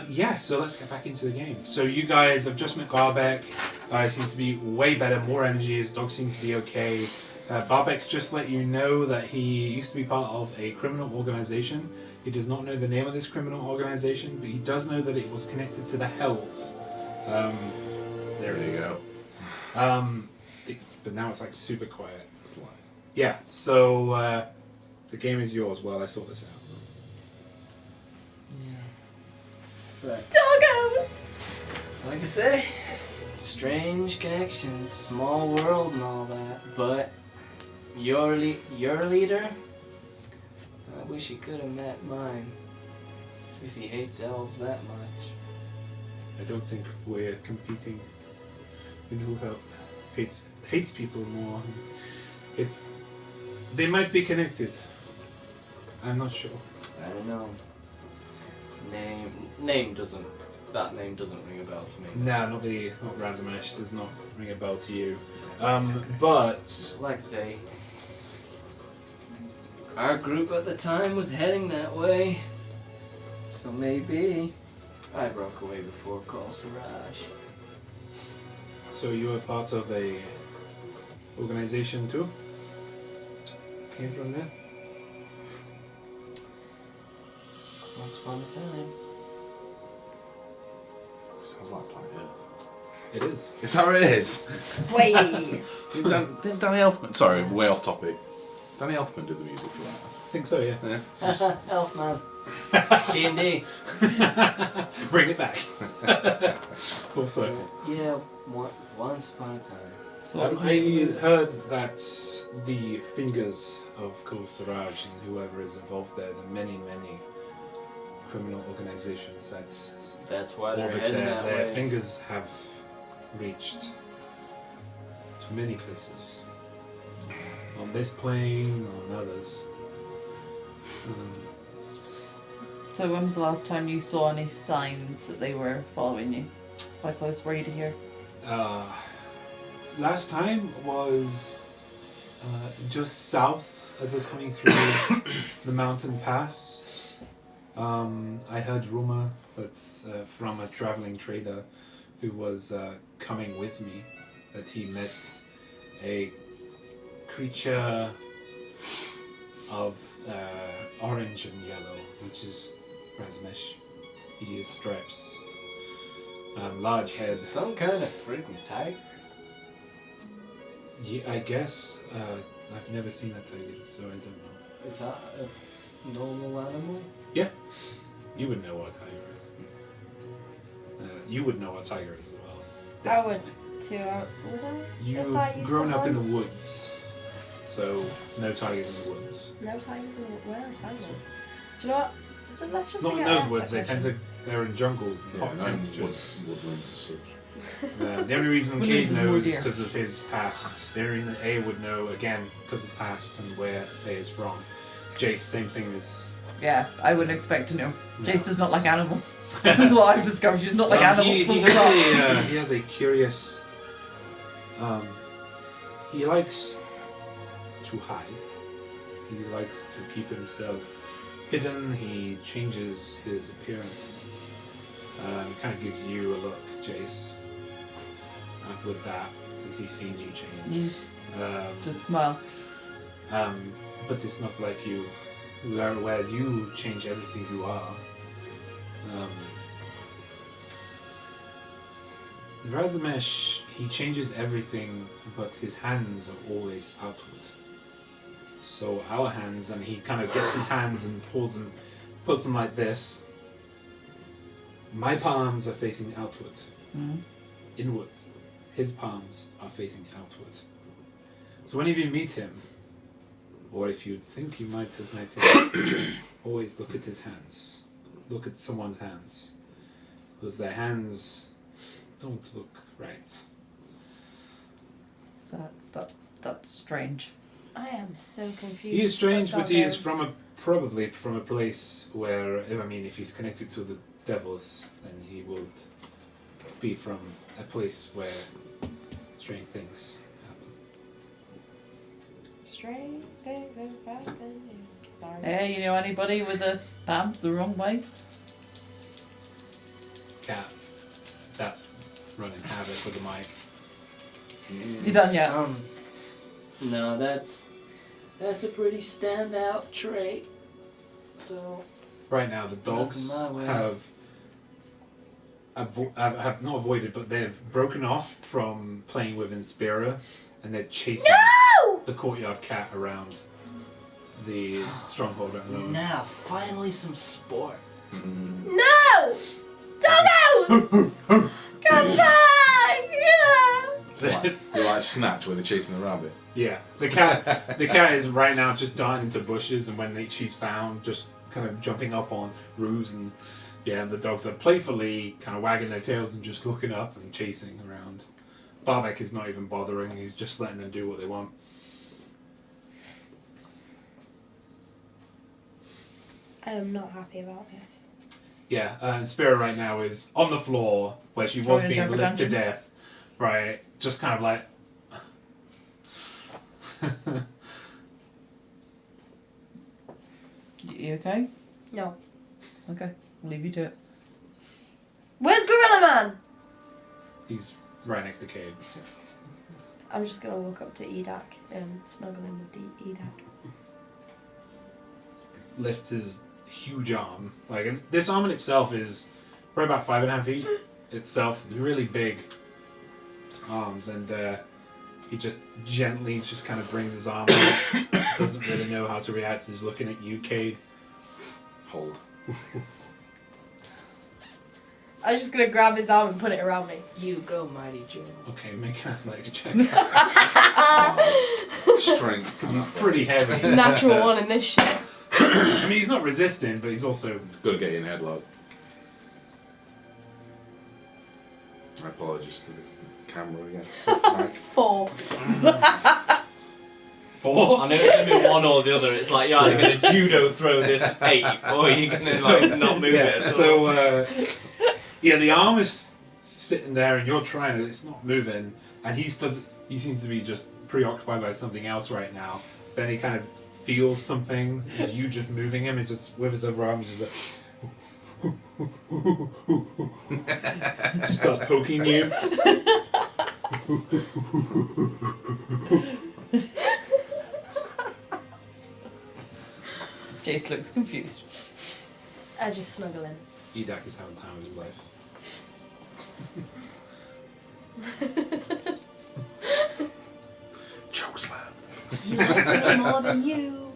Yeah, so let's get back into the game. So you guys have just met Garbeck. He seems to be way better, more energy. His dog seems to be okay. Barbeck's just let you know that he used to be part of a criminal organization. He does not know the name of this criminal organization, but he does know that it was connected to the Hells. There it is. go. But now it's like super quiet. It's like, Yeah, so the game is yours while I sort this out. But doggos! like I say, strange connections, small world and all that. But your leader, I wish he could have met mine. If he hates elves that much. I don't think we're competing in who hates people more. They might be connected. I'm not sure. I don't know. That name doesn't ring a bell to me. Nah, not Razamesh. Does not ring a bell to you. But Like I say, our group at the time was heading that way. So maybe I broke away before Call Siraj. so you were part of a organization too? came from there. Once upon a time. Sounds like Planet Earth. It is. Is that what it is? Wait. Didn't Danny Elfman... Sorry, way off topic. Danny Elfman did the music for that. I think so, yeah. Elfman. D&D. Bring it back. Full circle. Yeah, once upon a time. So what was I it? heard that the fingers of Kul Siraj and whoever is involved there, the many criminal organizations That's why they're orbit heading there, that their way. fingers have reached to many places. On this plane, on others. So when was the last time you saw any signs that they were following you? How close were you to here? Last time was just south as I was coming through the mountain pass. I heard rumor that from a traveling trader who was coming with me that he met a creature of orange and yellow, which is Razmesh. He is stripes. Large head. Some kind of freaking tiger. Yeah, I guess. I've never seen a tiger, so I don't know. Is that a normal animal? You would know what a tiger is. You would know what a tiger is as well. I would Definitely. too. Would I? If I You've used grown to up in the hunt? woods, so no tigers in the woods. No tigers in the... Where are tigers? Do you know what? Let's just Not in forget I those asked woods. that They tend to. They're in jungles and hot no, temperatures. woodlands as such. The only reason Woodlands Cade is more knows is deer. because of his past. The only reason A would know again because of past and where A is from. Jace, same thing as. Yeah, I wouldn't expect to know. No. Jace does not like animals. This is what I've discovered. She's not like animals. He full has stop. he has a curious. He likes to hide. He likes to keep himself hidden. He changes his appearance. It kind of gives you a look, Jace. With that, since he's seen you change. Just smile. But it's not like you, where you change everything you are. Razamesh, he changes everything, but his hands are always outward. So our hands, and he kind of gets his hands and pulls them, puts them like this. My palms are facing outward, inward. His palms are facing outward. So whenever you meet him, or if you think you might have met him, always look at his hands. Look at someone's hands. Because their hands don't look right. That's strange. I am so confused. He is strange, what but he is dog probably from a place where, if he's connected to the devils, then he would be from a place where strange things happen. Strange things have happened. Sorry. Hey, you know anybody with the palms the wrong way? Cat, that's running havoc with the mic. You done yet? No, that's a pretty standout trait. So Right now, the dogs Nothing my way. have not avoided, but they've broken off from playing with Inspira, and they're chasing the courtyard cat around the stronghold at the moment. now, finally some sport. No! Doggos! Come back! You're like Snatch where they're chasing the rabbit. Yeah, the cat is right now just darting into bushes, and when she's found, just kind of jumping up on roofs, and the dogs are playfully kind of wagging their tails and just looking up and chasing around. Barbek is not even bothering; he's just letting them do what they want. I am not happy about this. Yeah, and Spira right now is on the floor where she was Throwing a being temper licked to tantrum? death, right? Just kind of like. You okay? No. Okay, I'll leave you to it. Where's Gorilla Man? He's right next to Cade. I'm just gonna walk up to Edak and snuggle him with Edak. lifts his huge arm. Like, and this arm in itself is probably about 5.5 feet itself. Really big arms, and he just gently just kind of brings his arm out. Doesn't really know how to react. He's looking at you, Cade. Hold. I'm just gonna grab his arm and put it around me. You go, mighty Joe. Okay, make an athletics check. Strength. Because he's pretty heavy. Natural one in this shit. I mean, he's not resisting, but he's also... It's got to get you in headlock. My apologies to the camera again. Mike. 4. 4? I know it's going to be one or the other. It's like you're either going to judo throw this ape or you're going to like not move it at all. So, yeah, the arm is sitting there and you're trying to, it's not moving, and he seems to be just preoccupied by something else right now. Then he kind of feels something, you just moving him, he's just with his other arm, he's just like, just starts poking you. Jace looks confused. I just snuggle in. Edak is having time of his life. Chokeslam. He likes me more than you.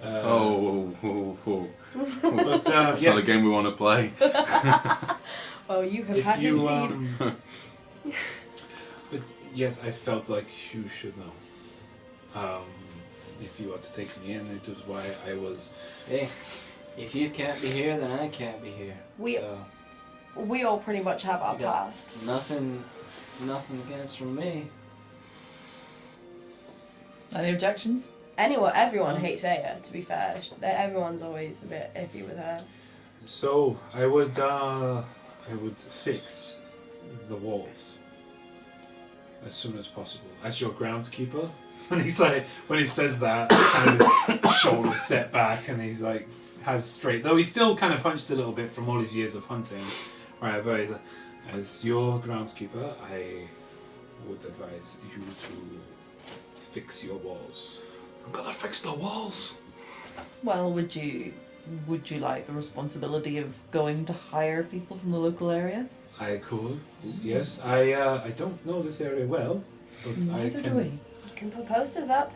Oh. But, That's not a game we want to play. Oh, you have If had you, his seed. but yes, I felt like you should know. If you are to take me in, it was why I was... Hey, if you can't be here, then I can't be here. We all pretty much have our You got past. Nothing against from me. Any objections? Everyone hates Aya, to be fair. Everyone's always a bit iffy with her. So, I would fix the walls as soon as possible. As your groundskeeper. When he says that, kind of his shoulders set back, and he's like, has straight, though he's still kind of hunched a little bit from all his years of hunting. Right, but he's like, as your groundskeeper, I would advise you to fix your walls. I'm gonna fix the walls. Well, would you like the responsibility of going to hire people from the local area? I could, yes. I don't know this area well, but Neither I do can. we. You can put posters up.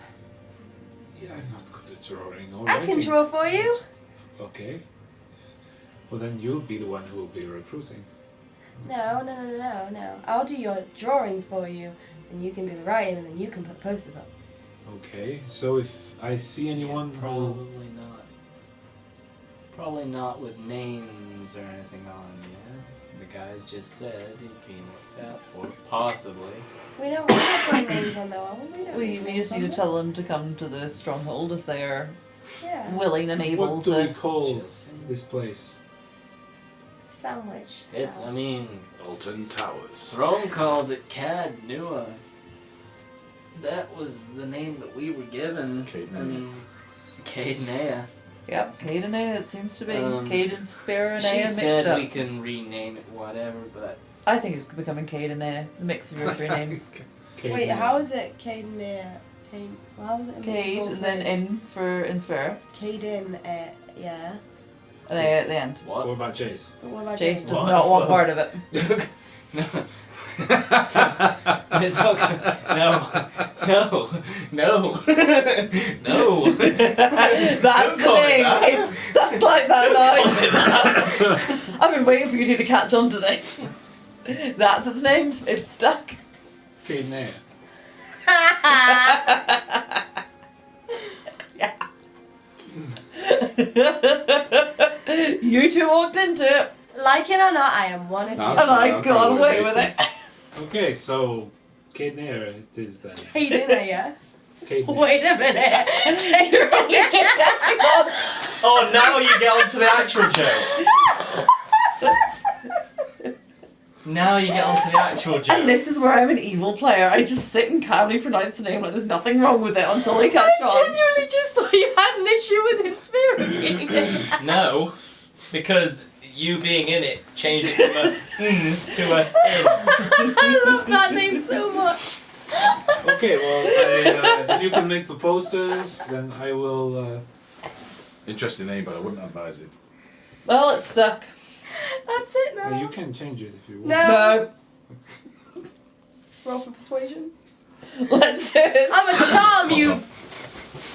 Yeah, I'm not good at drawing or I can writing. draw for you. Okay. Well, then you'll be the one who will be recruiting. No. I'll do your drawings for you, and you can do the writing, and then you can put the posters up. Okay. So if I see anyone Yeah, who... probably not. Probably not with names or anything on, yeah? The guy's just said he's being looked out for. Possibly. We don't want to put names on though. We just need to tell them to come to the stronghold if they are Yeah. willing and able What do we to. call Just saying. this place? Sandwich. It's, I mean, Alton Towers. Throne calls it Cad Nua. That was the name that we were given. Cadenea. I mean, Cadenea. Yep, Cadenea it seems to be. Um, Cadence, Spare, and She Aya mixed said up. we can rename it whatever, but I think it's becoming Cadenea, the mix of your three names. Wait, how is it Caden? Well, how is it? Cade, and then in for Inspire, Caden, yeah. and Aya at the end. What what? about Jace? But what about Jace Jaden? does What? not want part of it. No. It's not gonna, no. That's Don't the call it name. that. It's stuck like that now. I've been waiting for you two to catch on to this. That's its name. It's stuck. Cadenea. You two walked into it, Like it or not, I am one of No. you. and I I'm got totally away with basic. it. Okay, so Cadenea it is then. Caden, yeah. Cadenea. Wait a minute. You're only just catching on. Oh, now you get onto the actual joke. Now you get onto the actual joke. And this is where I'm an evil player. I just sit and calmly pronounce the name like there's nothing wrong with it until they catch I on. genuinely just thought you had an issue with Inspirit. No, because you being in it changed it from a to a in. I love that name so much. Okay, well, if you can make the posters, then I will Interesting name, but I wouldn't advise it. Well, it's stuck. That's it now. Well, you can change it if you want. No. Roll for persuasion. Let's do it. I'm a charm, you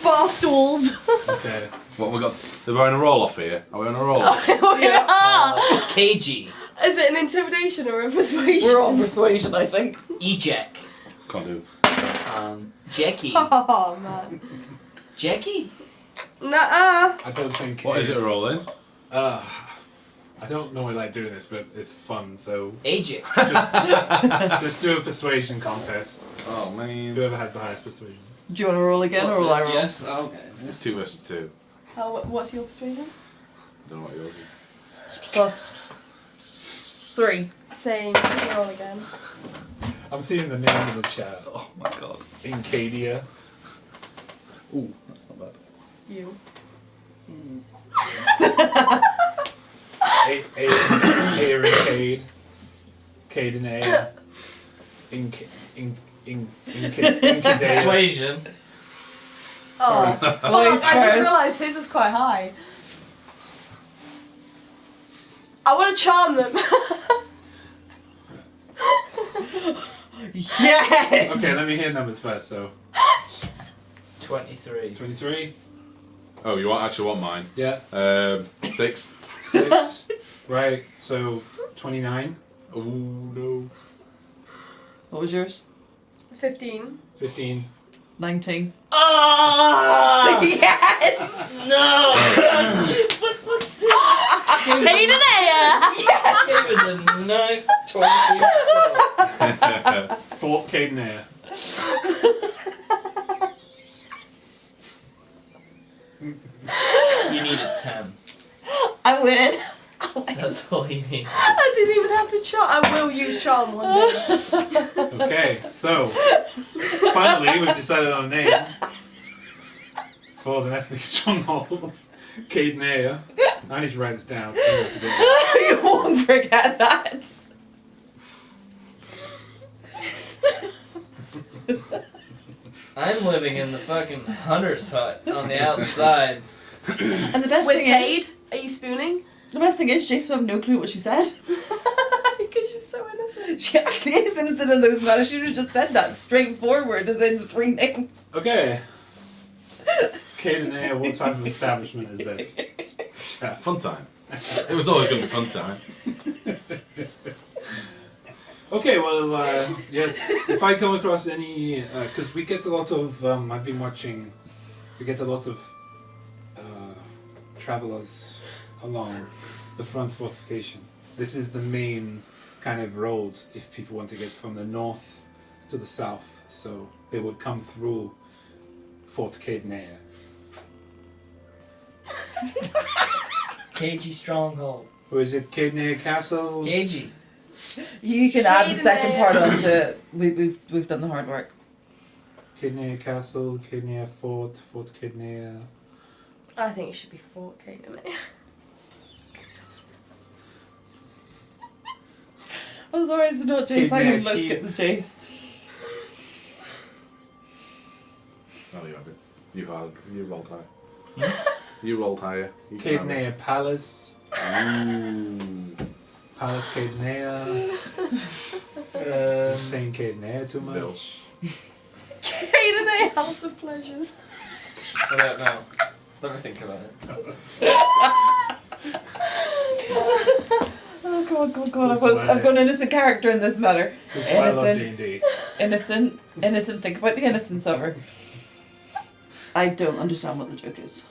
barstools. Okay. What we got? Are we on a roll off here? Are we on a roll? We are. KG. Is it an intimidation or a persuasion? We're on persuasion, I think. Eject. Can't do. Jackie. Oh man. Jackie? Nuh-uh. I don't think. What is it a roll in? I don't normally like doing this, but it's fun, so Eject. just do a persuasion contest. Oh man. Whoever had the highest persuasion. Do you want to roll again, or will I roll? Yes, okay. It's 2 versus 2. What's your persuasion? Don't know what yours is. Plus 3. Same. Roll again. I'm seeing the names in the chat. Oh my god. Incadia. Ooh, that's not bad. You. Aericade. Cadenea. Incadea. Persuasion. Oh. Boys I just first. realised his is quite high. I want to charm them. Yes! Okay, let me hear numbers first. So 23. 23. Oh, you actually want mine? Yeah. 6. 6. Right. So 29. Oh no. What was yours? 15. 15. 19. Oh! Yes! No! What's this? Hayden Ayer! It was a nice 20. Fort Cadenea. You needed 10. I win. That's all you need. I didn't even have to charm. I will use charm one day. Okay, so finally we've decided on a name for the Nethelese Stronghold. Cadenea. I need to write this down. So I don't forget that. You won't forget that. I'm living in the fucking hunter's hut on the outside. And the best With thing Cade, is, are you spooning? the best thing is, Jason have no clue what she said. Because she's so innocent. She actually is innocent in those matters. She would have just said that straightforward, as in the 3 names. Okay. Cadenea, what type of establishment is this? Fun time. It was always going to be fun time. Okay, well, yes, if I come across any, because we get a lot of, I've been watching, we get a lot of travelers along the front fortification. This is the main kind of road if people want to get from the north to the south, so they would come through Fort Cadenea. KG Stronghold. Or is it Cadenea Castle? KG. You can add the second Cadenea. part onto it. We've done the hard work. Cadenea Castle, Cadenea Fort, Fort Cadenea. I think it should be Fort Cadenea. I'm sorry, it's not Jace. I Cadenea can let's Keep. get the Jace. Oh, you have it. You rolled high. You rolled higher. You can have it. Cadenea Palace. Ooh. Palace Cadenea. Saying Cadenea too much. Bill. Cadenea House of Pleasures. I don't know. Let me think about it. Oh god, god, god! That's I've got an innocent character in this matter. This is why I love Innocent. D&D. Innocent. Think about the innocence of her. I don't understand what the joke is.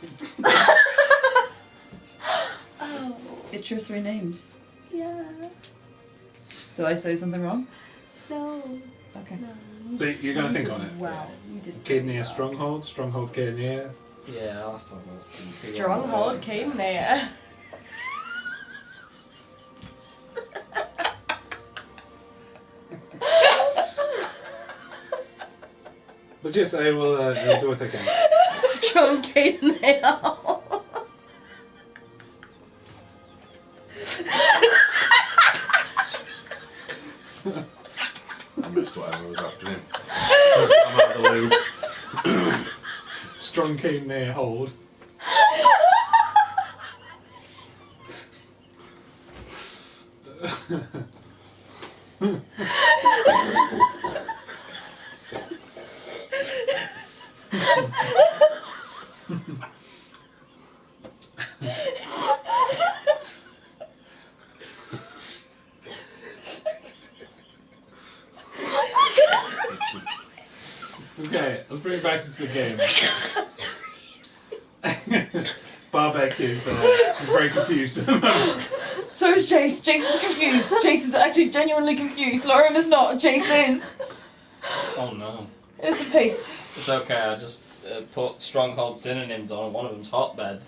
Oh. It's your 3 names. Yeah. Did I say something wrong? No. Okay. No. So you're going to think on it? Wow. You did. Cadenea Stronghold, Stronghold Cadenea. Yeah, I'll have to have a look. Stronghold Cadenea. But yes, I will I'll do what I can. Strong Cadenea. I missed whatever was happening. I'm out of the loop. Strong Cadenea Hold. Okay, let's bring it back into the game. Barbek is very confused. So is Jace. Jace is confused. Jace is actually genuinely confused. Lauren is not. Jace is. Oh no. Innocent face. It's okay, I just put Stronghold synonyms on, and one of them's hotbed.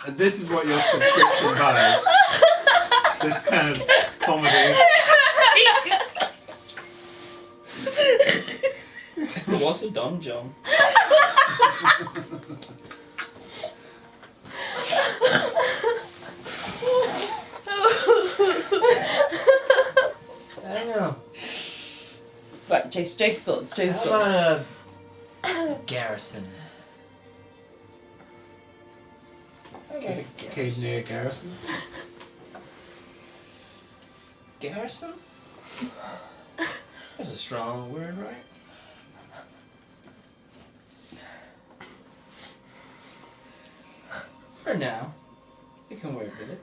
And this is what your subscription buys. This kind of comedy. What's a donjon? I don't know. Right, Jace thoughts. Jace How thoughts. about a garrison? Cave near Garrison. Garrison? That's a strong word, right? For now, you can work with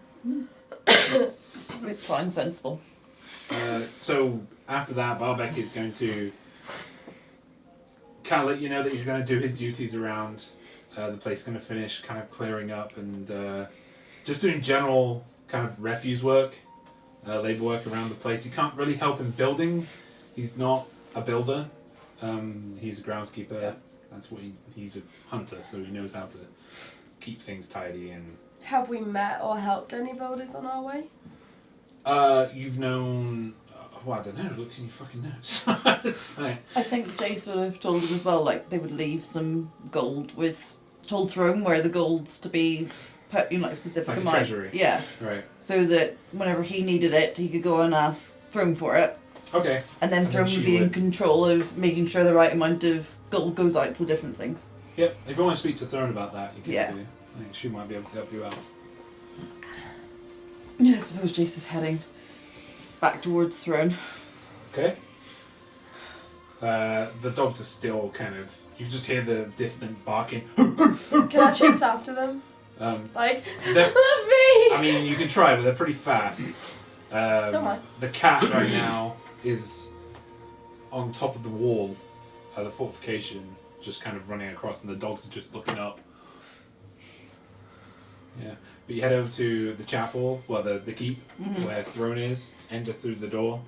it. Fine, sensible. So after that, Barbek is going to kind of let you know that he's going to do his duties around the place, going to finish kind of clearing up and just doing general kind of refuse work, labor work around the place. He can't really help in building. He's not a builder. He's a groundskeeper. Yeah. That's what he's a hunter, so he knows how to keep things tidy. And Have we met or helped any builders on our way? you've known. Well, I don't know. Look in your fucking notes. It's like, I think Jace would have told him as well, like, they would leave some gold with... Told Throne where the gold's to be put in, like, a specific like a amount. treasury. Yeah. Right. So that whenever he needed it, he could go and ask Throne for it. Okay. And then And Throne then she would be in would- control of making sure the right amount of gold goes out to the different things. Yep. If you want to speak to Throne about that, you can Yeah. do. I think she might be able to help you out. Yeah, I suppose Jace is heading back towards Throne. Okay. The dogs are still kind of. You just hear the distant barking. Can I chase after them? Like, they're- love me! I mean, you can try, but they're pretty fast. So am I. The cat right now is on top of the wall, the fortification, just kind of running across, and the dogs are just looking up. Yeah, but you head over to the chapel, well, the keep, where Throne is. Enter through the door.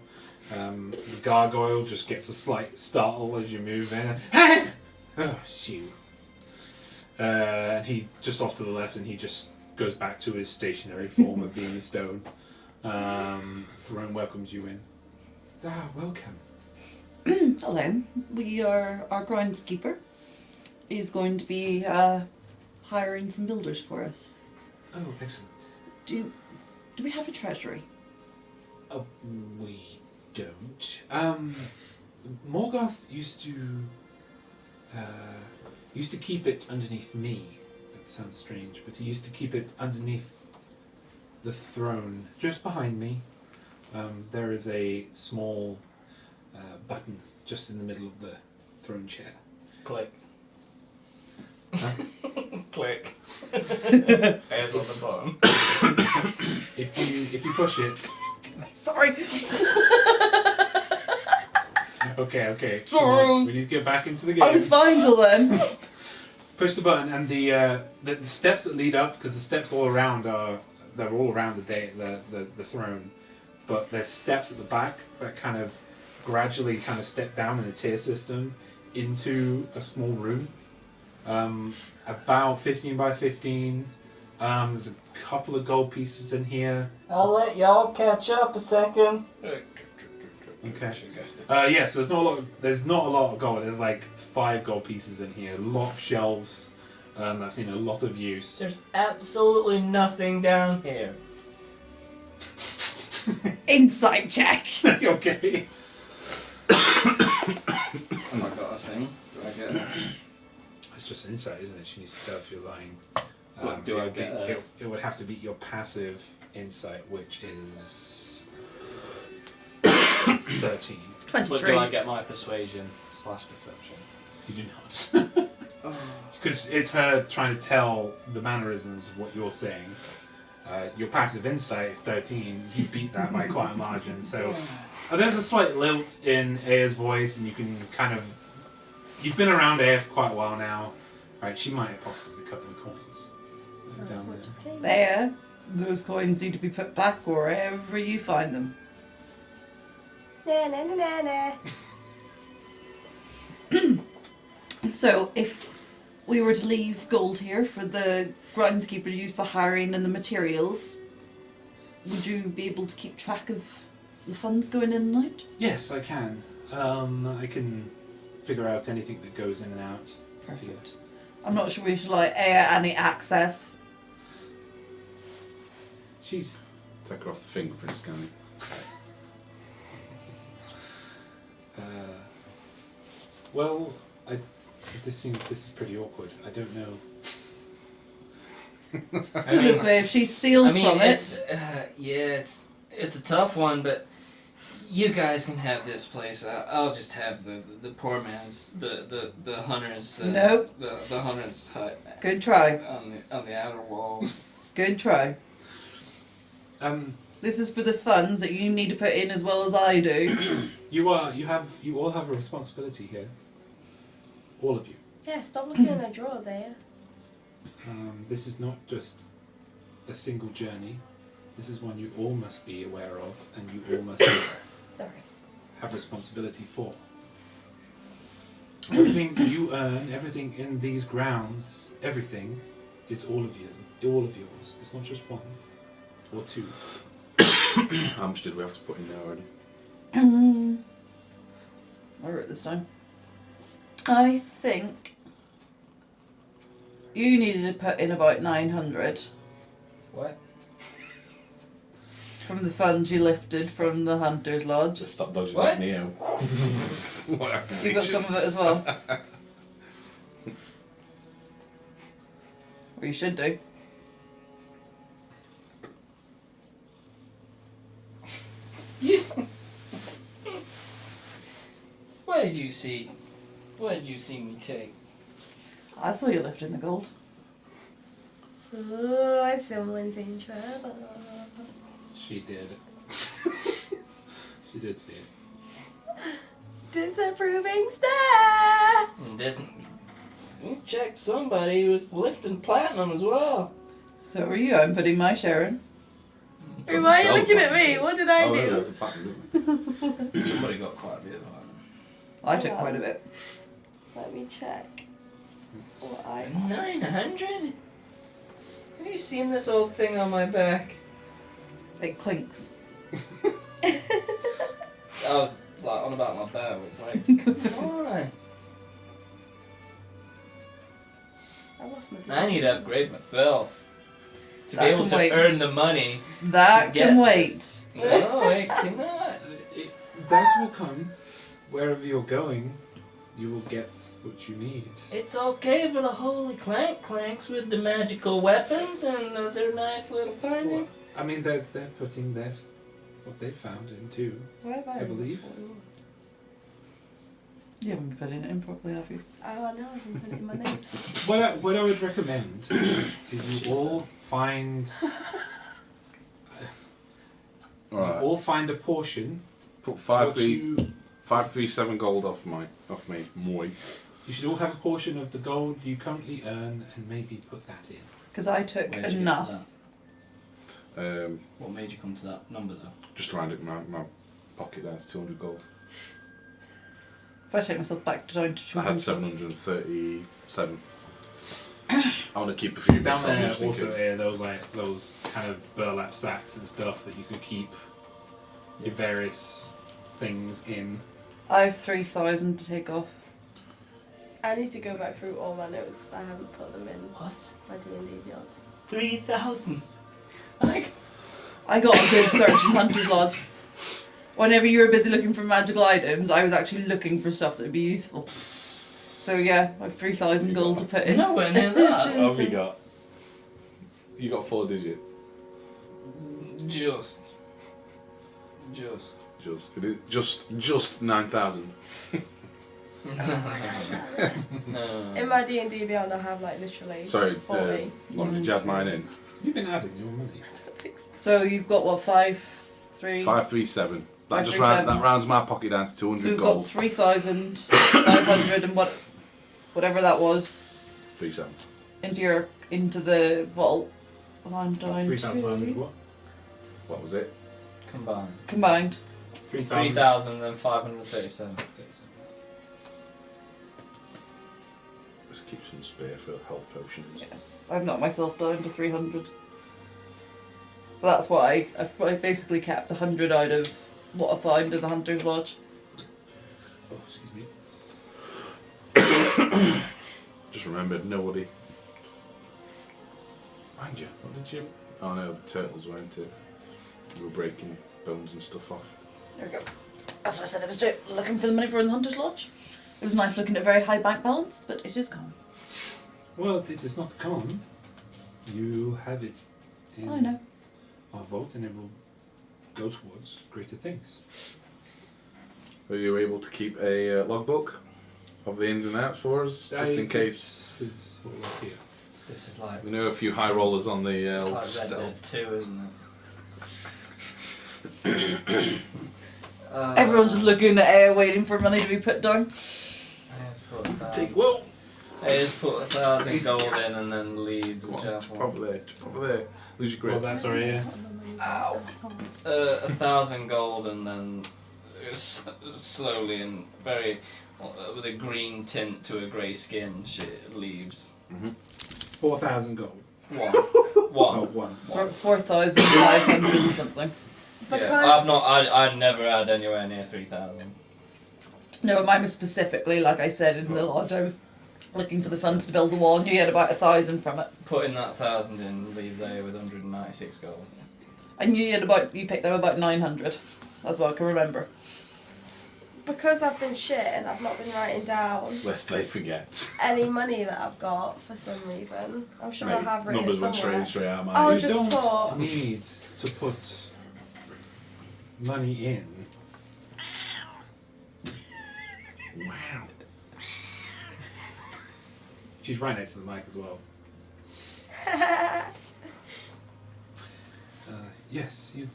The gargoyle just gets a slight startle as you move in. Oh, it's you. And he just off to the left, and he just goes back to his stationary form of being a stone. Throne welcomes you in. Ah, welcome. Hello. We are... Our groundskeeper is going to be hiring some builders for us. Oh, excellent. Do we have a treasury? Oh, we don't. Morgoth used to keep it underneath me. That sounds strange, but he used to keep it underneath the throne, just behind me. There is a small button just in the middle of the throne chair. Click. Huh? Click. Hands on the bottom. If you push it. Sorry. Okay. Sorry. Come on, we need to get back into the game. I was fine till then. Push the button, and the steps that lead up, because the steps all around they're all around the throne, but there's steps at the back that kind of gradually kind of step down in a tier system into a small room, about 15 by 15. There's a couple of gold pieces in here. I'll let y'all catch up a second. Okay. Yeah, so there's not a lot of gold. There's like 5 gold pieces in here. A lot of shelves. I've seen a lot of use. There's absolutely nothing down here. Insight check. Okay. anything? Do I get? It's just insight, isn't it? She needs to tell if you're lying. Do I get? It would have to beat your passive insight, which is 13. But 23. do I get my persuasion/deception? You do not. Because it's her trying to tell the mannerisms of what you're saying. Your passive insight is 13. You beat that by quite a margin. So there's a slight lilt in Aya's voice, and you can kind of... You've been around Aya for quite a while now. Right, she might have popped a couple of coins. That's Down what just came. There. Those coins need to be put back wherever you find them. Na na na na na. So, if we were to leave gold here for the groundskeeper to use for hiring and the materials, would you be able to keep track of the funds going in and out? Yes, I can. I can figure out anything that goes in and out. Perfect. I'm not sure we should like any access. She's... Take her off the fingerprint scanning. Well, this is pretty awkward. I don't know. Put it this way, if she steals from it's, it... it's a tough one, but you guys can have this place. I'll just have the poor man's, the hunter's. Nope. The hunter's hut. Good try. On the outer wall. Good try. This is for the funds that you need to put in as well as I do. You all have a responsibility here. All of you. Yeah, stop looking in her drawers, Aya. This is not just a single journey. This is one you all must be aware of, and you all must Sorry. have responsibility for. Everything you earn, everything in these grounds, everything is all of yours. It's not just one or two. How much did we have to put in there already? I wrote this down. I think you needed to put in about 900 What? from the funds you lifted from the Hunter's Lodge. Just stop dodging What? that Neo. What You got some of it as well. Or you should do. What did you see? What did you see me take? I saw you lifting the gold. Oh, someone's in trouble. She did. She did see it. Disapproving stare. Didn't. You checked somebody who was lifting platinum as well. So are you. I'm putting my share in. Why are you looking at me? What did I do? Somebody got quite a bit of platinum. I took quite a bit. Let me check. What I 900? Have you seen this old thing on my back? It clinks. I was like on about my bow. It's like, come on. I lost my I need to upgrade myself to That be able can to wait. earn the money. That to get can wait. this. No, it cannot. That will come. Wherever you're going, you will get what you need. It's okay for the holy clanks with the magical weapons and their nice little findings. I mean, they're putting what they found in too. Where have I I believe. You haven't been putting it in properly, have you? Oh no, I can put it in my notes. What I would recommend is you all find Alright. all find a portion. Put What you 537 gold off me. Moi. You should all have a portion of the gold you currently earn, and maybe put that in. Because I took Where'd you get to enough. that? What made you come to that number though? Just around it, my pocket there, it's 200 gold. If I take myself back down to 200. I had 737. I want to keep a few Down bits on there just in also case. there was those kind of burlap sacks and stuff that you could keep your various things in. I have 3,000 to take off. I need to go back through all my notes. I haven't put them in What? my D&D beyond. 3,000. Like, I got a good search in Hunter's Lodge. Whenever you were busy looking for magical items, I was actually looking for stuff that would be useful. So yeah, I have 3,000 gold to put in. Nowhere near that. What have you got? You got 4 digits. Just. Just 9,000. No. In my D&D Beyond, I have like literally Sorry, 40. Lauren, did you add mine in? You've been adding your money. So you've got what, 5, 3? 537. That just 537. that rounds my pocket down to 200 So we've gold. got 3,500 and whatever that was 37. into the vault. And I'm down 3,500 to what? What was it? combined. 3,537. Let's keep some spare for health potions. Yeah. I've knocked myself down to 300. But that's why I basically kept 100 out of what I found in the Hunter's Lodge. Oh, excuse me. Just remembered, nobody. Mind you, what did you? Oh no, the turtles weren't it? You were breaking bones and stuff off. There we go. That's what I said I was doing, looking for the money for in the Hunter's Lodge. It was nice looking at a very high bank balance, but it is gone. Well, it is not gone. You have it in I know. our vault, and it will go towards greater things. Were you able to keep a logbook of the ins and outs for us, just in case? It's all up here. This is like. We know a few high rollers on the It's old like Red stealth. Dead 2, isn't it? Everyone's just looking at air, waiting for money to be put down. Whoa! I just put 1,000 gold in and then leave the chapel. Probably there. Lose your grip. What was that? Sorry, yeah. 1,000 gold and then slowly and very with a green tint to a grey skin, she leaves. 4,000 gold. One. Oh, one. So 4,500 and something. Yeah, I've never had anywhere near 3,000. No, but mine was specifically, like I said, in the lodge. I was looking for the funds to build the wall, and you had about 1,000 from it. Putting that 1,000 in leaves there with 196 gold. I knew you picked up about 900. That's what I can remember. Because I've been shit and I've not been writing down Lest they forget. any money that I've got for some reason. I'm sure I have written it Numbers went somewhere. straight out of my Oh, head. You just don't put- need to put money in. Wow. She's right next to the mic as well. Yes, you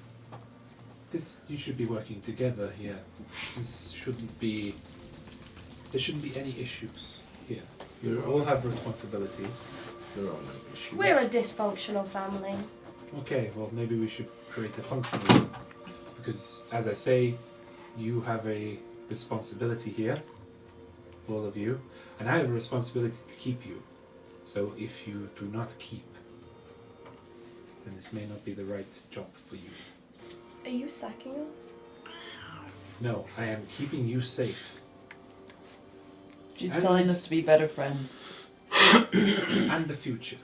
should be working together here. There shouldn't be any issues here. You all have responsibilities. There are no issues. We're a dysfunctional family. Okay, well maybe we should create a functional one. Because as I say, you have a responsibility here, all of you, and I have a responsibility to keep you. So if you do not keep, then this may not be the right job for you. Are you sacking us? No, I am keeping you safe. She's And- telling us to be better friends. And the future.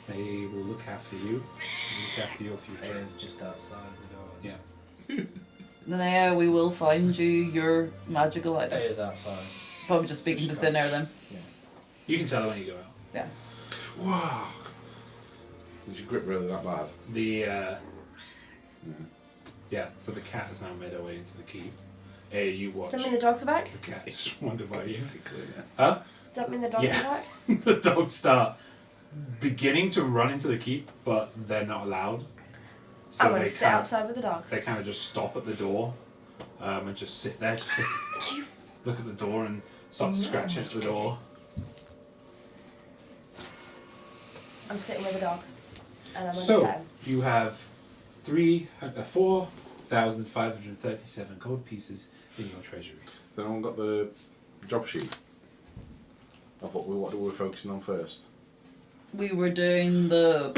They will look after you, and look after your future. It's just outside the door. Yeah. Then we will find you your magical item. It is outside. Probably just speaking to thin air then. You can tell when you go out. Yeah. Wow. Was your grip really that bad? Yeah, so the cat has now made her way into the keep. You watch. Does that mean the dogs are back? The cat is wonder why you. Huh? Does that mean the dogs Yeah. are back? The dogs start beginning to run into the keep, but they're not allowed. So I'm going they to sit outside with the dogs. They kind of just stop at the door, and just sit there, just look at the door and start scratching at the door. I'm sitting with the dogs. And I'm going to So pet 'em. you have 4,537 gold pieces in your treasury. Has anyone got the job sheet of what we were focusing on first? We were doing the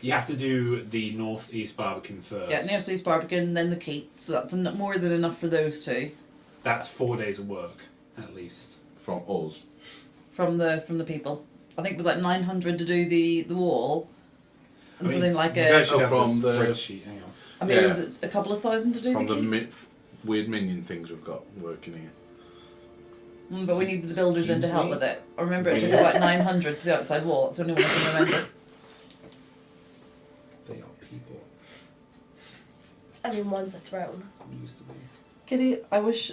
You have to do the Northeast Barbican first. Nethelese Barbican, then the keep. So that's more than enough for those two. That's 4 days of work, at least. From us. From the people. I think it was like 900 to do the wall. And something like you a. guys should have from the the- spreadsheet. Hang on. I mean, Yeah. was it a couple of thousand to do From the the keep? weird minion things we've got working here. But we need the builders in to help with it. I remember it took about 900 for the outside wall. It's the only one I can remember. They are people. I mean, one's a throne. Used to be. Kitty, I wish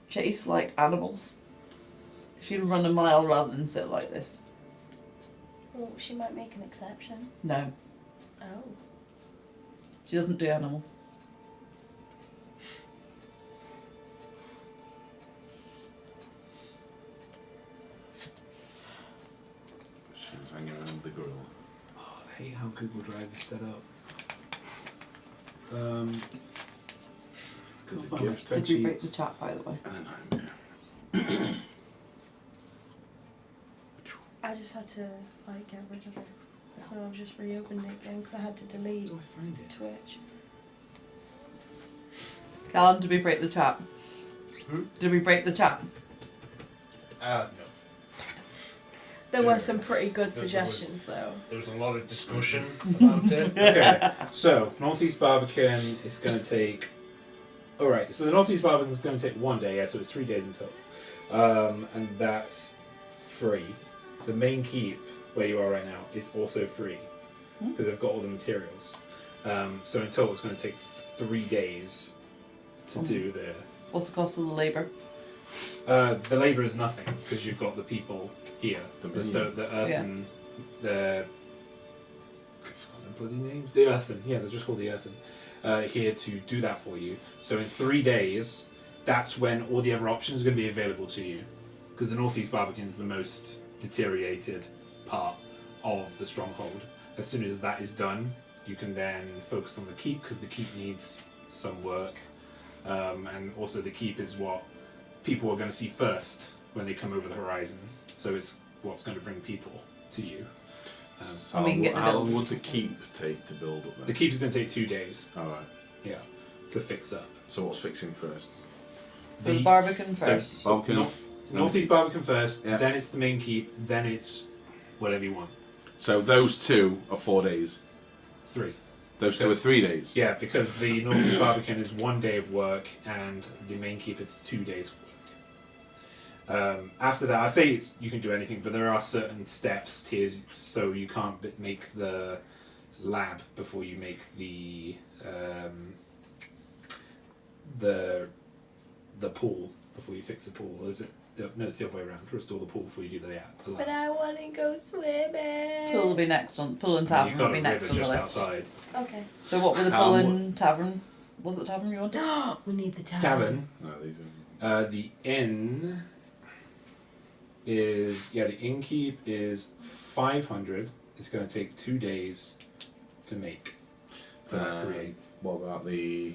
Chase liked animals. She'd run a mile rather than sit like this. Well, she might make an exception. No, Oh. she doesn't do animals. She was hanging around the grill. Oh, I hate how Google Drive is set up. Does it Oh, give it's Did we break spreadsheets? the chat, by the way? I don't know. I just had to, get rid of it. So I've just reopened it again because I had to delete How do I find it? Twitch. Callum, did we break the chat? Did we break the chat? No. There Yeah. were some pretty good was- suggestions, though. There was a lot of discussion about it. Okay, so Northeast Barbican is going to take. Alright, so the Northeast Barbican is going to take 1 day, yeah, so it's 3 days in total. And that's free. The main keep, where you are right now, is also free because they've got all the materials. So in total, it's going to take 3 days to do the. What's the cost of the labour? The labour is nothing because you've got the people here. The earthen. The. I've forgotten the bloody names. The earthen. Yeah, they're just called the earthen. Here to do that for you. So in 3 days, that's when all the other options are going to be available to you. Because the Northeast Barbican is the most deteriorated part of the stronghold. As soon as that is done, you can then focus on the keep because the keep needs some work. And also the keep is what people are going to see first when they come over the horizon. So it's what's going to bring people to you. So I mean, get the how build. long would the keep take to build up then? The keep is going to take 2 days. Alright. Yeah, to fix up. So what's fixing first? So the Barbican first. Barbican. Northeast Barbican first, Yeah. then it's the main keep, then it's whatever you want. So those two are 4 days. 3. Those two are 3 days. Yeah, because the Northeast Barbican is 1 day of work and the main keep it's 2 days of work. After that, I say you can do anything, but there are certain steps, tiers, so you can't make the lab before you make the pool before you fix the pool. Is it? No, it's the other way around. Restore the pool before you do the lab. But I want to go swimming. Pool will be next on. Pool and tavern You've will got be a next river on the just list. outside. Okay. So what were the pool and tavern? Was it the tavern you wanted? We need the tavern. Tavern. No, these are. The inn is the innkeep is 500. It's going to take 2 days to make to create. What about the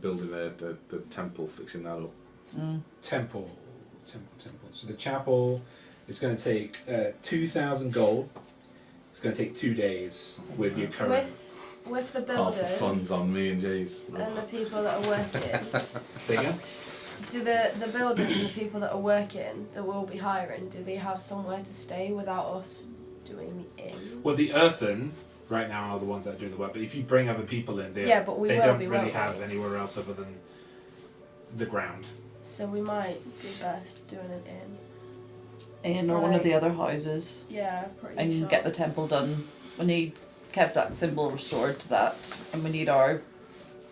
building the temple, fixing that up? Temple. So the chapel is going to take 2,000 gold. It's going to take 2 days with your current. With the Half builders the funds on me and Jay's. and the people that are working. Say again? Do the builders and the people that are working that we'll be hiring, do they have somewhere to stay without us doing the inn? Well, the earthen right now are the ones that are doing the work. But if you bring other people in, they But we they will don't be, really won't have we? anywhere else other than the ground. So we might be best doing an inn. In or one of the other houses. Yeah, pretty And sure. get the temple done. We need Kevdak symbol restored to that, and we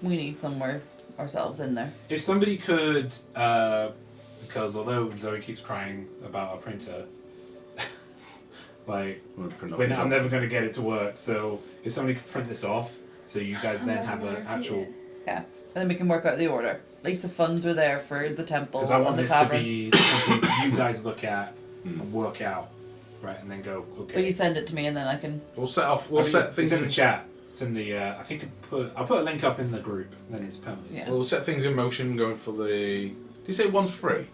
need somewhere ourselves in there. If somebody could, because although Zoe keeps crying about our printer, I'm never going to get it to work. So if somebody could print this off, so you guys then have an actual. Yeah, and then we can work out the order. At least the funds are there for the temple Because I want and the this tavern. to be something you guys look at and work out, right, and then go okay. But you send it to me, and then I can. We'll set off. We'll set things It's in the chat. It's in the. I think I'll put a link up in the group. Then it's permanent. Yeah. We'll set things in motion. Going for the. Did you say one's free?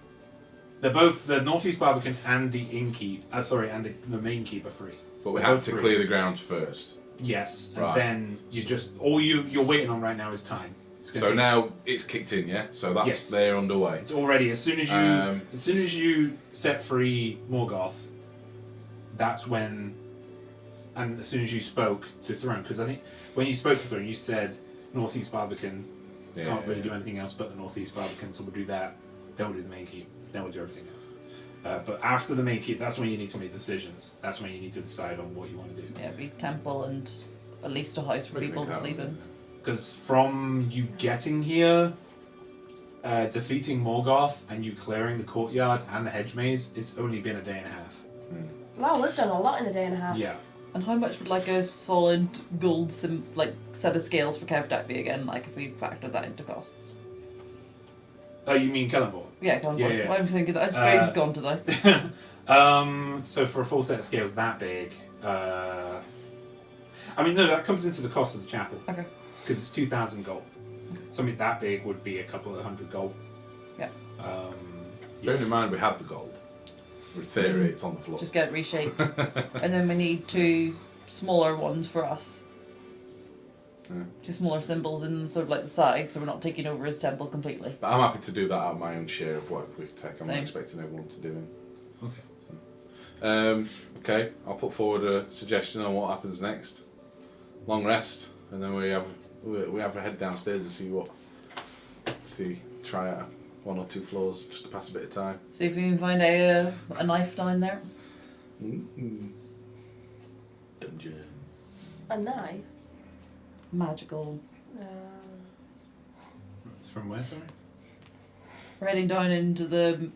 They're both the Northeast Barbican and the innkeep. And the main keep are free. But we They're have both to free. clear the grounds first. Yes, and Right. then you just all you're waiting on right now is time. It's gonna So take- now it's kicked in, yeah. So that's Yes. they're underway. it's already as soon as you set free Morgoth, that's when, and as soon as you spoke to Throne, because I think when you spoke to Throne, you said Northeast Barbican can't really do anything else but the Northeast Barbican, so we'll do that. Then we'll do the main keep. then we'll do everything else. But after the main keep, that's when you need to make decisions. That's when you need to decide on what you want to do. Yeah, big temple and at least a house for people to sleep in. Because from you getting here, defeating Morgoth, and you clearing the courtyard and the hedge maze, it's only been a day and a half. Wow, we've done a lot in a day and a half. Yeah. And how much would like a solid gold set of scales for Kevdak be again? Like if we factor that into costs. Oh, you mean Kellenborg? Yeah, come on. Yeah. I'm thinking that. It's brain's gone today. So for a full set of scales that big, I mean, no, that comes into the cost of the chapel. Okay. Because it's 2,000 gold. Something that big would be a couple of hundred gold. Yeah. Bearing in mind we have the gold. With theory, it's on the floor. Just get it reshaped. And then we need 2 smaller ones for us. Yeah. 2 smaller symbols in sort of like the side, so we're not taking over his temple completely. But I'm happy to do that out of my own share of whatever we take. I'm not Same. expecting everyone to do it. Okay. Okay, I'll put forward a suggestion on what happens next. Long rest, and then we have a head downstairs and try out 1 or 2 floors just to pass a bit of time. See if we can find a knife down there. Dungeon. A knife? Magical. From where, sorry? We're heading down into the.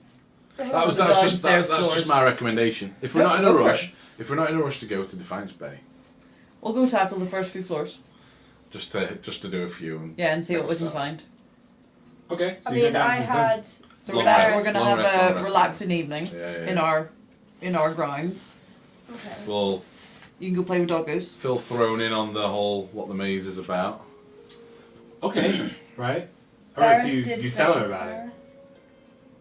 That's downstairs just floors. my recommendation. If we're Go- not in go a for rush, it. if we're not in a rush to go to Defiance Bay, We'll go tackle the first few floors. just to do a few and Yeah, and see what we can Start. find. Okay. So I you go mean, down I to the dungeon. had. So Long we're gonna, rest, we're gonna long have rest, long a rest. relaxing evening yeah. in our grounds. Okay. We'll You can go play with doggos. feel thrown in on the whole what the maze is about. Okay. Right. Alright, so Barrett did you say tell her it's about it. her.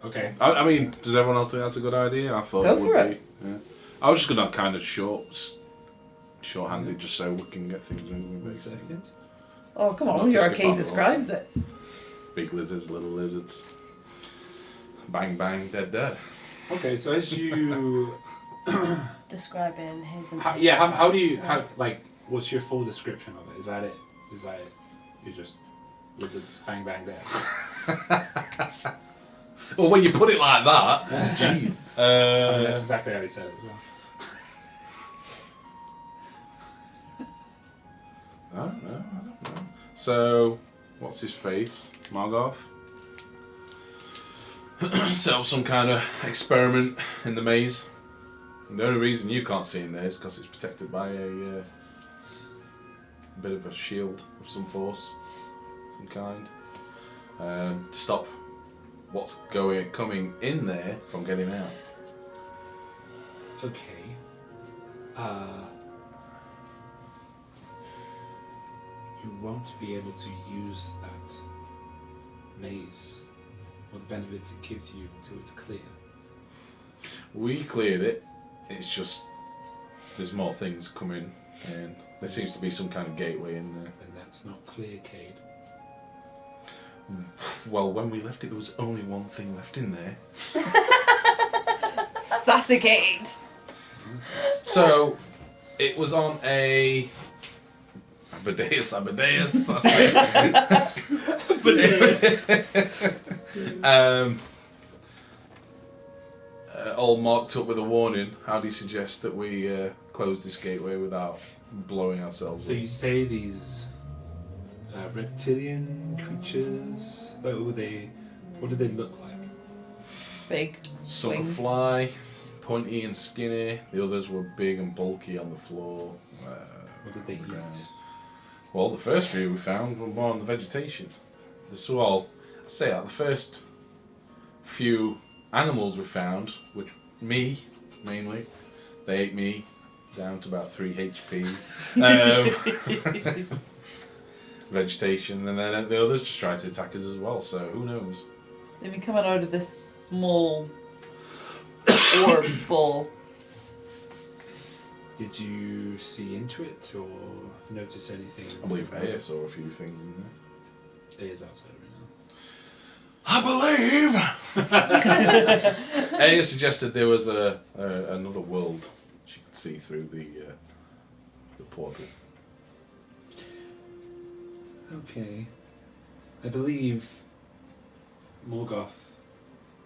Okay. I mean, does everyone else think that's a good idea? I thought Go it would for be. it. Yeah. I was just gonna kind of short-handed, just so we can get things moving. One Basically. second. Oh, come Not on, to your skip arcade on the describes it. Big lizards, little lizards. Bang bang, dead dead. Okay, so as you... Describing his. how do you... what's your full description of it? Is that it? You're just... Lizards, bang bang dead. Well, when you put it like that, jeez. I mean, that's exactly how he said it as well. I don't know. So, what's his face? Morgoth? Set up some kind of experiment in the maze. And the only reason you can't see in there is because it's protected by a bit of a shield of some force, some kind, to stop what's coming in there from getting out. Okay. You won't be able to use that maze or the benefits it gives you until it's clear. We cleared it. It's just there's more things coming, and there seems to be some kind of gateway in there. Then that's not clear, Cade. Well, when we left it, there was only one thing left in there. Sassicade! So, it was on a... Amadeus. All marked up with a warning. How do you suggest that we close this gateway without blowing ourselves So up? you say these reptilian creatures, what do they look like? Big. Some wings. fly, pointy and skinny. The others were big and bulky on the floor. What did they on the ground. eat? Well, the first few we found were more on the vegetation. This was all, I'd say, the first few animals we found, which me mainly, they ate me down to about 3 HP. Vegetation, and then the others just tried to attack us as well. So who knows? Then we coming out of this small orb ball. Did you see into it or notice anything? I believe Aya saw a few things in there. It is outside I believe. Aya suggested there was another world she could see through the portal. right now. Okay. I believe Morgoth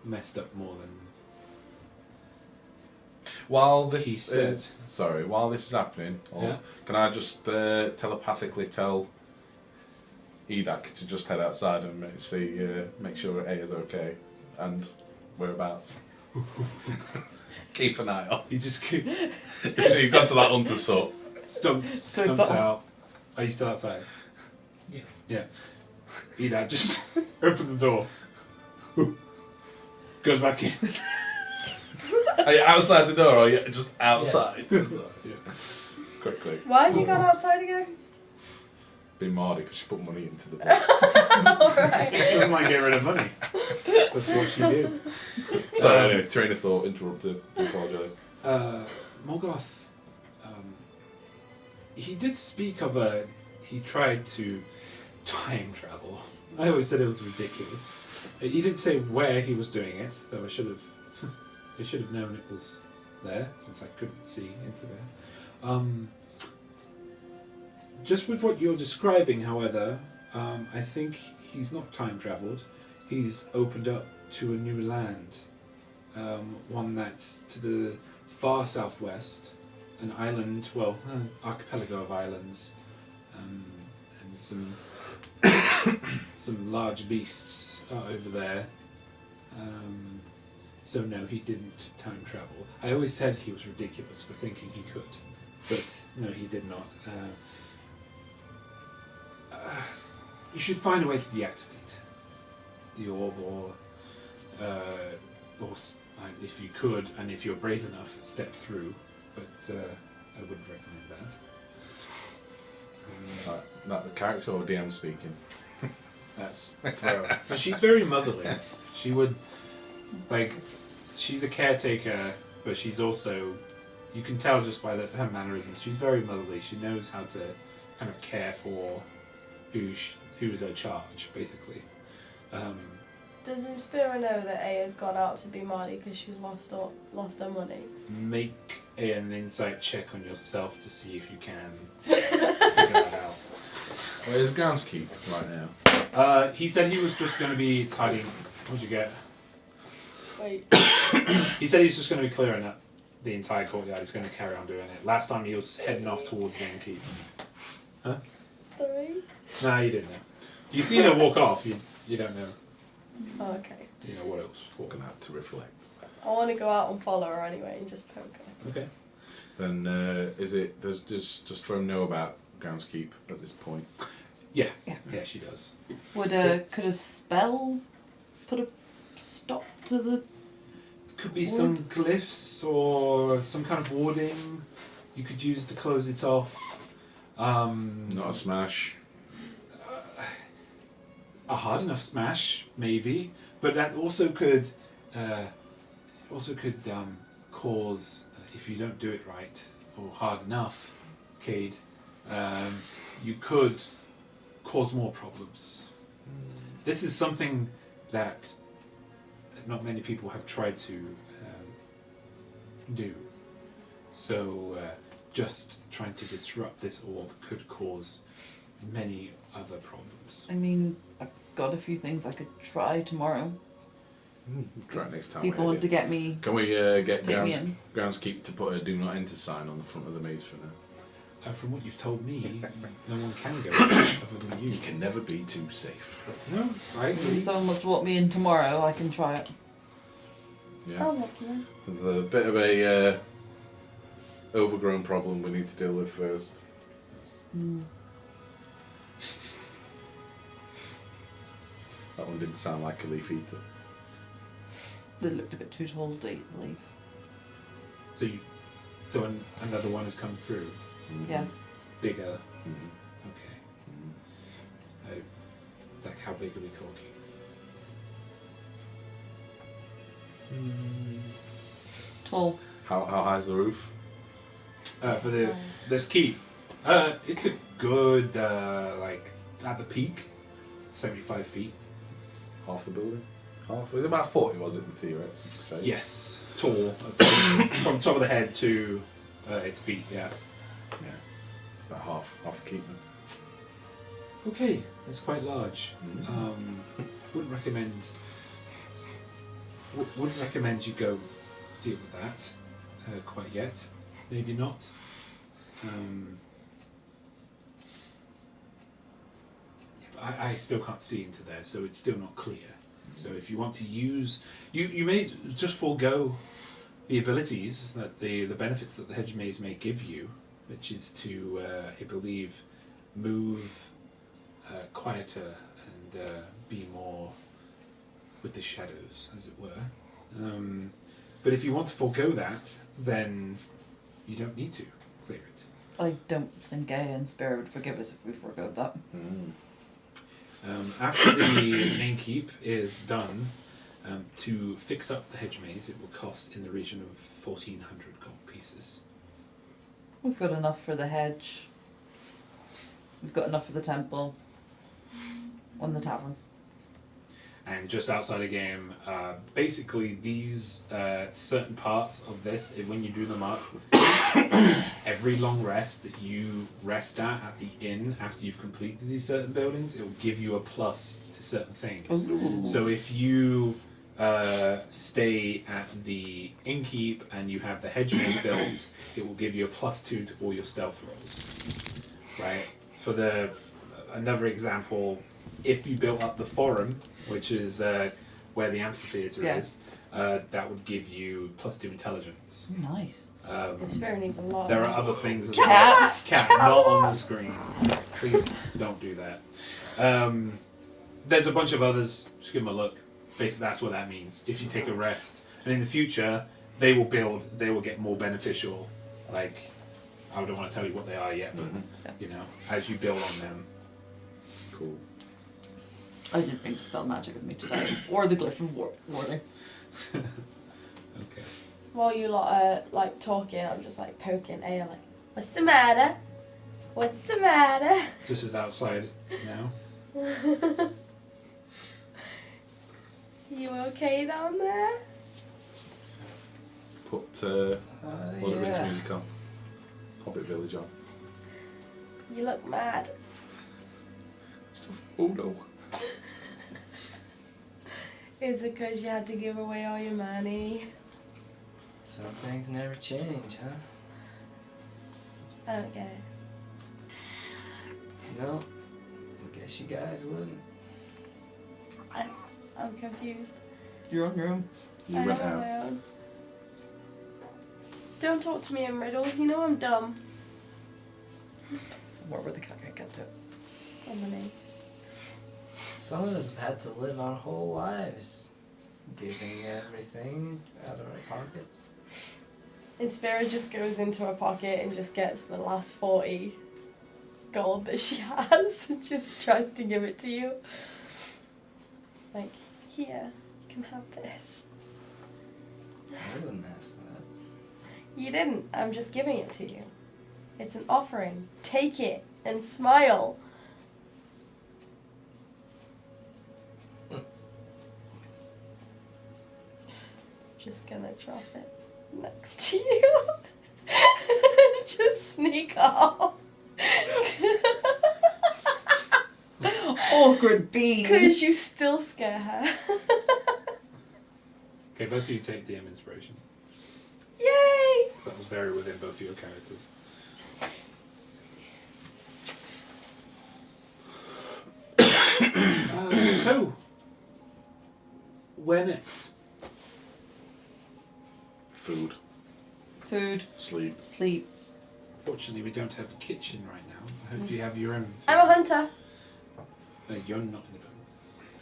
messed up more than While he this said. while this is happening, can I just telepathically tell Edak to just head outside and make sure A is okay and whereabouts? Keep an eye on. You just keep He's gone to that hunter's hut. stumps it's out. Are you still outside? Yeah. Yeah. Edak just opens the door. Goes back in. Are you outside the door or are you just outside? Yeah. Quickly. Why have you gone outside again? Been Mardy because she put money into the book. Alright. She doesn't like get rid of money. That's what she did. So anyway, train of thought interrupted. I apologise. Morgoth, he did speak of he tried to time travel. I always said it was ridiculous. He didn't say where he was doing it, though I should have known it was there, since I couldn't see into there. Just with what you're describing, however, I think he's not time travelled. He's opened up to a new land, one that's to the far southwest, an island, well, archipelago of islands, and some large beasts are over there. So no, he didn't time travel. I always said he was ridiculous for thinking he could, but no, he did not. You should find a way to deactivate the orb, or if you could, and if you're brave enough, step through. But I wouldn't recommend that. Not the character or DM speaking? That's thorough. But she's very motherly. She would, she's a caretaker, but she's also, you can tell just by her mannerisms, she's very motherly. She knows how to kind of care for who is her charge, basically. Does Inspira know that Aya's gone out to be Marty because she's lost her money? Make an insight check on yourself to see if you can figure that out. Where's Groundskeep right now? He said he was just going to be tidying. What'd you get? Wait. He said he was just going to be clearing up the entire courtyard. He's going to carry on doing it. Last time he was heading off towards the innkeep. Huh? 3? Nah, you didn't know. You see her walk off. You don't know. Oh, okay. You know what else? We're gonna have to reflect. I want to go out and follow her anyway and just poke her. Okay. Then does just throw know about Groundskeep at this point? Yeah, she does. Could a spell put a stop to the... Could be some glyphs or some kind of warding you could use to close it off. Not a smash. A hard enough smash, maybe, but that also could cause, if you don't do it right or hard enough, Cade, you could cause more problems. This is something that not many people have tried to do. So just trying to disrupt this orb could cause many other problems. I mean, I've got a few things I could try tomorrow. Try next time. People want to get me... Can we get take me in. Groundskeep to put a do not enter sign on the front of the maze for now? From what you've told me, no one can go other than you. You can never be too safe. No, I agree. If someone was to walk me in tomorrow, I can try it. Yeah. I'll look you. There's a bit of a overgrown problem we need to deal with first. That one didn't sound like a leaf eater. They looked a bit too tall to eat the leaves. So another one has come through. Mm-hmm. Yes. Bigger. Mm-hmm. Okay. Like how big are we talking? Tall. How high's the roof? For this keep, it's a good at the peak, 75 feet. Half the building? Half? It was about 40, was it, the T-Rex? Did you say? Yes, tall from top of the head to its feet. Yeah. Yeah. It's about half the keep then. Okay, it's quite large. Mm. Wouldn't recommend wouldn't recommend you go deal with that quite yet. Maybe not. But I still can't see into there, so it's still not clear. So if you want to use, you may just forego the abilities that the benefits that the hedge maze may give you, which is to I believe move quieter and be more with the shadows, as it were. But if you want to forego that, then you don't need to clear it. I don't think Gaia and Spirit would forgive us if we forego that. After the main keep is done, to fix up the hedge maze, it will cost in the region of 1,400 gold pieces. We've got enough for the hedge. We've got enough for the temple. On the tavern. And just outside the game, basically these certain parts of this, when you do them up, every long rest that you rest at the inn after you've completed these certain buildings, it will give you a plus to certain things. Ooh. So if you stay at the innkeep and you have the hedge maze built, it will give you a +2 to all your stealth rolls. Right? For another example, if you built up the forum, which is where the amphitheatre is, that would give you +2 intelligence. Nice. This fair needs a lot. There are other things as Cats. well. Cat, not on the screen. Please don't do that. There's a bunch of others. Just give them a look. Basically, that's what that means. If you take a rest, and in the future, they will get more beneficial. Like, I don't want to tell you what they are yet, but you know, as you build on them. Cool. I didn't bring spell magic with me today, or the glyph of warding. Okay. While you lot are like talking, I'm just like poking Ale, like, what's the matter? What's the matter? Just as outside now. You okay down there? Put Lord of the Rings music on. Hobbit Village on. You look mad. Oh no. Is it because you had to give away all your money? Some things never change, huh? I don't get it. No. I guess you guys wouldn't. I'm confused. You're on your own. You I went am on out. my own. Don't talk to me in riddles, you know I'm dumb. Somewhere where the cat can't get to it. On the name. Some of us have had to live our whole lives giving everything out of our pockets. And Spira just goes into her pocket and just gets the last 40 gold that she has and just tries to give it to you. Like, here, you can have this. I wouldn't ask that. You didn't. I'm just giving it to you. It's an offering. Take it and smile. Just gonna drop it next to you. Just sneak off. Awkward bean. Because you still scare her. Okay, both of you take DM inspiration. Yay! So that was very within both of your characters. So, where next? Food. Food. Sleep. Sleep. Fortunately, we don't have a kitchen right now. I hope you have your own. I'm a hunter. No, you're not in the boat.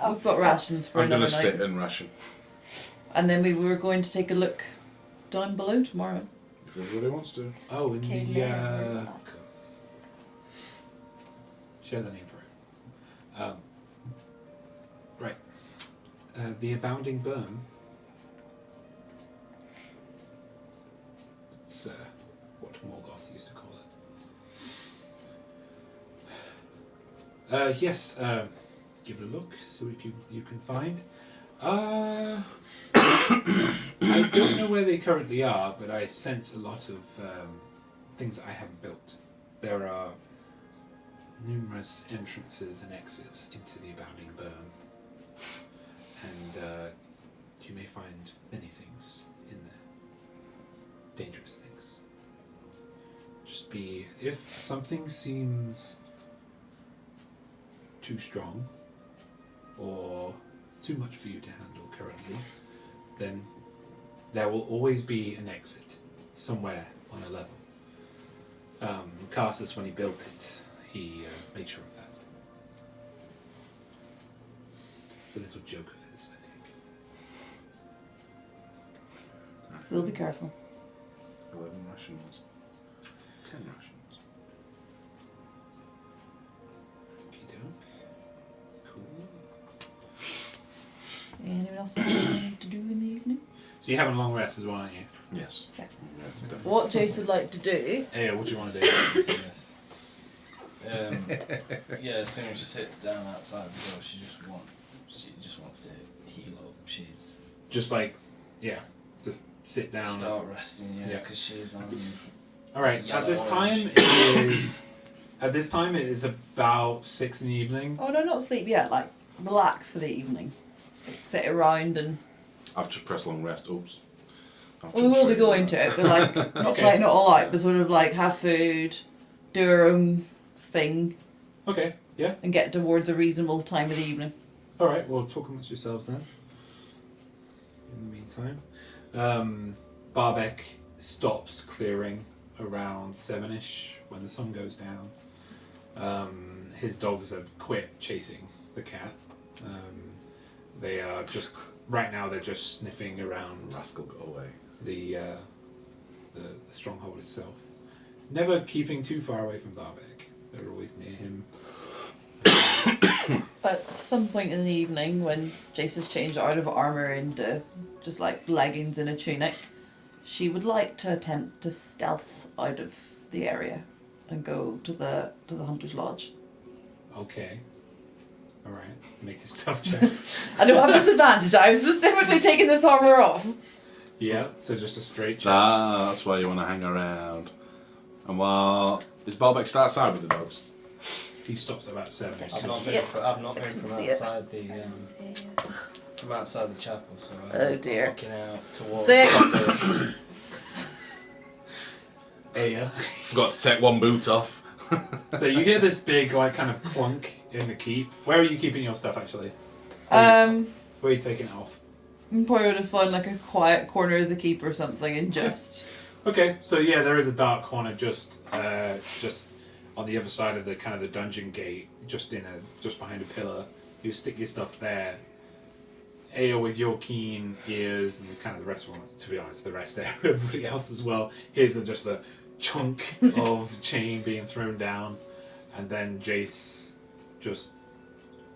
Oh, We've got fuck. rations for I'm going another to night. sit and ration. And then we were going to take a look down below tomorrow. If everybody wants to. Oh, in Okay, the. never. She has a name for it. Right. The Abounding Berm. That's what Morgoth used to call it. Yes, give it a look, see what you can find. I don't know where they currently are, but I sense a lot of things that I haven't built. There are numerous entrances and exits into the Abounding Berm. And you may find many things in there. Dangerous things. Just be... If something seems too strong or too much for you to handle currently, then there will always be an exit somewhere on a level. Carsus, when he built it, he made sure of that. It's a little joke of his, I think. We'll be careful. 11 rations. 10 rations. Okey-doke. Cool. Anyone else have anything to do in the evening? So you're having a long rest as well, aren't you? Yes. Okay. Yes, definitely. What Jace would like to do. Hey, what do you want to do? Yes. Yeah, as soon as she sits down outside the door, she just wants to heal up. She's Just like, yeah, just sit down. start resting, Yeah. because she's on. All right. Yellow At this orange. time it is about 6 in the evening. Oh no, not sleep yet. Like relax for the evening. Like, sit around and. I've just pressed long rest. Oops. We will be going to it, but like Okay. like not all out, but sort of like have food, do our own thing, Okay. Yeah. and get towards a reasonable time of the evening. All right. Well, talk amongst yourselves then. In the meantime, Barbek stops clearing around 7ish when the sun goes down. His dogs have quit chasing the cat. They are just right now. They're just sniffing around Rascal got away. the stronghold itself. Never keeping too far away from Barbek. They're always near him. At some point in the evening, when Jace has changed out of armour into just like leggings and a tunic, she would like to attempt to stealth out of the area and go to the Hunter's Lodge. Okay. All right. Make a stealth check. I don't have disadvantage. I've specifically taken this armour off. Yeah. So just a straight check. Ah, that's why you want to hang around. And while is Barbek still outside with the dogs? He stops at about 7. I've can not see moved it. I've not I moved can from see it. outside from outside the chapel, so Oh, dear. I'm looking out towards 6. the- Aya. Forgot to take one boot off. So you hear this big like kind of clunk in the keep. Where are you keeping your stuff actually? Where are you taking it off? Probably would have found like a quiet corner of the keep or something and just. Okay, so yeah, there is a dark corner just on the other side of the kind of the dungeon gate, just behind a pillar. You stick your stuff there. Aya, with your keen ears and kind of the rest, to be honest, the rest there, everybody else as well. Here's just a chunk of chain being thrown down, and then Jace just,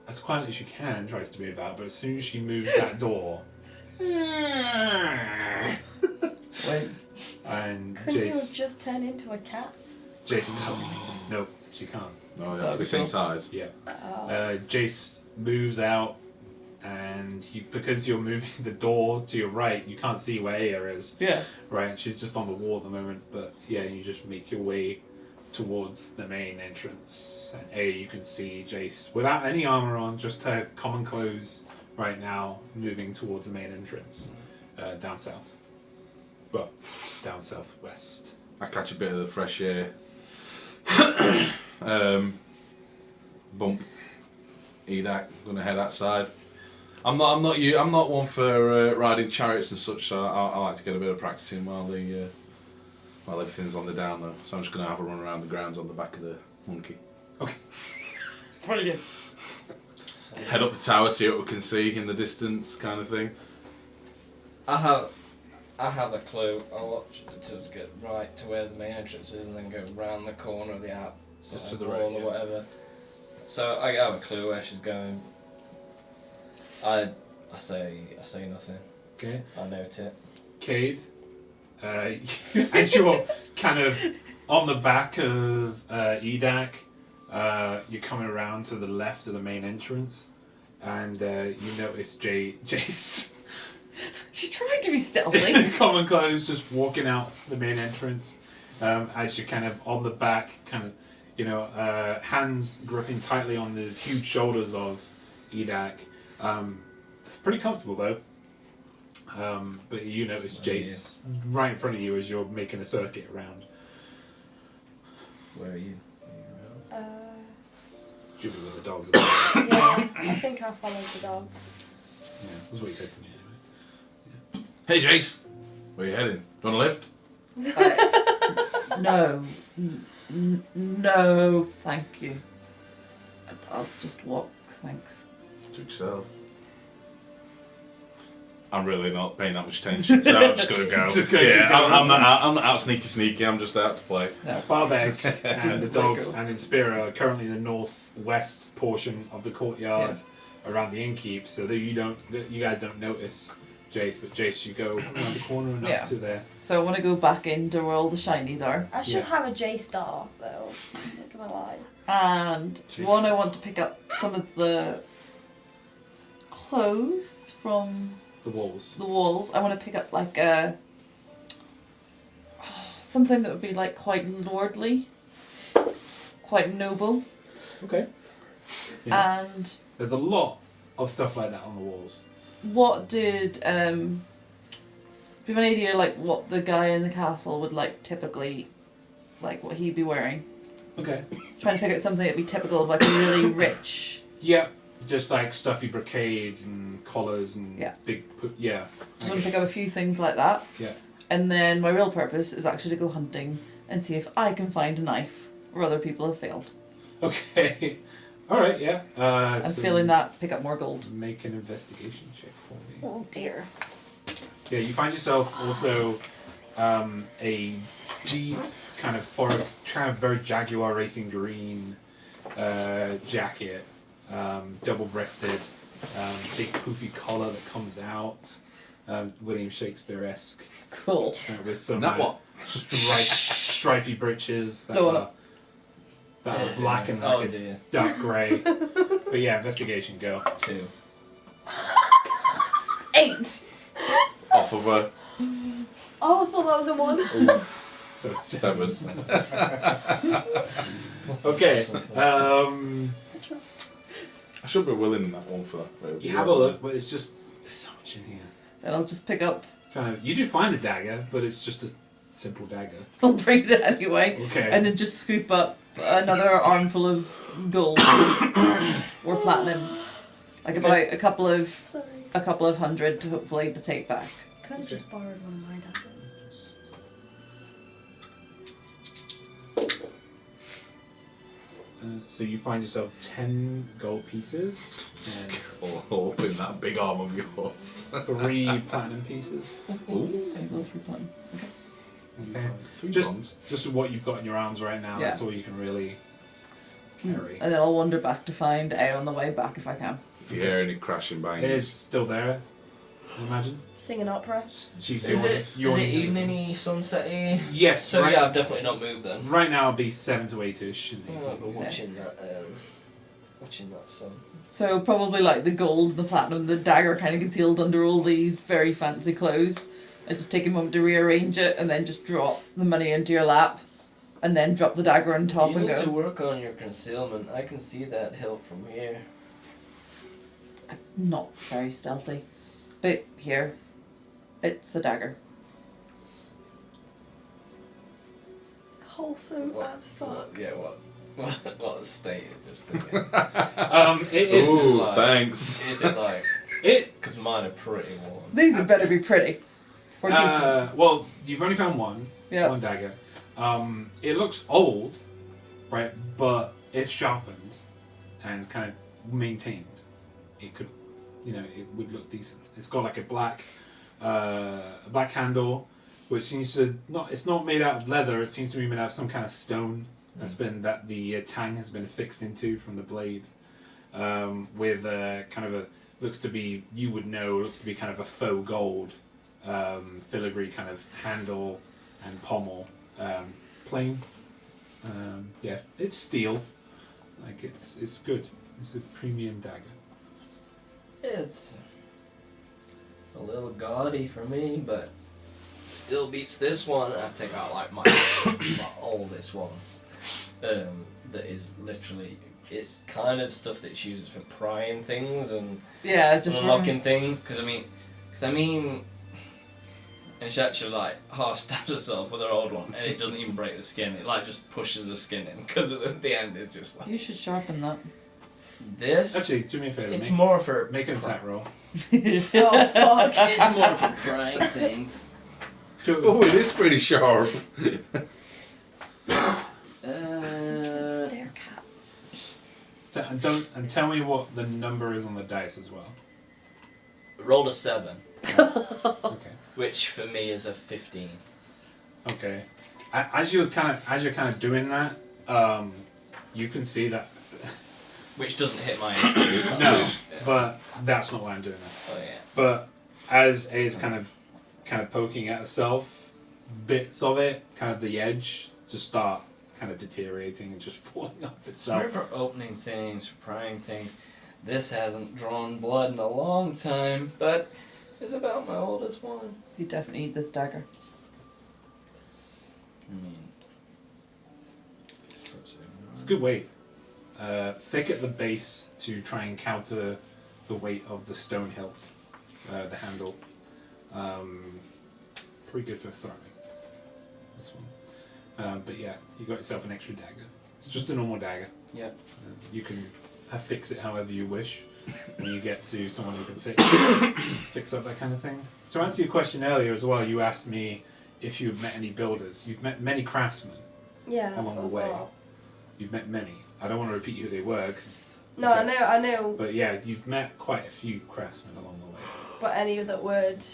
as quietly as she can, tries to move out. But as soon as she moves that door, Wins. and Couldn't you have Jace, just turned into a cat? Jace told me, nope, she can't. No, you have to be the same size. Yeah. Oh. Jace moves out, and because you're moving the door to your right, you can't see where Aya is. Yeah. Right, she's just on the wall at the moment, but yeah, you just make your way towards the main entrance. And Aya, you can see Jace without any armor on, just her common clothes right now, moving towards the main entrance, down south. Well, down southwest. I catch a bit of the fresh air. Bump. Edak, gonna head outside. I'm not one for riding chariots and such, so I like to get a bit of practice in while everything's on the down low. So I'm just gonna have a run around the grounds on the back of the monkey. Okay. Brilliant. Head up the tower, see what we can see in the distance, kind of thing. I have a clue. I'll watch to get right to where the main entrance is and then go round the corner of the outside Just to the wall right, or yeah. whatever. So I have a clue where she's going. I say nothing. Okay. I note it. Cade, as you're kind of on the back of Edak, you're coming around to the left of the main entrance, and you notice Jace She tried to be stealthy. in common clothes just walking out the main entrance, as you're kind of on the back, kind of, hands gripping tightly on the huge shoulders of Edak. It's pretty comfortable though. But you notice Jace right in front of you as you're making a circuit around. Where are you? Julie with the dogs. Yeah, I think I followed the dogs. Yeah, that's what he said to me anyway. Hey, Jace. Where you heading? Do you want a lift? No. No, thank you. I'll just walk, thanks. To yourself. I'm really not paying that much attention, so I'm just gonna go. I'm not out sneaky. I'm just out to play. No. Barbeg and the dogs girls. and Inspira are currently in the northwest portion of the courtyard around the innkeep, so that you guys don't notice Jace, but Jace, you go around the corner and up to there. So I want to go back into where all the shinies are. I should have a J star though. I'm not gonna lie. And Jeez. I want to pick up some of the clothes from The walls. the walls. I want to pick up like a something that would be like quite lordly, quite noble. Okay. Yeah. And There's a lot of stuff like that on the walls. what did do you have an idea like what the guy in the castle would like typically, like what he'd be wearing? Okay. Trying to pick out something that'd be typical of like a really rich. Yeah, just like stuffy brocades and collars and big. Just want to pick up a few things like that. Yeah. And then my real purpose is actually to go hunting and see if I can find a knife where other people have failed. Okay. All right. Yeah. I'm so feeling that pick up more gold. Make an investigation check for me. Oh dear. Yeah, you find yourself also a deep kind of forest, kind of very Jaguar racing green jacket, double-breasted, big poofy collar that comes out, William Shakespeare-esque, Cool. with some That what? stripy breeches that No, are black and like a dark grey. But yeah, investigation, go. 2. 8. Off of a Oh, I thought that was a 1. So 7. Okay. I should be willing in that one for that. You have a look, but it's just there's so much in here. And I'll just pick up. You do find a dagger, but it's just a simple dagger. I'll bring it anyway. Okay. And then just scoop up another armful of gold or platinum, like about a couple of hundred, hopefully, to take back. Could have just borrowed one of my daggers. So you find yourself 10 gold pieces, All up in that big arm of yours. and 3 platinum pieces. Ooh. So you go through platinum. Okay. 3 Just- bronze. Just what you've got in your arms right now. Yeah. That's all you can really carry. And then I'll wander back to find A on the way back if I can. If you hear any crashing bangs. It is still there, I imagine. Sing an opera. She's Is it you're evening-y, sunset-y? Yes. So right, yeah, I've definitely not moved then. right now it'll be 7 to 8ish. Oh, but watching that sun. So probably like the gold, the platinum, the dagger kind of concealed under all these very fancy clothes. I just take a moment to rearrange it and then just drop the money into your lap and then drop the dagger on top You and need go. to work on your concealment. I can see that hilt from here. I'm not very stealthy. But here, it's a dagger. Wholesome What- as fuck. Yeah, what state is this thing in? It is. Ooh, like- thanks. Is it like... It. Because mine are pretty warm. These had better be pretty. Or decent. Well, you've only found one. Yeah. One dagger. It looks old, right? But if sharpened and kind of maintained, it could, it would look decent. It's got like a black handle, which seems to it's not made out of leather. It seems to be made out of some kind of stone that the tang has been affixed into from the blade, with kind of looks to be kind of a faux gold filigree kind of handle and pommel, plain. Yeah, it's steel. Like it's good. It's a premium dagger. It's a little gaudy for me, but still beats this one. I take out like my oldest one. That is literally, it's kind of stuff that she uses for prying things and Yeah, just unlocking things. Because I mean, And she actually like half stabs herself with her old one, and it doesn't even break the skin. It like just pushes the skin in because at the end it's just like You should sharpen that. this. Actually, do me a favour. It's more for Make an attack roll. Oh fuck! It's more for prying things. Oh, it is pretty sharp. It's their cat. And tell me what the number is on the dice as well. Rolled a 7, Okay. which for me is a 15. Okay. As you're kind of doing that, you can see that. Which doesn't hit my AC. No, Yeah. but that's not why I'm doing this. Oh yeah. But as A is kind of poking at herself, bits of it, kind of the edge, to start kind of deteriorating and just falling off itself. Sorry for opening things, for prying things. This hasn't drawn blood in a long time, but it's about my oldest one. You definitely need this dagger. I mean, It's a good weight. Thick at the base to try and counter the weight of the stone hilt, the handle. Pretty good for throwing. This one. But yeah, you got yourself an extra dagger. It's just a normal dagger. Yep. You can fix it however you wish when you get to someone who can fix up that kind of thing. To answer your question earlier as well, you asked me if you've met any builders. You've met many craftsmen Yeah, that's along what the I way. thought. You've met many. I don't want to repeat who they were, cause, No, I know. but yeah, you've met quite a few craftsmen along the way. But any that would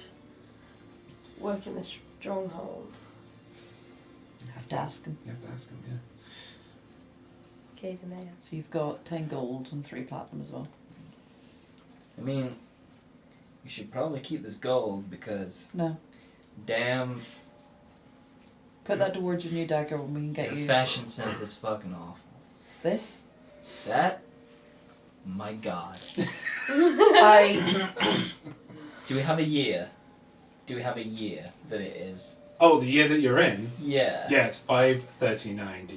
work in the stronghold. You have to ask him. You have to ask them, yeah. Caden there. So you've got 10 gold and 3 platinum as well. I mean, you should probably keep this gold because No. damn, Put that towards your new dagger when we can get your you fashion sense is fucking awful. this. That, my god. I Do we have a year? Do we have a year that it is? Oh, the year that you're in? Yeah. Yeah, it's 539 DR.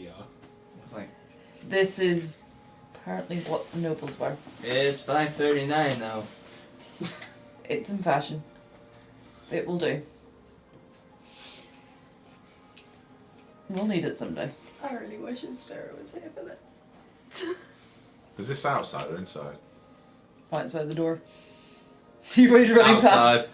It's like, this is apparently what the nobles were. it's 5:39 now. It's in fashion. It will do. We'll need it someday. I really wish Inspiro was here for this. Is this outside or inside? Outside the door. Everybody's running Outside. past.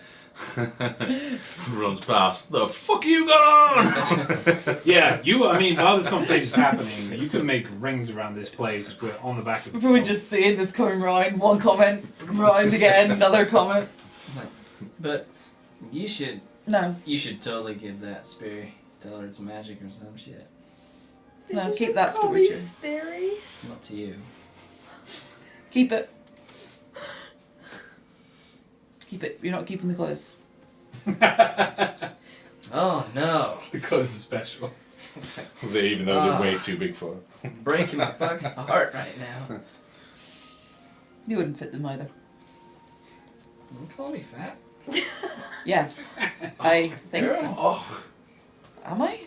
Runs past. The fuck you got on? Yeah, while this conversation's happening, you can make rings around this place, but on the back of We're probably just seeing this coming round. One comment, round again, another comment. But you should No. totally give that Spear. Tell her it's magic or some shit. Did No, you keep just that for call the me Witcher. Speary? Not to you. Keep it. Keep it. You're not keeping the clothes. Oh no. the clothes are special. Even though they're way too big for her. Breaking my fucking heart right now. You wouldn't fit them either. Don't call me fat. Yes. I think. Girl. Am I?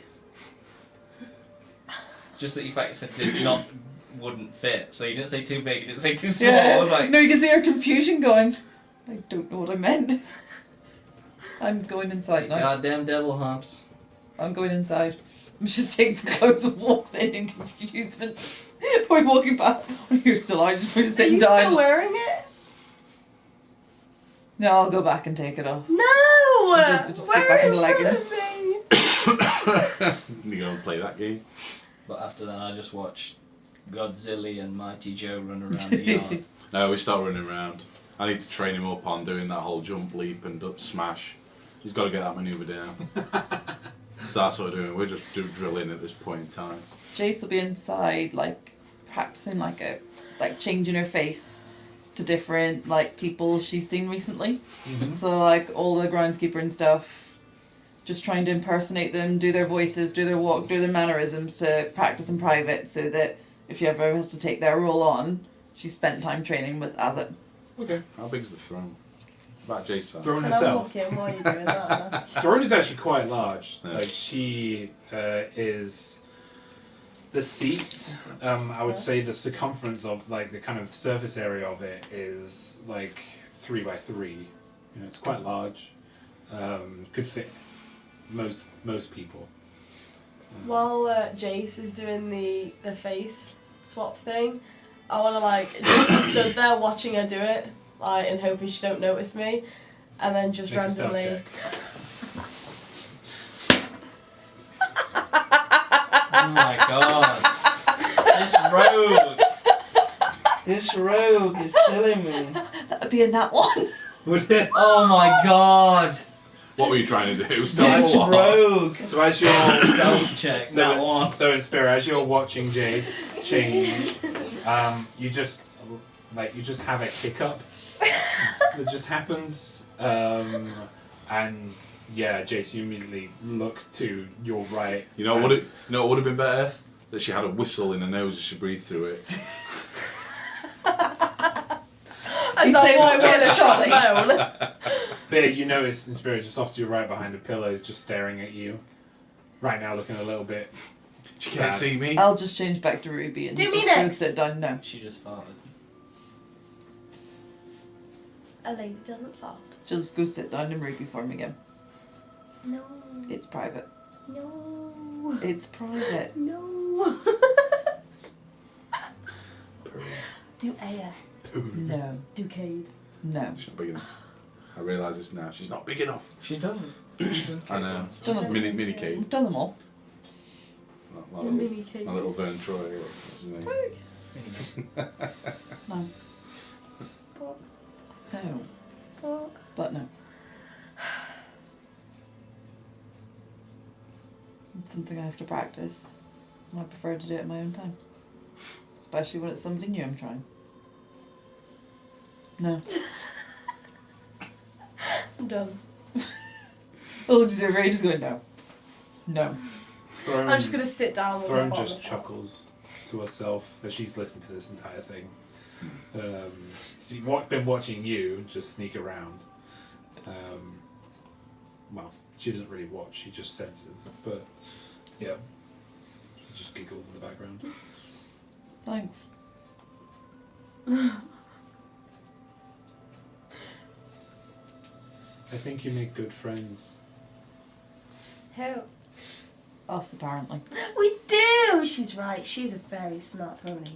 Just that you fact said wouldn't fit. So you didn't say too big, you didn't say too small. Yeah. I was like, No, you can see her confusion going. I don't know what I meant. I'm going inside these now. goddamn devil humps. I'm going inside. She just takes the clothes and walks in confusement. We're walking back. Oh, you're still out. We're just Are sitting you down. still wearing it? No, I'll go back and take it off. No! Just Wear get back it in the in front leggings. of me. You go and play that game. But after that, I just watched Godzilla and Mighty Joe run around the yard. No, we start running around. I need to train him up on doing that whole jump, leap, and up smash. He's got to get that manoeuvre down. So that's what we're doing. We're just drilling at this point in time. Jace will be inside, like practicing, like changing her face to different people she's seen recently. Mm-hmm. So like all the groundskeeper and stuff, just trying to impersonate them, do their voices, do their walk, do their mannerisms to practice in private, so that if she ever has to take their role on, she's spent time training with as it. Okay. How big's the throne? About Jason. Throne Can I herself. walk in while you're doing that? Throne is actually quite large. Yeah. Like she is the seat. I would say the circumference of the kind of surface area of it is 3 by 3. It's quite large. Could fit most people. While Jace is doing the face swap thing, I want to like just be stood there watching her do it, like, and hoping she don't notice me, and then just Make a stealth randomly. check. Oh my god. This rogue is killing me. That'd be a nat 1. Would it? Oh my god. What were you trying to do? This Stealth what? rogue. So as you're Stealth check, that one. So in spirit, as you're watching Jace change, you just have a hiccup that just happens, and yeah, Jace, you immediately look to your right. You know what would have been better? That she had a whistle in her nose and she breathed through it. As I walk in a trombone. But you notice in spirit, just off to your right behind the pillows, just staring at you. Right now, looking a little bit. She can't see me. I'll just change back to Ruby and Do just me go next. sit down. No, She just farted. A lady doesn't fart. she'll just go sit down in Ruby form again. No. It's private. No. It's private. No. Do Aya. No. Do Cade. No. She's not big enough. I realise this now. She's not big enough. She's done. I know. Done us. Mini Kate. We've done them all. My The little, mini Cade. my little Vern Troy. What's his name? No. No. What? But no. It's something I have to practice. And I prefer to do it in my own time. Especially when it's somebody new I'm trying. No. I'm done. Oh, just Ray just going no. No. Throne, I'm just gonna sit down with Throne my just bottle. chuckles to herself as she's listened to this entire thing. Been watching you just sneak around. Well, she doesn't really watch; she just senses. But yeah, she just giggles in the background. Thanks. I think you make good friends. Who? Us, apparently. We do! She's right. She's a very smart Throny.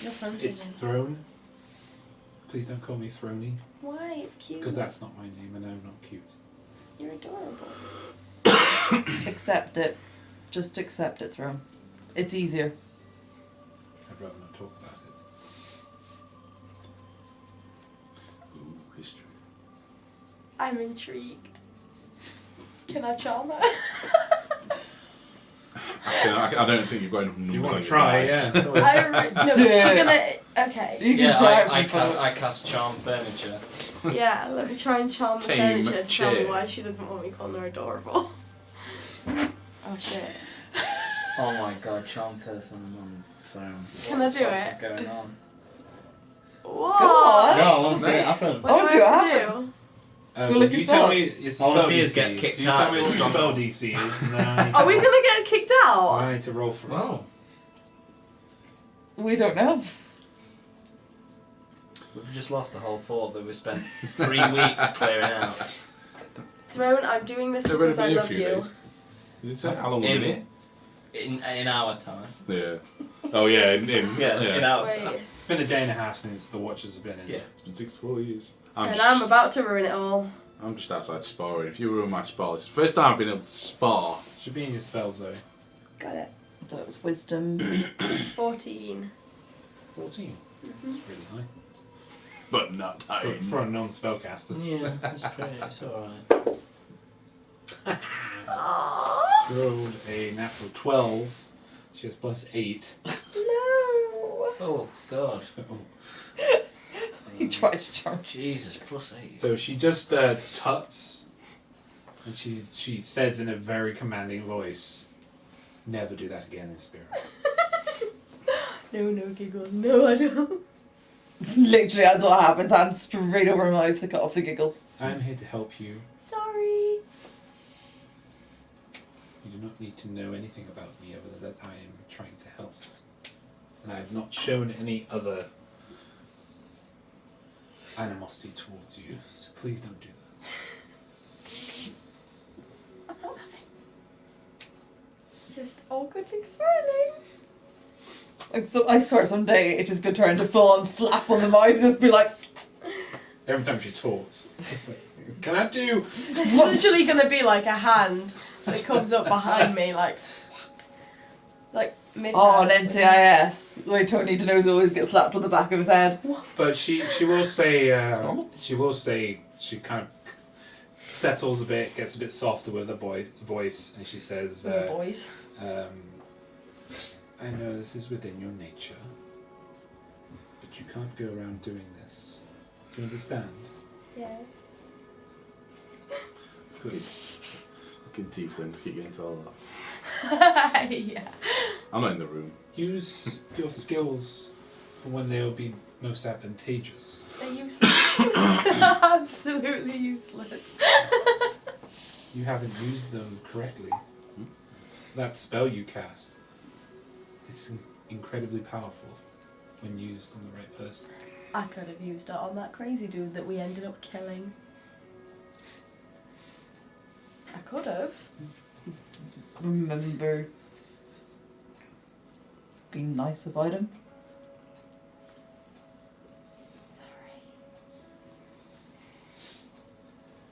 You're from It's Throne. Please don't call me Throny, Why? It's cute. because that's not my name, and I'm not cute. You're adorable. Accept it. Just accept it, Throne. It's easier. I'd rather not talk about it. Ooh, history. I'm intrigued. Can I charm her? I don't think you've got enough numbers. If you want on to your try, dice. yeah. No, Do she's it. gonna. Okay. You can Yeah, try it I for cast charm furniture. Yeah, let me try and charm the Tame furniture to tell me chair. why she doesn't want me calling her adorable. Oh shit. Oh my god, charm person on throne. Can I do What it? is going on? What? Go on. No, I want to see it happen. What I do wanna I see what have to happens. do? Go look you your tell spell. me it's I wanna spell see us DC. get kicked So you tell out me of what the your spell stronghold. DC is, and then I need to Are we gonna get kicked out? I need to roll for it. Oh. We don't know. We've just lost the whole fort that we spent 3 weeks clearing out. Throne, I'm doing this They're because gonna I be a love few you. days. Did it say how long we've been In our time. here? Yeah. Oh yeah, In our time. Wait. It's been a day and a half since the Watchers have been in. Yeah. It's been 64 years. And I'm about to ruin it all. I'm just outside sparring. If you were in my spar, it's the first time I've been able to spar. Should be in your spell, Zoe. Got it. So it was wisdom. 14. 14. It's really high. But not For a non-spellcaster. Yeah, that's great. It's alright. Rolled a natural 12. She has plus 8. No. Oh, God. He tried to charm. Jesus, plus 8. So she just tuts, and she says in a very commanding voice, "Never do that again in spirit." No giggles. No, I don't. Literally, that's what happens. Hands straight over her mouth to cut off the giggles. I'm here to help you. Sorry. You do not need to know anything about me other than that I am trying to help. And I have not shown any other animosity towards you, so please don't do that. just awkwardly smiling. Like, so I swear someday it's just gonna turn into full on slap on the mouth, just be like. Every time she talks, it's just like, can I do? It's literally gonna be like a hand that comes up behind me, like. It's like midnight. Oh, on NCIS, where Tony DeNose always gets slapped on the back of his head. But she will say normal. she kind of settles a bit, gets a bit softer with her voice, and she says, The boys. I know this is within your nature, but you can't go around doing this. Do you understand? Yes. Good. Fucking tieflings keep getting to all that. Yeah. I'm not in the room. Use your skills for when they will be most advantageous. They're useless. Absolutely useless. You haven't used them correctly. That spell you cast is incredibly powerful when used on the right person. I could have used it on that crazy dude that we ended up killing. I could have. Remember being nice about him. Sorry.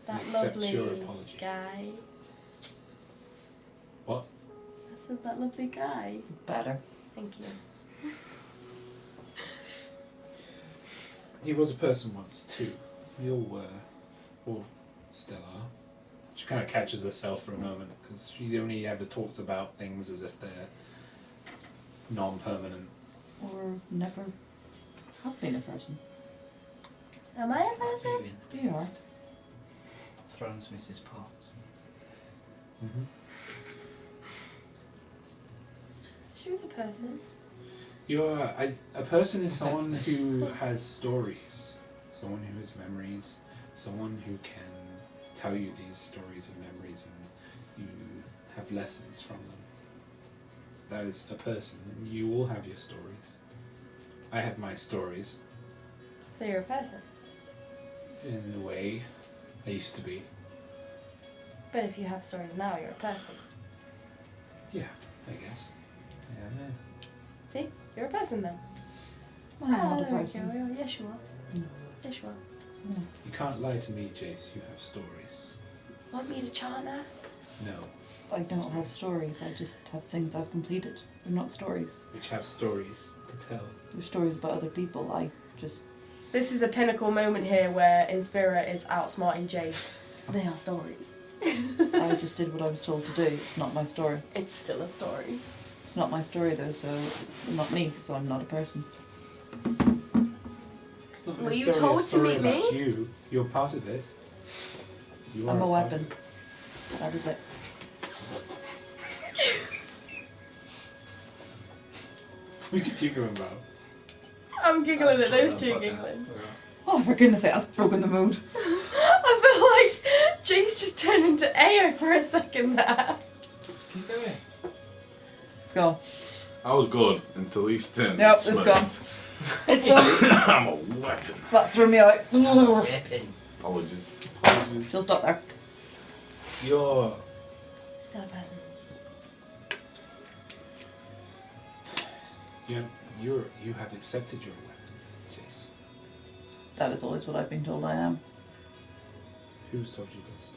That Accept lovely your apology. guy. What? I said that lovely guy. Better. Thank you. He was a person once too. We all were. Or still are. She kind of catches herself for a moment because she only ever talks about things as if they're non-permanent. Or never have been a person. Am I a person? You are. Thrones Mrs. Potts. Mm-hmm. She was a person. A person is someone who has stories, someone who has memories, someone who can tell you these stories and memories, and you have lessons from them. That is a person, and you all have your stories. I have my stories. So you're a person. In a way, I used to be. But if you have stories now, you're a person. Yeah, I guess. Yeah, man. See? You're a person then. I'm not a there we person. go. Yes, you are. No. Yes, you are. No. You can't lie to me, Jace. You have stories. Want me to chant her? No, I don't have stories, I just have things I've completed. They're not stories. which have stories to tell. They're stories about other people. I just. This is a pinnacle moment here where Inspira is outsmarting Jace. They are stories. I just did what I was told to do. It's not my story. It's still a story. It's not my story though, so it's not me, so I'm not a person. It's not Were you necessarily told a to story meet me? about you. You're part of it. You I'm are a part of weapon. That is it. What are you giggling about? I'm giggling at those two Fuck that. giggling. Oh, for goodness sake, that's broken the mood. I feel like Jace just turned into Ao for a second there. Keep going. Let's go. I was good until he turned. Nope, it's gone. It's gone. I'm a weapon. That threw me out. Weapon. Apologies. She'll stop there. You're Still a person. you have accepted your weapon, Jace. That is always what I've been told I am. Who's told you this?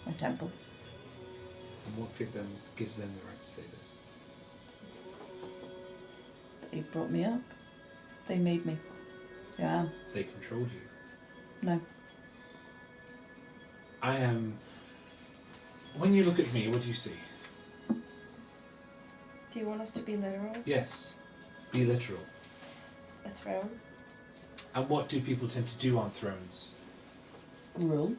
My temple. And what gives them the right to say this? They brought me up. They made me. Yeah, I am. They controlled you. No. I am. When you look at me, what do you see? Do you want us to be literal? Yes. Be literal. A throne? And what do people tend to do on thrones? Rule.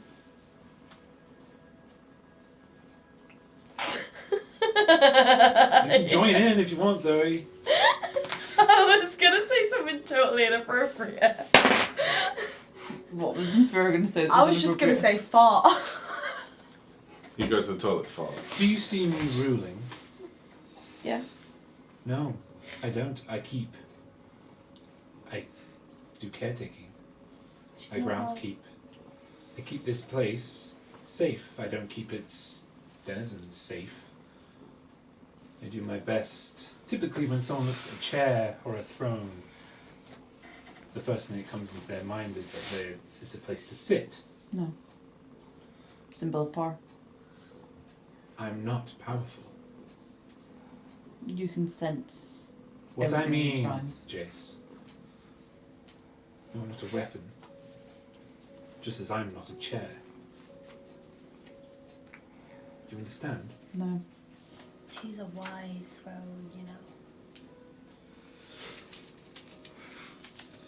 You can join in if you want, Zoe. I was gonna say something totally inappropriate. What was Inspira going to say? That I was just gonna say fart. You go to the toilet to fart. Do you see me ruling? Yes. No, I don't. I do caretaking. I groundskeep. I keep this place safe. I don't keep its denizens safe. I do my best. Typically, when someone looks at a chair or a throne, the first thing that comes into their mind is that it's a place to sit. No. Symbol of power. I'm not powerful. You can sense. What I everything in mean, spines. Jace, you're not a weapon. Just as I'm not a chair. Do you understand? No. She's a wise throne, you know.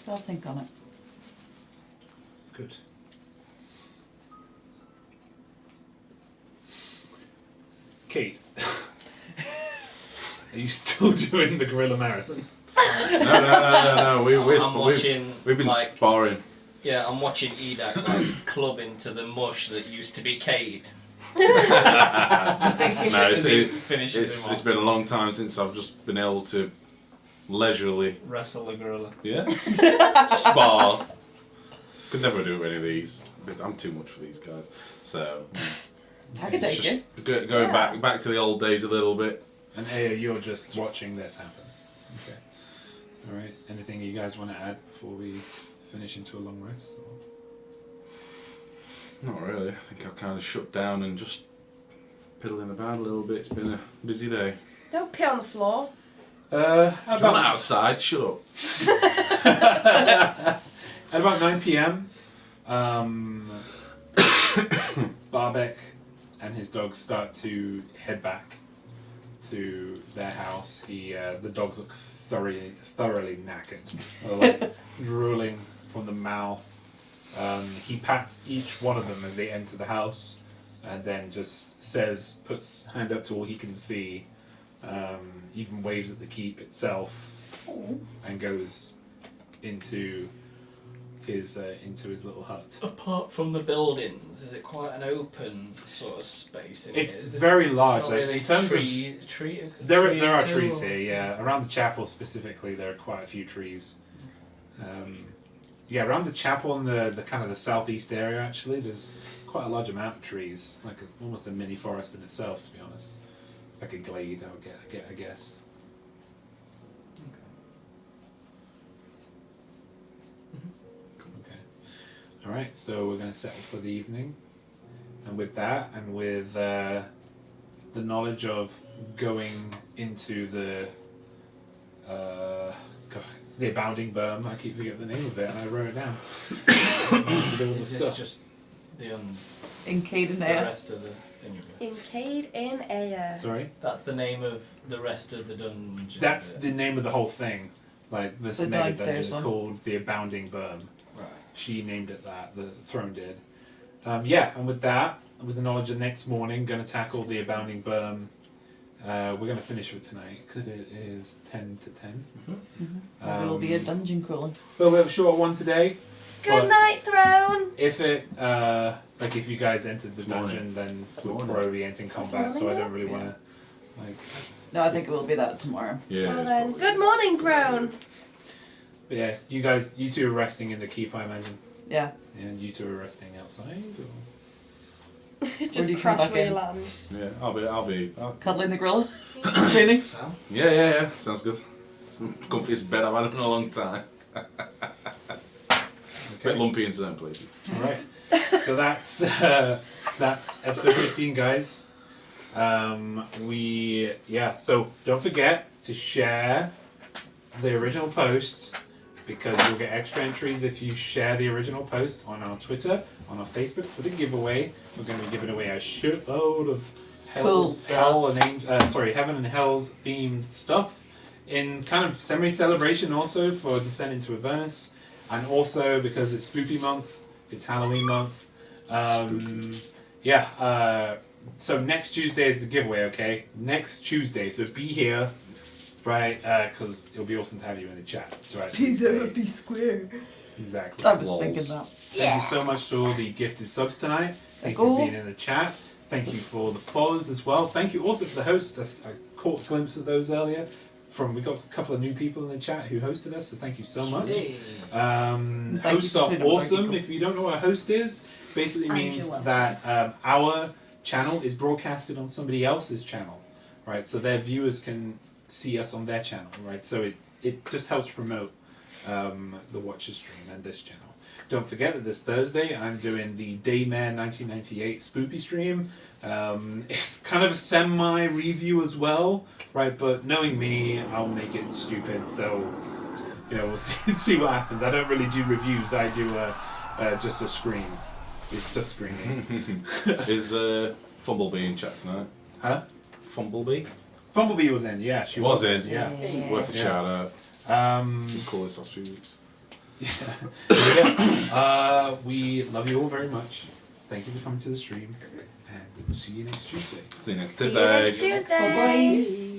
I'll think on it. Good. Kate, are you still doing the gorilla marathon? No. We've been like, sparring. Yeah, I'm watching Edak like club into the mush that used to be Cade. No, As he finishes him it's off. been a long time since I've just been able to leisurely, Wrestle the gorilla. yeah, spar. Could never do any of these. I'm too much for these guys. So I could take it. just going back to the old days a little bit. And Aya, you're just watching this happen. Okay. All right. Anything you guys want to add before we finish into a long rest? Or? Not really. I think I've kind of shut down and just piddling about a little bit. It's been a busy day. Don't pee on the floor. How I'm not outside. Shut up. At about 9 p.m., Barbek and his dogs start to head back to their house. The dogs look thoroughly knackered, like drooling from the mouth. He pats each one of them as they enter the house, and then just puts hand up to all he can see, even waves at the keep itself, and goes into his little hut. Apart from the buildings, is it quite an open sort of space in It's here? Is it very large. not Like really in terms of there are trees here. Yeah, around the chapel specifically, there are quite a few trees. Yeah, around the chapel and the kind of the southeast area, actually, there's quite a large amount of trees. Like it's almost a mini forest in itself, to be honest. Like a glade, I guess. Okay. All right, so we're going to settle for the evening, and with that, and with the knowledge of going into the abounding berm. I keep forgetting the name of it, and I wrote it down. Is this just the In Cade and the Aya. rest of the thing? In Cade in Aya. Sorry? That's the name of the rest of the dungeon. That's the name of the whole thing. Like, this The mega downstairs dungeon one. called the Abounding Berm. Right. She named it that, the throne did. Yeah, and with that, with the knowledge of next morning, going to tackle the Abounding Berm. We're going to finish for tonight, because it is 10 to 10. Maybe it'll be a dungeon crawler. Well, we have a short one today. Good night, throne. If if you guys entered the dungeon, then we'll probably be entering combat, so I don't really want to, No, I think it will be that tomorrow. Yeah. Well then, good morning, throne. But yeah, you two are resting in the keep, I imagine. Yeah. And you two are resting outside, or? do Just you come crash back where in? you land. Yeah, I'll Cuddling the gorilla. Spinning. Sam? Yeah. Sounds good. It's the comfiest bed I've had in a long time. Bit lumpy in certain places. All right. So that's episode 15, guys. So don't forget to share the original post, because you'll get extra entries if you share the original post on our Twitter, on our Facebook for the giveaway. We're going to be giving away a shitload of Cool stuff. Heaven and Hell's themed stuff in kind of semi-celebration also for Descent into Avernus, and also because it's Spooky Month, it's Halloween month. So next Tuesday is the giveaway, okay? Next Tuesday, so be here, right? Because it'll be awesome to have you in the chat. Be there, be square. Exactly. I was thinking that. Thank you so much to all the gifted subs tonight. Thank you for being in the chat. Thank you for the follows as well. Thank you also for the hosts. I caught a glimpse of those earlier. We got a couple of new people in the chat who hosted us, so thank you so much. Hosts are awesome. If you don't know what a host is, basically means that our channel is broadcasted on somebody else's channel. right? So their viewers can see us on their channel, right? So it just helps promote the Watcher stream and this channel. Don't forget that this Thursday I'm doing the Daymare 1998 Spoopy stream. It's kind of a semi-review as well, right? But knowing me, I'll make it stupid. So, we'll see what happens. I don't really do reviews. I do just a scream. It's just screaming. Is Fumblebee in chat tonight? Huh? Fumblebee? Fumblebee was in. Yeah, she was in. Yeah. Worth a shout out. Call this last few weeks. Yeah. We love you all very much. Thank you for coming to the stream, and we will see you next Tuesday. See you next See you next Tuesday. Bye-bye.